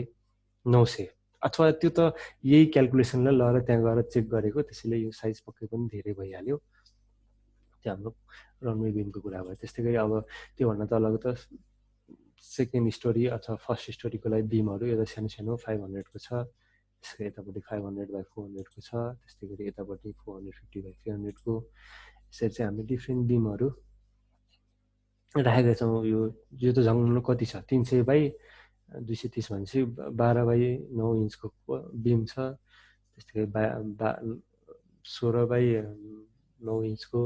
900, अथवा त्यो त यही क्यालकुलेसनलाई लगेर त्यहाँ गएर चेक गरेको, त्यसैले यो साइज पक्कै पनि धेरै भइहाल्यो। त्यो हाम्रो रनवे बिमको कुरा भयो। त्यस्तै गरी अब त्योभन्दा तलको त सेकेन्ड स्टोरी अथवा फर्स्ट स्टोरीको लागि बिमहरू यता सानो सानो 500 को छ, त्यसै गरी यतापट्टि 500 बाई 400 को छ, त्यस्तै गरी यतापट्टि 450 बाई 300 को। यसरी चाहिँ हामीले डिफ्रेन्ट बिमहरू राखेका छौँ। यो त झन् कति छ 300 बाई 230 भनेपछि 12 बाई 9 इन्चको बिम छ। त्यस्तै गरी 16 बाई 9 इन्चको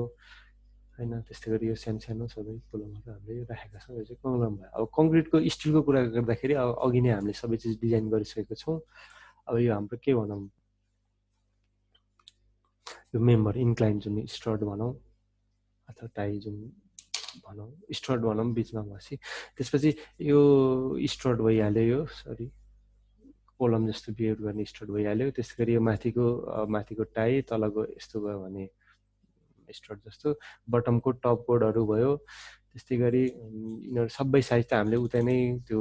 होइन। त्यस्तै गरी यो सानो सानो सबै कोलमहरू हामीले राखेका छौँ। यो चाहिँ कलम भयो। अब कङ्क्रिटको स्टिलको कुरा गर्दाखेरि अब अघि नै हामीले सबै चिज डिजाइन गरिसकेको छौँ। अब यो हाम्रो के भनौँ यो मेम्बर इन्क्लाइन जुन स्टड भनौँ अथवा टाई जुन भनौँ स्टड भनौँ बिचमा भएपछि त्यसपछि यो स्टड भइहाल्यो यो सरी कोलम जस्तो बिहेभ गर्ने स्टड भइहाल्यो। त्यसै गरी यो माथिको टाई तलको यस्तो भयो भने स्टड जस्तो बटमको टप कोडहरू भयो। त्यस्तै गरी यिनीहरू सबै साइज त हामीले उता नै त्यो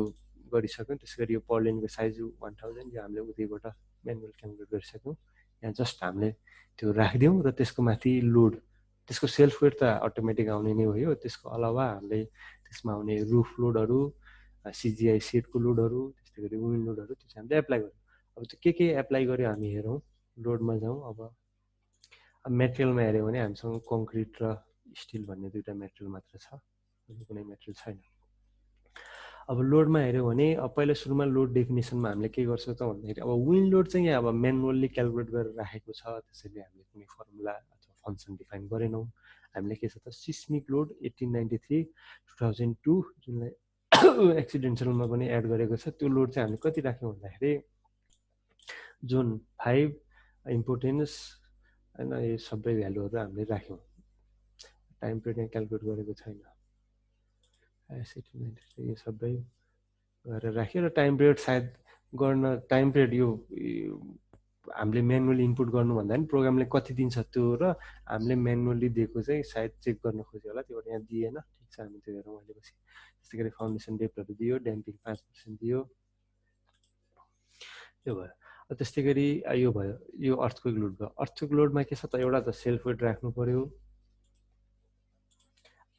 गरिसक्यौँ। त्यसै गरी यो पर्लिनको साइज 1000 यो हामीले उतैबाट म्यानुअल क्यालकुलेट गरिसक्यौँ। यहाँ जस्ट हामीले त्यो राखिदिउँ र त्यसको माथि लोड त्यसको सेल्फ वेट त अटोमेटिक आउने नै हो। त्यसको अलावा हामीले त्यसमा आउने रुफ लोडहरू सिजिआई सेटको लोडहरू त्यस्तै गरी विन्ड लोडहरू त्यो चाहिँ हामीले एप्लाई गर्यौँ। अब त्यो के एप्लाई गर्यो हामी हेरौँ लोडमा जाउँ। अब मेटेरियलमा हेऱ्यो भने हामीसँग कङ्क्रिट र स्टिल भन्ने दुईवटा मेटेरियल मात्र छ, कुनै मेटेरियल छैन। अब लोडमा हेऱ्यो भने अब पहिला सुरुमा लोड डेफिनेसनमा हामीले के गर्छौँ त भन्दाखेरि अब विन्ड लोड चाहिँ यहाँ अब म्यानुअल्ली क्यालकुलेट गरेर राखेको छ, त्यसैले हामीले कुनै फर्मुला अथवा फङ्सन डिफाइन गरेनौँ। हामीले के छ त सिस्मिक लोड 1893 2002 जुनलाई एक्सिडेन्सियलमा पनि एड गरेको छ त्यो लोड चाहिँ हामीले कति राख्यौँ भन्दाखेरि जोन 5 इम्पोर्टेन्स होइन यो सबै भ्यालुहरू हामीले राख्यौँ। टाइम पिरियड यहाँ क्यालकुलेट गरेको छैन, यो सबै गरेर राख्यो र टाइम पिरियड सायद गर्न टाइम पिरियड यो हामीले म्यानुअली इनपुट गर्नुभन्दा पनि प्रोग्रामले कति दिन्छ त्यो र हामीले म्यानुअली दिएको चाहिँ सायद चेक गर्न खोज्यो होला, त्यो यहाँ दिएन। ठिक छ, हामी त्यो हेरौँ अहिले पछि। त्यस्तै गरी फाउन्डेसन डेप्थहरू दियो, ड्याम्पिङ 5% दियो, त्यो भयो। त्यस्तै गरी यो भयो, यो अर्थक्वेक लोड भयो। अर्थक्वेक लोडमा के छ त एउटा त सेल्फ वेट राख्नु पर्यो,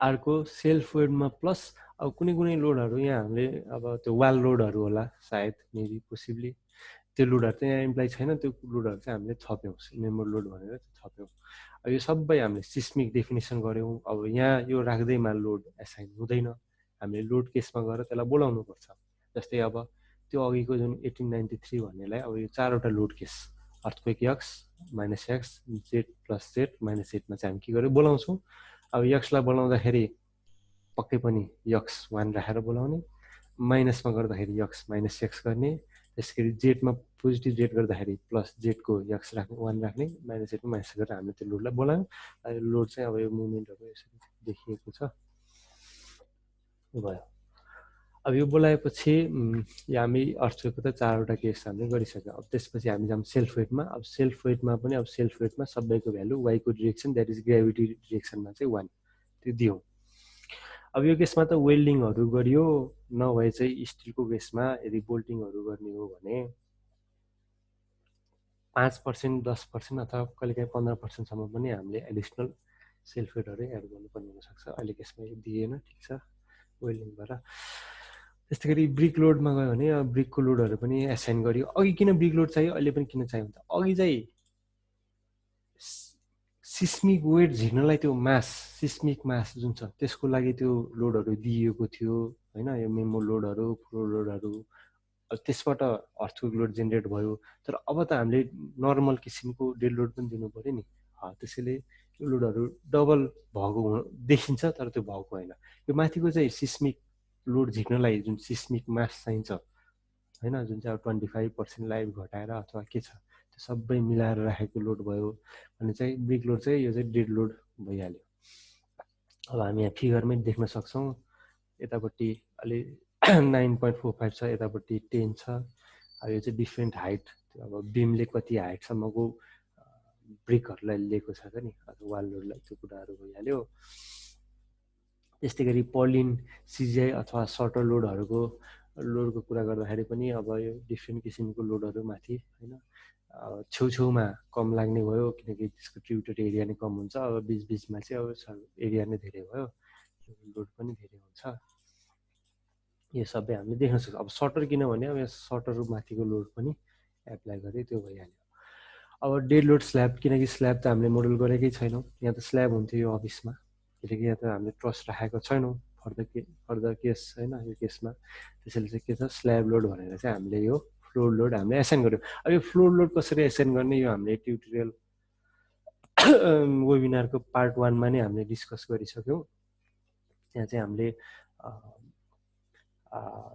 अर्को सेल्फ वेटमा प्लस अब कुनै लोडहरू यहाँ हामीले अब त्यो वाल लोडहरू होला सायद मेबी पोसिबली त्यो लोडहरू चाहिँ यहाँ इम्प्लाइ छैन, त्यो लोडहरू चाहिँ हामीले थप्यौँ मेम्बर लोड भनेर थप्यौँ। अब यो सबै हामीले सिस्मिक डेफिनेसन गऱ्यौँ। अब यहाँ यो राख्दैमा लोड एसाइन हुँदैन, हामीले लोड केसमा गएर त्यसलाई बोलाउनु पर्छ। जस्तै अब त्यो अघिको जुन 1893 भन्नेलाई अब यो चारवटा load case earthquake X minus X Z plus Z minus जेडमा चाहिँ हामी के गरेर बोलाउँछौँ। अब यक्सलाई बोलाउँदाखेरि पक्कै पनि यक्स 1 राखेर बोलाउने, माइनसमा गर्दाखेरि यक्स माइनस एक्स गर्ने, त्यसै गरी जेडमा पोजिटिभ जेड गर्दाखेरि प्लस जेडको यक्स राख्ने 1 राख्ने, माइनस जेडको माइनस गरेर हामीले त्यो लोडलाई बोलायौँ। लोड चाहिँ अब यो मुभमेन्टहरू यसरी देखिएको छ, यो भयो। अब यो बोलाएपछि हामी अर्थक्वेकको त चारवटा केस हामीले गरिसक्यौँ। अब त्यसपछि हामी जाऊँ सेल्फ वेटमा। अब सेल्फ वेटमा पनि अब सेल्फ वेटमा सबैको भ्यालु वाइको डिरेक्सन द्याट इज ग्राभिटी डिरेक्सनमा चाहिँ 1 त्यो दियौँ। अब यो केसमा त वेल्डिङहरू गरियो, नभए चाहिँ स्टिलको केसमा यदि बोल्टिङहरू गर्ने हो भने 5% 10% अथवा कहिलेकाहीँ 15%सम्म पनि हामीले एडिसनल सेल्फ वेटहरू एड गर्नुपर्ने हुनसक्छ। अहिले केसमा यो दिएन, ठिक छ, वेल्डिङबाट। त्यस्तै गरी ब्रिक लोडमा गयो भने ब्रिकको लोडहरू पनि एसाइन गरियो। अघि किन ब्रिक लोड चाहियो, अहिले पनि किन चाहियो भने अघि चाहिँ सिस्मिक वेट झिक्नलाई त्यो मास सिस्मिक मास जुन छ त्यसको लागि त्यो लोडहरू दिइएको थियो होइन, यो मेमो लोडहरू फ्लो लोडहरू, त्यसबाट अर्थक्वेक लोड जेनेरेट भयो। तर अब त हामीले नर्मल किसिमको डेड लोड पनि दिनु पऱ्यो नि, त्यसैले यो लोडहरू डबल भएको देखिन्छ तर त्यो भएको होइन। यो माथिको चाहिँ सिस्मिक लोड झिक्नलाई जुन सिस्मिक मास चाहिन्छ होइन, जुन चाहिँ अब 25% लाइफ घटाएर अथवा के छ त्यो सबै मिलाएर राखेको लोड भयो भने चाहिँ ब्रिक लोड चाहिँ यो चाहिँ डेड लोड भइहाल्यो। अब हामी यहाँ फिगरमै देख्न सक्छौँ, यतापट्टि अलि 9.45 छ, यतापट्टि 10 छ। अब यो चाहिँ डिफ्रेन्ट हाइट, अब बिमले कति हाइटसम्मको ब्रिकहरूलाई लिएको छ त नि, अथवा वाल लोडलाई, त्यो कुराहरू भइहाल्यो। त्यस्तै गरी पर्लिन सिजिआई अथवा सर्टर लोडहरूको कुरा गर्दाखेरि पनि अब यो डिफ्रेन्ट किसिमको लोडहरू माथि होइन छेउछेउमा कम लाग्ने भयो, किनकि त्यसको ट्रिब्युटरी एरिया नै कम हुन्छ। अब बिचबिचमा चाहिँ अब एरिया नै धेरै भयो, लोड पनि धेरै हुन्छ। यो सबै हामीले देख्न सक्छौँ। अब सर्टर किनभने अब यहाँ सर्टर माथिको लोड पनि एप्लाई गरे त्यो भइहाल्यो। अब डेड लोड स्ल्याब, किनकि स्ल्याब त हामीले मोडल गरेकै छैनौँ, यहाँ त स्ल्याब हुन्थ्यो यो अफिसमा, किनकि यहाँ त हामीले ट्रस्ट राखेको छैनौँ फर्दर केस होइन यो केसमा। त्यसैले चाहिँ के छ स्ल्याब लोड भनेर चाहिँ हामीले यो फ्लोर लोड हामीले एसाइन गर्यौँ। अब यो फ्लोर लोड कसरी एसाइन गर्ने यो हामीले ट्युटोरियल वेबिनारको पार्ट 1मा नै हामीले डिस्कस गरिसक्यौँ। त्यहाँ चाहिँ हामीले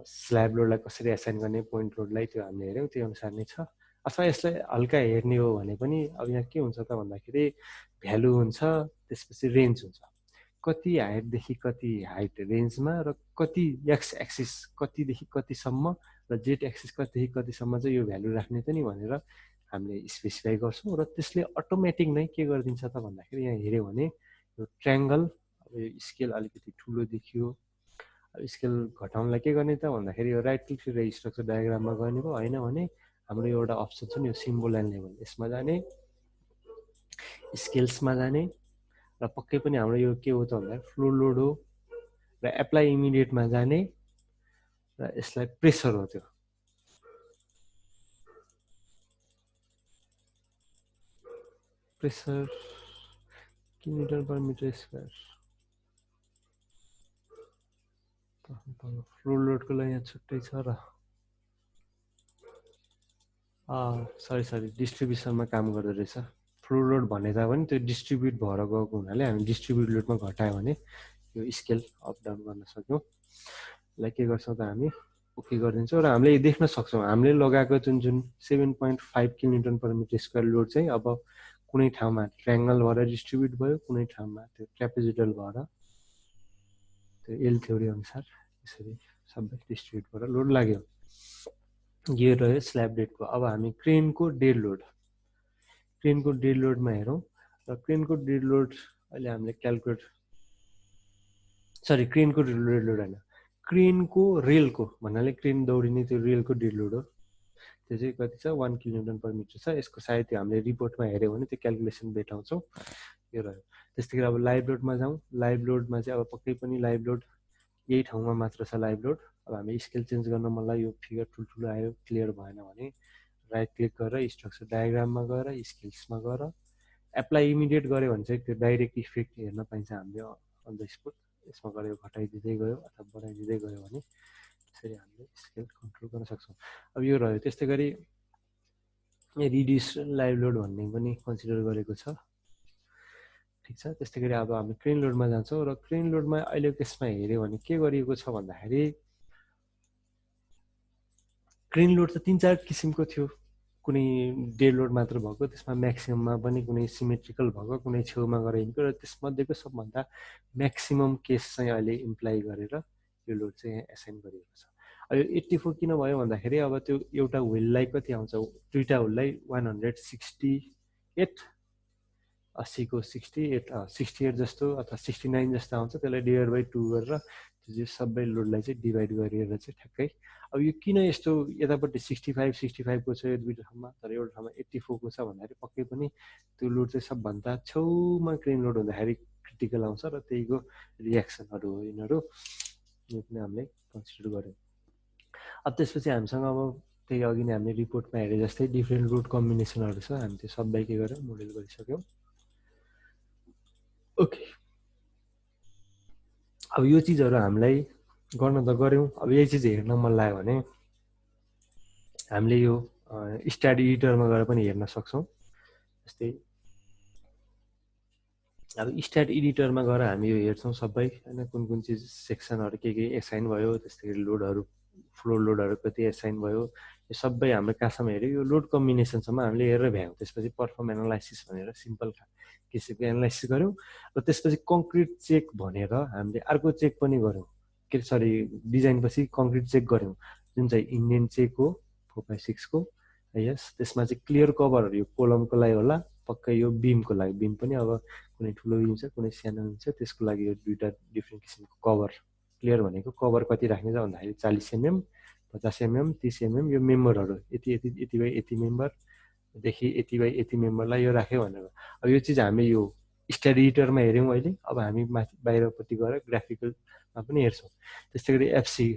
स्ल्याब लोडलाई कसरी एसाइन गर्ने, पोइन्ट लोडलाई, त्यो हामीले हेऱ्यौँ, त्यो अनुसार नै छ। अथवा यसलाई हल्का हेर्ने हो भने पनि अब यहाँ के हुन्छ त भन्दाखेरि भ्यालु हुन्छ, त्यसपछि रेन्ज हुन्छ। कति हाइटदेखि कति हाइट रेन्जमा र कति एक्स एक्सिस कतिदेखि कतिसम्म र जेड एक्सिस कतिदेखि कतिसम्म चाहिँ यो भ्यालु राख्ने त नि भनेर हामीले स्पेसिफाई गर्छौँ र त्यसले अटोमेटिक नै के गरिदिन्छ त भन्दाखेरि यहाँ हेऱ्यो भने यो ट्रायङ्गल अब यो स्केल अलिकति ठुलो देखियो। अब स्केल घटाउनलाई के गर्ने त भन्दाखेरि यो राइट क्लिक गरेर स्ट्रक्चर डायग्राममा गर्ने भयो, होइन भने हाम्रो एउटा अप्सन छ नि यो सिम्बल एन्ड लेभल, यसमा जाने, स्केल्समा जाने र पक्कै पनि हाम्रो यो के हो त भन्दा फ्लो लोड हो र एप्लाई इमिडिएटमा जाने र यसलाई प्रेसर हो। त्यो pressure kilometre per metre square floor लोडको लागि यहाँ छुट्टै छ र सरी डिस्ट्रिब्युसनमा काम गर्दो रहेछ। फ्लो लोड भने तापनि त्यो डिस्ट्रिब्युट भएर गएको हुनाले हामी डिस्ट्रिब्युट लोडमा घटायो भने यो स्केल अप डाउन गर्न सक्यौँ। यसलाई के गर्छौँ त हामी ओके गरिदिन्छौँ र हामीले देख्न सक्छौँ हामीले लगाएको जुन 7.5 kilonewton per metre square load चाहिँ अब कुनै ठाउँमा ट्रायङ्गल भएर डिस्ट्रिब्युट भयो, कुनै ठाउँमा त्यो ट्रापेजोइडल भएर त्यो एल थ्योरी अनुसार यसरी सबै डिस्ट्रिब्युट भएर लोड लाग्यो। यो रह्यो स्ल्याब डेडको। अब हामी क्रेनको डेड लोडमा हेरौँ र क्रेनको डेड लोड अहिले हामीले क्यालकुलेट क्रेनको डेड लोड होइन, क्रेनको रेलको भन्नाले क्रेन दौडिने त्यो रेलको डेड लोड हो। त्यो चाहिँ कति छ 1 किलोन्युटन पर मिटर छ। यसको सायद त्यो हामीले रिपोर्टमा हेऱ्यौँ भने त्यो क्यालकुलेसन भेटाउँछौँ। यो रह्यो। त्यस्तै गरी अब लाइभ लोडमा जाउँ। लाइभ लोडमा चाहिँ अब पक्कै पनि लाइभ लोड यही ठाउँमा मात्र छ लाइभ लोड। अब हामी स्केल चेन्ज गर्न मलाई यो फिगर ठुल्ठुलो आयो क्लियर भएन भने राइट क्लिक गरेर स्ट्रक्चर डायग्राममा गएर स्केल्समा गएर एप्लाई इमिडिएट गऱ्यो भने चाहिँ त्यो डाइरेक्ट इफेक्ट हेर्न पाइन्छ हामीले अन द स्पोट। यसमा गएर घटाइदिँदै गयो अथवा बढाइदिँदै गयो भने त्यसरी हामीले स्केल कन्ट्रोल गर्न सक्छौँ। अब यो रह्यो। त्यस्तै गरी रिड्युस लाइभ लोड भन्ने पनि कन्सिडर गरेको छ, ठिक छ। त्यस्तै गरी अब हामी क्रेन लोडमा जान्छौँ र क्रेन लोडमा अहिलेको केसमा हेऱ्यो भने के गरिएको छ भन्दाखेरि क्रेन लोड त 3-4 किसिमको थियो। कुनै डेड लोड मात्र भएको, त्यसमा म्याक्सिमममा पनि कुनै सिमेट्रिकल भएको, कुनै छेउमा गएर हिँडेको र त्यसमध्येको सबभन्दा म्याक्सिमम केस चाहिँ अहिले इम्प्लाइ गरेर यो लोड चाहिँ एसाइन गरिएको छ। अब यो 84 किन भयो भन्दाखेरि अब त्यो एउटा व्हिललाई कति आउँछ, दुईवटा व्हिललाई 168 80को 68 जस्तो अथवा 69 जस्तो आउँछ। त्यसलाई डिभाइड बाई 2 गरेर त्यो सबै लोडलाई चाहिँ डिभाइड गरेर चाहिँ ठ्याक्कै। अब यो किन यस्तो यतापट्टि 65को छ यो दुईवटा ठाउँमा तर एउटा ठाउँमा 84को छ भन्दाखेरि पक्कै पनि त्यो लोड चाहिँ सबभन्दा छेउमा क्रेन लोड हुँदाखेरि क्रिटिकल आउँछ र त्यहीको रियाक्सनहरू हो यिनीहरू। यो पनि हामीले कन्सिडर गऱ्यौँ। अब त्यसपछि हामीसँग अब त्यही अघि नै हामीले रिपोर्टमा हेरे जस्तै डिफ्रेन्ट लोड कम्बिनेसनहरू छ। हामी त्यो सबै के गर्यौँ मोडेल गरिसक्यौँ। ओके, अब यो चिजहरू हामीलाई गर्न त गऱ्यौँ। अब यही चिज हेर्न मन लाग्यो भने हामीले यो स्ट्याट एडिटरमा गएर पनि हेर्न सक्छौँ। जस्तै अब स्ट्याट एडिटरमा गएर हामी यो हेर्छौँ सबै होइन, कुन चिज सेक्सनहरू के एसाइन भयो, त्यस्तै गरी लोडहरू फ्लोर लोडहरू कति एसाइन भयो, यो सबै हाम्रो कहाँसम्म हेऱ्यो यो लोड कम्बिनेसनसम्म हामीले हेरेर भ्यायौँ। त्यसपछि पर्फर्म एनालाइसिस भनेर सिम्पल किसिमको एनालाइसिस गऱ्यौँ र त्यसपछि कङ्क्रिट चेक भनेर हामीले अर्को चेक पनि गऱ्यौँ। डिजाइनपछि कङ्क्रिट चेक गऱ्यौँ जुन चाहिँ इन्डियन चेक हो 4/6 को। यस, त्यसमा चाहिँ क्लियर कभरहरू यो कोलमको लागि होला, पक्कै यो बिमको लागि। बिम पनि अब कुनै ठुलो बिम छ कुनै सानो बिम छ, त्यसको लागि यो दुईवटा डिफ्रेन्ट किसिमको कभर। क्लियर भनेको कभर कति राख्ने त भन्दाखेरि 40 mm 50 mm 30 mm यो मेम्बरहरू यति बाई यति मेम्बरदेखि यति बाई यति मेम्बरलाई यो राख्यो भनेर। अब यो चिज हामी यो स्ट्याट एडिटरमा हेऱ्यौँ अहिले। अब हामी माथि बाहिरपट्टि गएर ग्राफिकलमा पनि हेर्छौँ। त्यस्तै गरी एफसी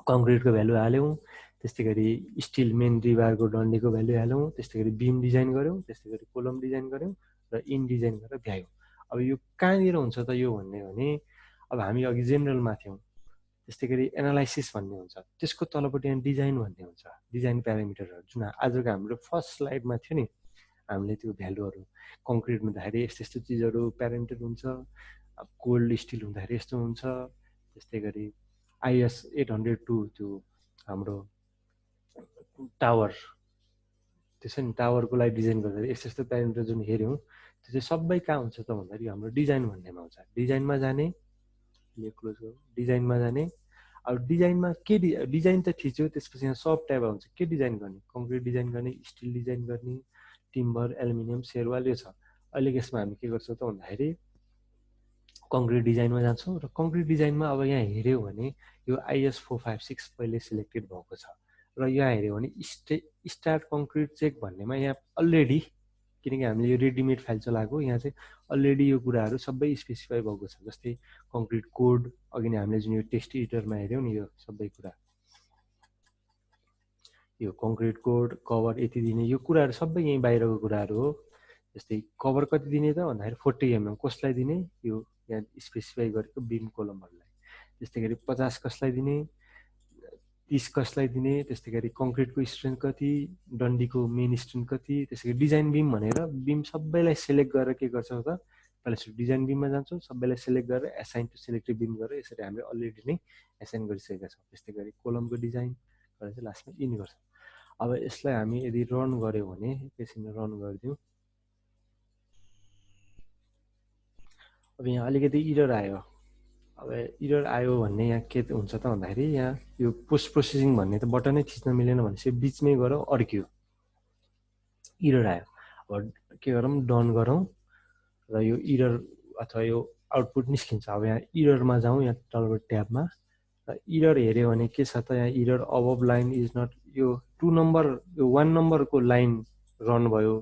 कङ्क्रिटको भ्यालु हाल्यौँ, त्यस्तै गरी स्टिल मेन रिबारको डन्डीको भ्यालु हाल्यौँ, त्यस्तै गरी बिम डिजाइन गऱ्यौँ, त्यस्तै गरी कोलम डिजाइन गऱ्यौँ र इन डिजाइन गरेर भ्यायौँ। अब यो कहाँनिर हुन्छ त यो भन्ने भने अब हामी अघि जेनरलमा थियौँ, त्यस्तै गरी एनालाइसिस भन्ने हुन्छ, त्यसको तलपट्टि यहाँ डिजाइन भन्ने हुन्छ, डिजाइन प्यारामिटरहरू जुन आजको हाम्रो फर्स्ट स्लाइडमा थियो नि। हामीले त्यो भ्यालुहरू कङ्क्रिट हुँदाखेरि यस्तो यस्तो चिजहरू प्यारामिटर हुन्छ, अब कोल्ड स्टिल हुँदाखेरि यस्तो हुन्छ, त्यस्तै गरी IS 802 त्यो हाम्रो टावर त्यसो नि टावरको लागि डिजाइन गर्दाखेरि यस्तो यस्तो प्यारामिटर जुन हेऱ्यौँ त्यो चाहिँ सबै कहाँ हुन्छ त भन्दाखेरि हाम्रो डिजाइन भन्नेमा आउँछ। डिजाइनमा जाने, क्लोज गरौँ, डिजाइनमा जाने। अब डिजाइनमा के डिजाइन त थिच्यो, त्यसपछि यहाँ सब ट्याब आउँछ। के डिजाइन गर्ने? कङ्क्रिट डिजाइन गर्ने, स्टिल डिजाइन गर्ने, टिम्बर, एल्युमिनियम, सेरवाल यो छ। अहिले यसमा हामी के गर्छौँ त भन्दाखेरि कङ्क्रिट डिजाइनमा जान्छौँ र कङ्क्रिट डिजाइनमा अब यहाँ हेऱ्यौँ भने यो IS 456 पहिले सिलेक्टेड भएको छ र यहाँ हेऱ्यौँ भने स्टार्ट कङ्क्रिट चेक भन्नेमा यहाँ अलरेडी, किनकि हामीले यो रेडिमेड फाइल चलाएको, यहाँ चाहिँ अलरेडी यो कुराहरू सबै स्पेसिफाई भएको छ। जस्तै कङ्क्रिट कोड, अघि नै हामीले जुन यो टेक्स्ट एडिटरमा हेऱ्यौँ नि, यो सबै कुरा, यो कङ्क्रिट कोड, कभर यति दिने, यो कुराहरू सबै यहीँ बाहिरको कुराहरू हो। जस्तै कभर कति दिने त भन्दाखेरि 40 mm कसलाई दिने, यो यहाँ स्पेसिफाई गरेको बिम कोलमहरूलाई। त्यस्तै गरी 50 कसलाई दिने, 30 कसलाई दिने, त्यस्तै गरी कङ्क्रिटको स्ट्रेन्थ कति, डन्डीको मेन स्ट्रेन्थ कति, त्यसै गरी डिजाइन बिम भनेर बिम सबैलाई सेलेक्ट गरेर के गर्छौँ त, पहिला सुरु डिजाइन बिममा जान्छौँ, सबैलाई सेलेक्ट गरेर एसाइन टु सेलेक्टेड बिम गरेर यसरी हामीले अलरेडी नै एसाइन गरिसकेका छौँ। त्यस्तै गरी कोलमको डिजाइन गरेर चाहिँ लास्टमा इन गर्छौँ। अब यसलाई हामी यदि रन गऱ्यौँ भने, एकैछिन रन गरिदिउँ। अब यहाँ अलिकति इरर आयो। अब इरर आयो भन्ने यहाँ के हुन्छ त भन्दाखेरि यहाँ यो पोस्ट प्रोसेसिङ भन्ने त बटनै थिच्न मिलेन भनेपछि बिचमै गएर अड्क्यो, इरर आयो। अब के गरौँ, डन गरौँ र यो इरर अथवा यो आउटपुट निस्किन्छ। अब यहाँ इररमा जाउँ, यहाँ तलबाट ट्याबमा, र इरर हेऱ्यो भने के छ त, यहाँ error above line is not, यो 2 नम्बर, यो 1 नम्बरको लाइन रन भयो,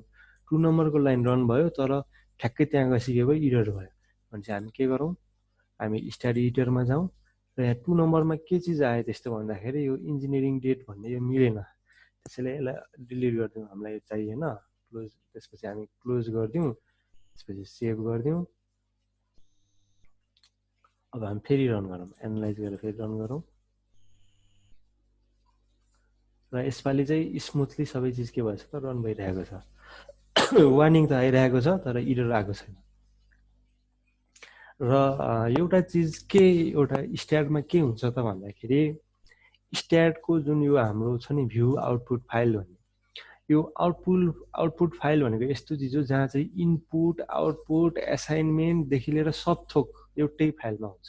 2 नम्बरको लाइन रन भयो, तर ठ्याक्कै त्यहाँ गइसकेको इरर भयो। भने चाहिँ हामी के गरौँ, हामी स्टार एडिटरमा जाउँ र यहाँ 2 नम्बरमा के चिज आयो त्यस्तो भन्दाखेरि यो इन्जिनियरिङ डेट भन्ने यो मिलेन, त्यसैले यसलाई डिलिट गरिदिउँ, हामीलाई यो चाहिएन, क्लोज। त्यसपछि हामी क्लोज गरिदिउँ, त्यसपछि सेभ गरिदिउँ। अब हामी फेरि रन गरौँ, एनालाइज गरेर फेरि रन गरौँ र यसपालि चाहिँ स्मुथली सबै चिज के भएछ त, रन भइरहेको छ। वार्निङ त आइरहेको छ तर इरर आएको छैन। र एउटा चिज के, एउटा स्ट्याटमा के हुन्छ त भन्दाखेरि स्ट्याटको जुन यो हाम्रो छ नि भ्यू आउटपुट फाइल भन्ने, यो आउटपुट फाइल भनेको यस्तो चिज हो जहाँ चाहिँ इनपुट, आउटपुट, एसाइनमेन्टदेखि लिएर सब थोक एउटै फाइलमा हुन्छ।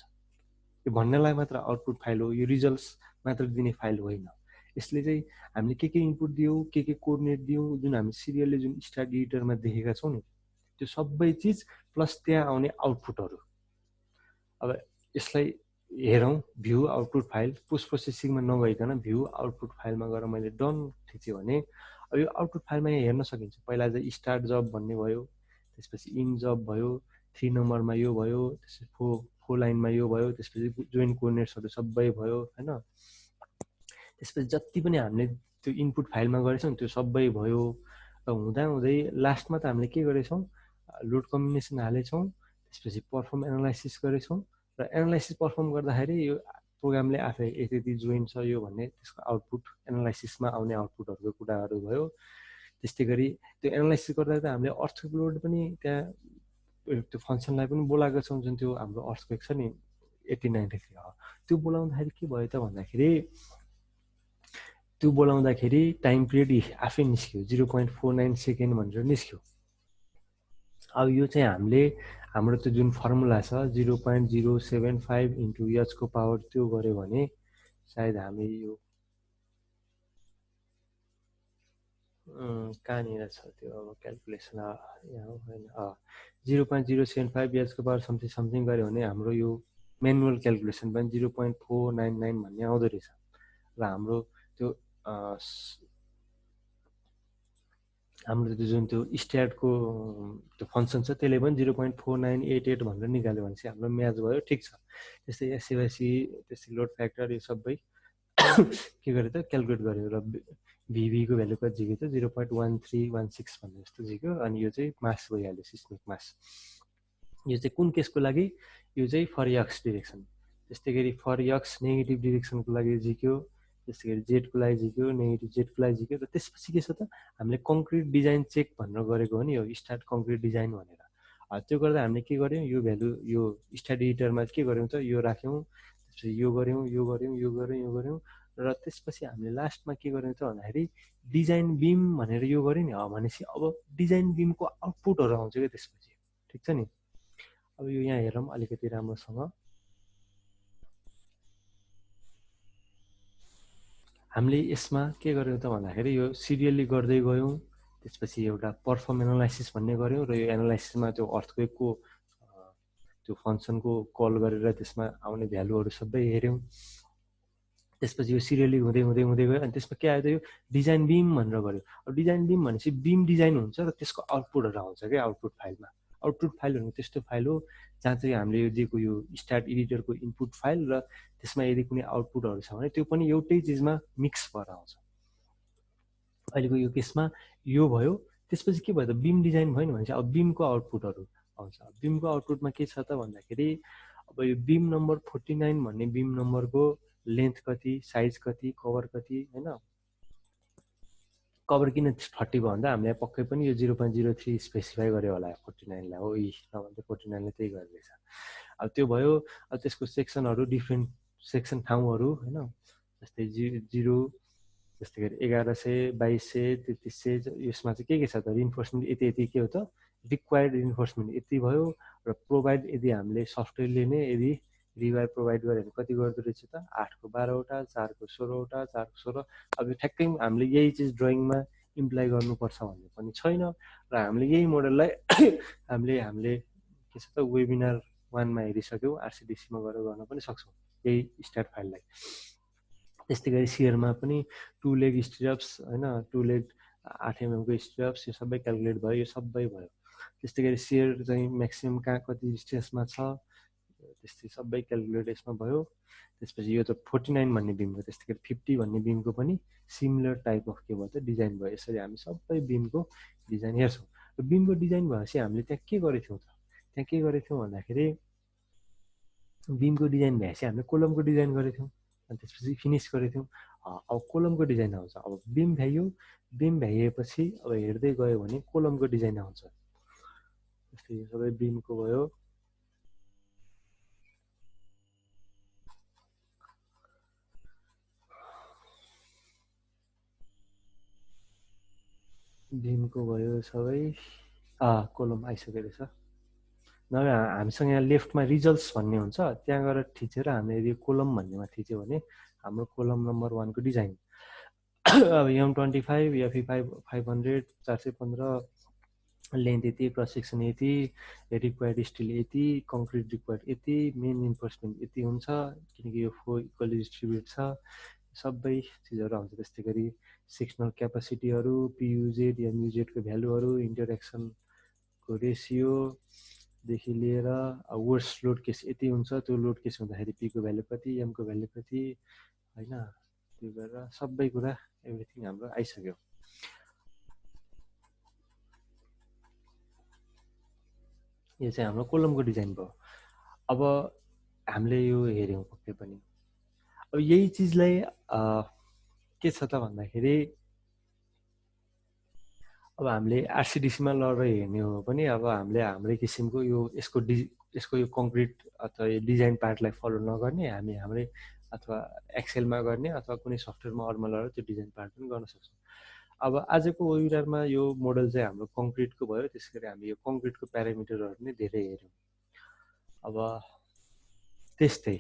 यो भन्नेलाई मात्र आउटपुट फाइल हो, यो रिजल्ट्स मात्र दिने फाइल होइन। यसले चाहिँ हामीले के इनपुट दियौँ, के कोअर्डिनेट दियौँ, जुन हामी सिरियलले जुन स्टार्ट एडिटरमा देखेका छौँ नि, त्यो सबै चिज प्लस त्यहाँ आउने आउटपुटहरू। अब यसलाई हेरौँ, भ्यू आउटपुट फाइल, पोस्ट प्रोसेसिङमा नगइकन भ्यू आउटपुट फाइलमा गएर मैले डन थिचेँ भने अब यो आउटपुट फाइलमा यहाँ हेर्न सकिन्छ। पहिला चाहिँ स्टार्ट जब भन्ने भयो, त्यसपछि इन जब भयो, 3 नम्बरमा यो भयो, त्यसपछि 4 लाइनमा यो भयो, त्यसपछि जोइन कोअर्डिनेट्सहरू सबै भयो हैन। त्यसपछि जति पनि हामीले त्यो इनपुट फाइलमा गरेछौँ त्यो सबै भयो र हुँदै लास्टमा त हामीले के गरेछौँ, लोड कम्बिनेसन हालेछौँ, त्यसपछि पर्फर्म एनालाइसिस गरेछौँ र एनालाइसिस पर्फर्म गर्दाखेरि यो प्रोग्रामले आफै यति जोइन छ यो भन्ने त्यसको आउटपुट एनालाइसिसमा आउने आउटपुटहरूको कुराहरू भयो। त्यस्तै गरी त्यो एनालाइसिस गर्दा त हामीले अर्थक्वेक लोड पनि त्यहाँ त्यो फङ्सनलाई पनि बोलाएको छौँ, जुन त्यो हाम्रो अर्थक्वेक छ नि 1893 हो, त्यो बोलाउँदाखेरि के भयो त भन्दाखेरि त्यो बोलाउँदाखेरि टाइम पिरियड आफै निस्क्यो, 0.49 सेकेन्ड भनेर निस्क्यो। अब यो चाहिँ हामीले हाम्रो त्यो जुन फर्मुला छ 0.075 इन्टु एचको पावर त्यो गऱ्यो भने सायद हामी यो कहाँनिर छ त्यो अब क्यालकुलेसन, यहाँ हो होइन, 0.075 एचको पावर समथिङ गऱ्यो भने हाम्रो यो म्यानुअल क्यालकुलेसन पनि 0.499 भन्ने आउँदो रहेछ र हाम्रो त्यो जुन त्यो स्ट्याटको त्यो फङ्सन छ त्यसले पनि 0.4988 भनेर निकाल्यो भने चाहिँ हाम्रो म्याच भयो, ठिक छ। त्यस्तै एससिवाइसी, त्यस्तै लोड फ्याक्टर यो सबै के गर्यो त क्यालकुलेट गर्यो र भिभीको भ्यालु कति झिक्यो त 0.1316 भन्ने जस्तो झिक्यो। अनि यो चाहिँ मास भइहाल्यो, सिस्मिक मास। यो चाहिँ कुन केसको लागि, यो चाहिँ फर एक्स डिरेक्सन। त्यस्तै गरी फर एक्स नेगेटिभ डिरेक्सनको लागि झिक्यो, त्यस्तै गरी जेडको लागि झिक्यो, नेगेटिभ जेडको लागि झिक्यो। र त्यसपछि के छ त, हामीले कङ्क्रिट डिजाइन चेक भनेर गरेको हो नि, यो स्टार्ट कङ्क्रिट डिजाइन भनेर। त्यो गर्दा हामीले के गर्यौँ, यो भ्यालु यो स्टार्ट एडिटरमा के गर्यौँ त, यो राख्यौँ, त्यसपछि यो गऱ्यौँ, यो गऱ्यौँ, यो गऱ्यौँ, यो गऱ्यौँ र त्यसपछि हामीले लास्टमा के गर्यौँ त भन्दाखेरि डिजाइन बिम भनेर यो गऱ्यो नि भनेपछि अब डिजाइन बिमको आउटपुटहरू आउँछ क्या त्यसपछि, ठिक छ नि। अब यो यहाँ हेरौँ अलिकति राम्रोसँग। हामीले यसमा के गर्यौँ त भन्दाखेरि यो सिरियली गर्दै गयौँ, त्यसपछि एउटा पर्फर्म एनालाइसिस भन्ने गऱ्यौँ र यो एनालाइसिसमा त्यो अर्थक्वेकको त्यो फङ्सनको कल गरेर त्यसमा आउने भ्यालुहरू सबै हेऱ्यौँ। त्यसपछि यो सिरियली हुँदै हुँदै हुँदै गयो अनि त्यसमा के आयो त यो डिजाइन बिम भनेर गऱ्यो। अब डिजाइन बिम भनेपछि बिम डिजाइन हुन्छ र त्यसको आउटपुटहरू आउँछ क्या आउटपुट फाइलमा। आउटपुट फाइल भनेको त्यस्तो फाइल हो जहाँ चाहिँ हामीले यो दिएको यो स्टार्ट एडिटरको इनपुट फाइल र त्यसमा यदि कुनै आउटपुटहरू छ भने त्यो पनि एउटै चिजमा मिक्स भएर आउँछ। अहिलेको यो केसमा यो भयो। त्यसपछि के भयो त बिम डिजाइन भयो नि भनेपछि अब बिमको आउटपुटहरू आउँछ। बिमको आउटपुटमा के छ त भन्दाखेरि अब यो बिम नम्बर 49 भन्ने बिम नम्बरको लेन्थ कति, साइज कति, कभर कति, होइन। कभर किन 30 भयो भन्दा हामीले पक्कै पनि यो 0.03 स्पेसिफाई गर्यो होला 49 लाई हो, नभए 49 ले त्यही गरिरहेछ। अब त्यो भयो। अब त्यसको सेक्सनहरू डिफ्रेन्ट सेक्सन ठाउँहरू होइन, जस्तै 0 जस्तै गरी 1100, 2200, 3300 यसमा चाहिँ के छ त रिइन्फोर्समेन्ट यति यति के हो त रिक्वायर्ड रिइन्फोर्समेन्ट यति भयो र प्रोभाइड यदि हामीले सफ्टवेयरले नै यदि रिवाइड प्रोभाइड गऱ्यो भने कति गर्दो रहेछ त 8 को 12वटा, 4 को 16वटा, 4 को 16। अब ठ्याक्कै हामीले यही चिज ड्रइङमा इम्प्लाइ गर्नुपर्छ भन्ने पनि छैन र हामीले यही मोडललाई हामीले के छ त वेबिनार 1 मा हेरिसक्यौँ, आरसिडिसीमा गएर गर्न पनि सक्छौँ यही स्ट्याट फाइललाई। त्यस्तै गरी सियरमा पनि 2 लेग स्ट्रिप्स होइन, 2 लेग 8 mm को स्ट्रिप्स यो सबै क्यालकुलेट भयो, यो सबै भयो। त्यस्तै गरी सियर चाहिँ म्याक्सिमम कहाँ कति डिस्टेन्समा छ त्यस्तै सबै क्यालकुलेट यसमा भयो। त्यसपछि यो त 49 भन्ने बिमको, त्यस्तै गरी 50 भन्ने बिमको पनि सिमिलर टाइप अफ के भयो त डिजाइन भयो। यसरी हामी सबै बिमको डिजाइन हेर्छौँ। र बिमको डिजाइन भएपछि हामीले त्यहाँ के गरेको थियौँ त, त्यहाँ के गरेको थियौँ भन्दाखेरि बिमको डिजाइन भएपछि हामीले कोलमको डिजाइन गरेको थियौँ अनि त्यसपछि फिनिस गरेको थियौँ। अब कोलमको डिजाइन आउँछ। अब बिम भ्याइयो, बिम भ्याइएपछि अब हेर्दै गयो भने कोलमको डिजाइन आउँछ। जस्तै यो सबै बिमको भयो। बिमको भयो सबै कोलम आइसकेको रहेछ। नभए हामीसँग यहाँ लेफ्टमा रिजल्ट्स भन्ने हुन्छ, त्यहाँ गएर थिचेर हामीले यदि कोलम भन्नेमा थिच्यो भने हाम्रो कोलम नम्बर 1 को डिजाइन अब M25 FE5 500 415 लेन्थ यति, क्रस सेक्सन यति, रिक्वायर्ड स्टिल यति, कङ्क्रिट रिक्वायर्ड यति, मेन इन्फोर्समेन्ट यति हुन्छ किनकि यो 4 इक्वली डिस्ट्रिब्युट छ, सबै चिजहरू आउँछ। त्यस्तै गरी सेक्सनल क्यापासिटीहरू, पियुजेड एमयुजेडको भ्यालुहरू, इन्टरेक्सनको रेसियोदेखि लिएर वर्स लोड केस यति हुन्छ, त्यो लोड केस हुँदाखेरि पीको भ्यालु कति, एमको भ्यालु कति, होइन। त्यो गरेर सबै कुरा एभ्रिथिङ हाम्रो आइसक्यो। यो चाहिँ हाम्रो कोलमको डिजाइन भयो। अब हामीले यो हेऱ्यौँ पक्कै पनि। अब यही चिजलाई के छ त भन्दाखेरि अब हामीले आरसिडिसीमा लगेर हेर्ने हो भने अब हामीले हाम्रै किसिमको यसको यो कङ्क्रिट अथवा यो डिजाइन पार्टलाई फलो नगर्ने, हामी हाम्रै अथवा एक्सेलमा गर्ने अथवा कुनै सफ्टवेयरमा अरूमा लगेर त्यो डिजाइन पार्ट पनि गर्न सक्छौँ। अब आजको वेबिनारमा यो मोडल चाहिँ हाम्रो कङ्क्रिटको भयो, त्यसै गरी हामी यो कङ्क्रिटको प्यारामिटरहरू नै धेरै हेऱ्यौँ। अब त्यस्तै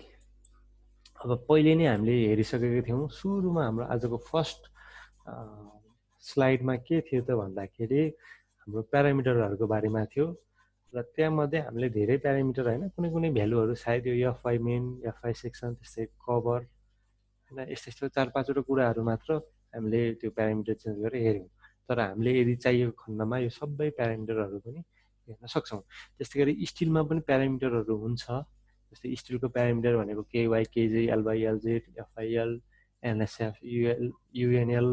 अब पहिले नै हामीले हेरिसकेको थियौँ। सुरुमा हाम्रो आजको फर्स्ट स्लाइडमा के थियो त भन्दाखेरि हाम्रो प्यारामिटरहरूको बारेमा थियो र त्यहाँमध्ये हामीले धेरै प्यारामिटर होइन, कुनै कुनै भ्यालुहरू सायद यो एफवाई मेन, एफवाई सेक्सन, त्यस्तै कभर होइन, यस्तो यस्तो 4-5वटा कुराहरू मात्र हामीले त्यो प्यारामिटर चेन्ज गरेर हेऱ्यौँ। तर हामीले यदि चाहिएको खण्डमा यो सबै प्यारामिटरहरू पनि हेर्न सक्छौँ। त्यस्तै गरी स्टिलमा पनि प्यारामिटरहरू हुन्छ। जस्तै स्टिलको प्यारामिटर भनेको केवाई, केजी, एलवाई, एलजेड, एफआइएल, एनएसएफ, युएनएल,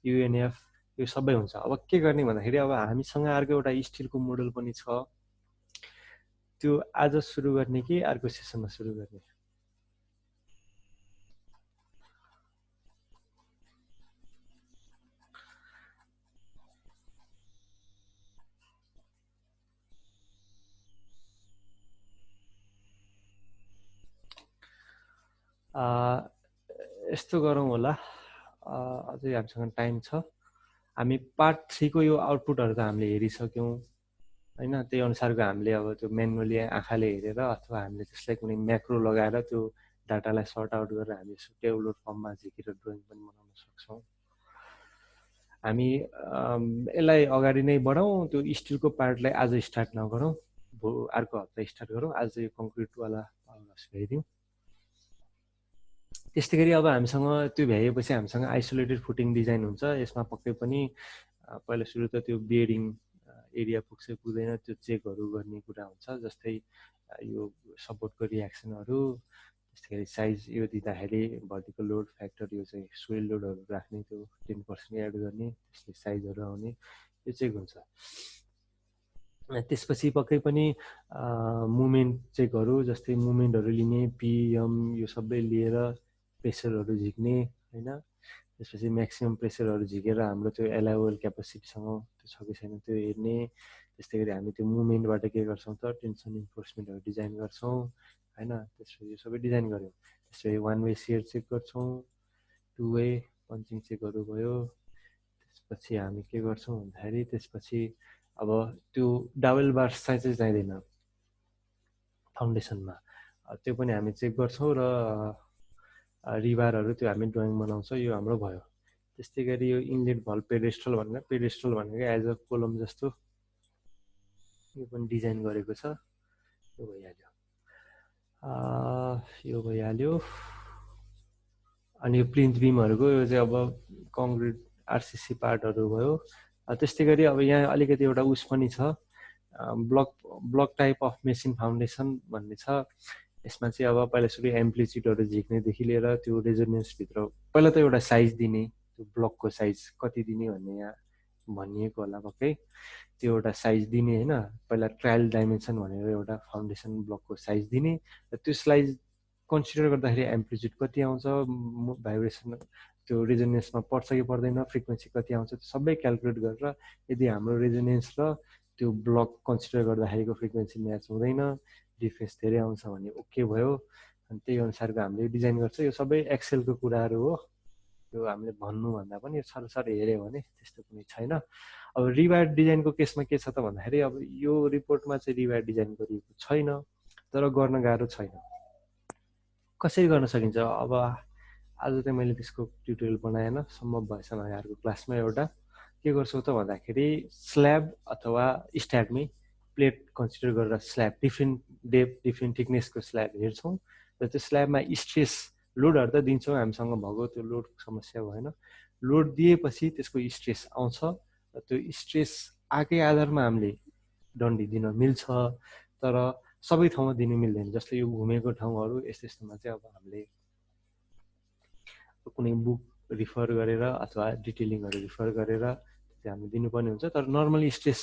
युएनएफ यो सबै हुन्छ। अब के गर्ने भन्दाखेरि अब हामीसँग अर्को एउटा स्टिलको मोडल पनि छ, त्यो आज सुरु गर्ने कि अर्को सेसनमा सुरु गर्ने? यस्तो गरौँ होला, अझै हामीसँग टाइम छ। हामी पार्ट 3 को यो आउटपुटहरू त हामीले हेरिसक्यौँ होइन, त्यही अनुसारको हामीले अब त्यो म्यानुअली आँखाले हेरेर अथवा हामीले त्यसलाई कुनै म्याक्रो लगाएर त्यो डाटालाई सर्ट आउट गरेर हामी टेबुलर फर्ममा झिकेर ड्रइङ पनि बनाउन सक्छौँ। हामी यसलाई अगाडि नै बढाउँ, त्यो स्टिलको पार्टलाई आज स्टार्ट नगरौँ, अर्को हप्ता स्टार्ट गरौँ, आज यो कङ्क्रिटवाला भ्याइदिउँ। त्यस्तै गरी अब हामीसँग त्यो भ्याइएपछि हामीसँग आइसोलेटेड फुटिङ डिजाइन हुन्छ। यसमा पक्कै पनि पहिला सुरु त त्यो बियरिङ एरिया पुग्छ पुग्दैन त्यो चेकहरू गर्ने कुरा हुन्छ, जस्तै यो सपोर्टको रियाक्सनहरू, त्यस्तै गरी साइज यो दिँदाखेरि भर्टिकल लोड फ्याक्टर यो चाहिँ सोइल लोडहरू राख्ने त्यो 10% एड गर्ने, त्यसले साइजहरू आउने, यो चेक हुन्छ। त्यसपछि पक्कै पनि मुभमेन्ट चेकहरू, जस्तै मुभमेन्टहरू लिने, पिएम यो सबै लिएर प्रेसरहरू झिक्ने होइन, त्यसपछि म्याक्सिमम प्रेसरहरू झिकेर हाम्रो त्यो एलाउबल क्यापासिटीसँग त्यो छ कि छैन त्यो हेर्ने। त्यस्तै गरी हामी त्यो मुभमेन्टबाट के गर्छौँ त टेन्सन इन्फोर्समेन्टहरू डिजाइन गर्छौँ होइन, त्यसपछि यो सबै डिजाइन गऱ्यौँ। त्यसपछि 1 वे सियर चेक गर्छौँ, 2 वे पन्चिङ चेकहरू भयो। त्यसपछि हामी के गर्छौँ भन्दाखेरि त्यसपछि अब त्यो डाबल बार्स चाहिँ चाहिँदैन फाउन्डेसनमा, त्यो पनि हामी चेक गर्छौँ र रिबारहरू त्यो हामी ड्रइङ बनाउँछौँ, यो हाम्रो भयो। त्यस्तै गरी यो इनलेट भल्भ पेडेस्ट्रल भनेको एज अ कोलम जस्तो यो पनि डिजाइन गरेको छ, यो भइहाल्यो। यो भइहाल्यो। अनि यो प्लिन्थ बिमहरूको यो चाहिँ अब कङ्क्रिट आरसिसी पार्टहरू भयो। त्यस्तै गरी अब यहाँ अलिकति एउटा उस पनि छ, block type of machine foundation भन्ने छ। यसमा चाहिँ अब पहिला सुरु एम्प्लिच्युडहरू झिक्नेदेखि लिएर त्यो रेजोनेन्सभित्र पहिला त एउटा साइज दिने, त्यो ब्लकको साइज कति दिने भन्ने यहाँ भनिएको होला पक्कै, त्यो एउटा साइज दिने होइन। पहिला ट्रायल डाइमेन्सन भनेर एउटा फाउन्डेसन ब्लकको साइज दिने, र त्यो साइज कन्सिडर गर्दाखेरि एम्प्लिच्युड कति आउँछ, भाइब्रेसन त्यो रेजोनेन्समा पर्छ कि पर्दैन, फ्रिक्वेन्सी कति आउँछ, त्यो सबै क्यालकुलेट गरेर यदि हाम्रो रेजोनेन्स र त्यो ब्लक कन्सिडर गर्दाखेरिको फ्रिक्वेन्सी म्याच हुँदैन, डिफ्रेन्स धेरै आउँछ भने ओके भयो। अनि त्यही अनुसारको हामीले डिजाइन गर्छ। यो सबै एक्सेलको कुराहरू हो, यो हामीले भन्नुभन्दा पनि सरसर हेऱ्यो भने त्यस्तो कुनै छैन। अब रिवायर्ड डिजाइनको केसमा के छ त भन्दाखेरि अब यो रिपोर्टमा चाहिँ रिवायर्ड डिजाइन गरिएको छैन, तर गर्न गाह्रो छैन। कसरी गर्न सकिन्छ अब आज चाहिँ मैले त्यसको ट्युटोरियल बनाएन, सम्भव भएछ भने अर्को क्लासमा एउटा के गर्छौँ त भन्दाखेरि स्ल्याब अथवा स्ट्यागमै प्लेट कन्सिडर गरेर स्ल्याब डिफ्रेन्ट डेप्थ डिफ्रेन्ट थिकनेसको स्ल्याब हेर्छौँ, र त्यो स्ल्याबमा स्ट्रेस लोडहरू त दिन्छौँ, हामीसँग भएको त्यो लोड समस्या भएन। लोड दिएपछि त्यसको स्ट्रेस आउँछ, र त्यो स्ट्रेस आएकै आधारमा हामीले डन्डी दिन मिल्छ, तर सबै ठाउँमा दिनु मिल्दैन। जस्तै यो घुमेको ठाउँहरू यस्तो यस्तोमा चाहिँ अब हामीले कुनै बुक रिफर गरेर अथवा डिटेलिङहरू रिफर गरेर चाहिँ हामीले दिनुपर्ने हुन्छ। तर नर्मली स्ट्रेस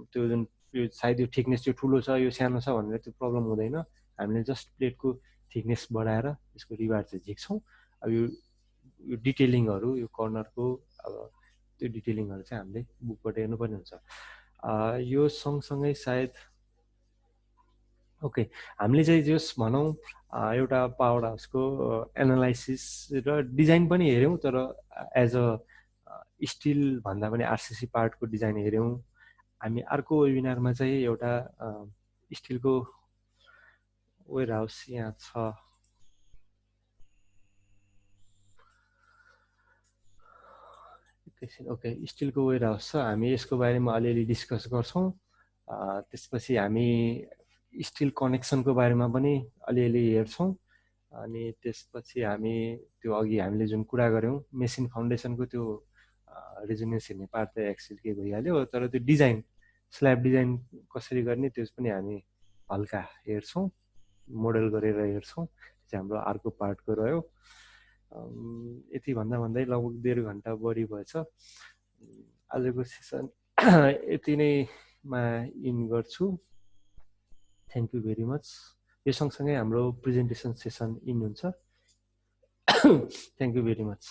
त्यो जुन यो सायद यो थिकनेस यो ठुलो छ यो सानो छ भनेर त्यो प्रब्लम हुँदैन। हामीले जस्ट प्लेटको थिकनेस बढाएर यसको रिबार चाहिँ झिक्छौँ। अब यो डिटेलिङहरू यो कर्नरको अब त्यो डिटेलिङहरू चाहिँ हामीले बुकबाट हेर्नुपर्ने हुन्छ। यो सँगसँगै सायद ओके हामीले चाहिँ जस भनौँ एउटा पावर हाउसको एनालाइसिस र डिजाइन पनि हेऱ्यौँ, तर एज अ स्टिल भन्दा पनि आरसिसी पार्टको डिजाइन हेऱ्यौँ। हामी अर्को वेबिनारमा चाहिँ एउटा स्टिलको वेयर हाउस यहाँ छ, ओके स्टिलको वेयर हाउस छ, हामी यसको बारेमा अलिअलि डिस्कस गर्छौँ। त्यसपछि हामी स्टिल कनेक्सनको बारेमा पनि अलिअलि हेर्छौँ। अनि त्यसपछि हामी त्यो अघि हामीले जुन कुरा गऱ्यौँ मेसिन फाउन्डेसनको त्यो रेजोनेन्स हेर्ने पार्ट त एक्सेलकै भइहाल्यो, तर त्यो डिजाइन स्ल्याब डिजाइन कसरी गर्ने त्यो पनि हामी हल्का हेर्छौँ, मोडल गरेर हेर्छौँ, त्यो चाहिँ हाम्रो अर्को पार्टको रह्यो। यति भन्दा भन्दै लगभग 1.5 घन्टा बढी भएछ। आजको सेसन यति नैमा इन गर्छु। Thank you very much. यो सँगसँगै हाम्रो प्रेजेन्टेसन सेसन इन हुन्छ। Thank you very much.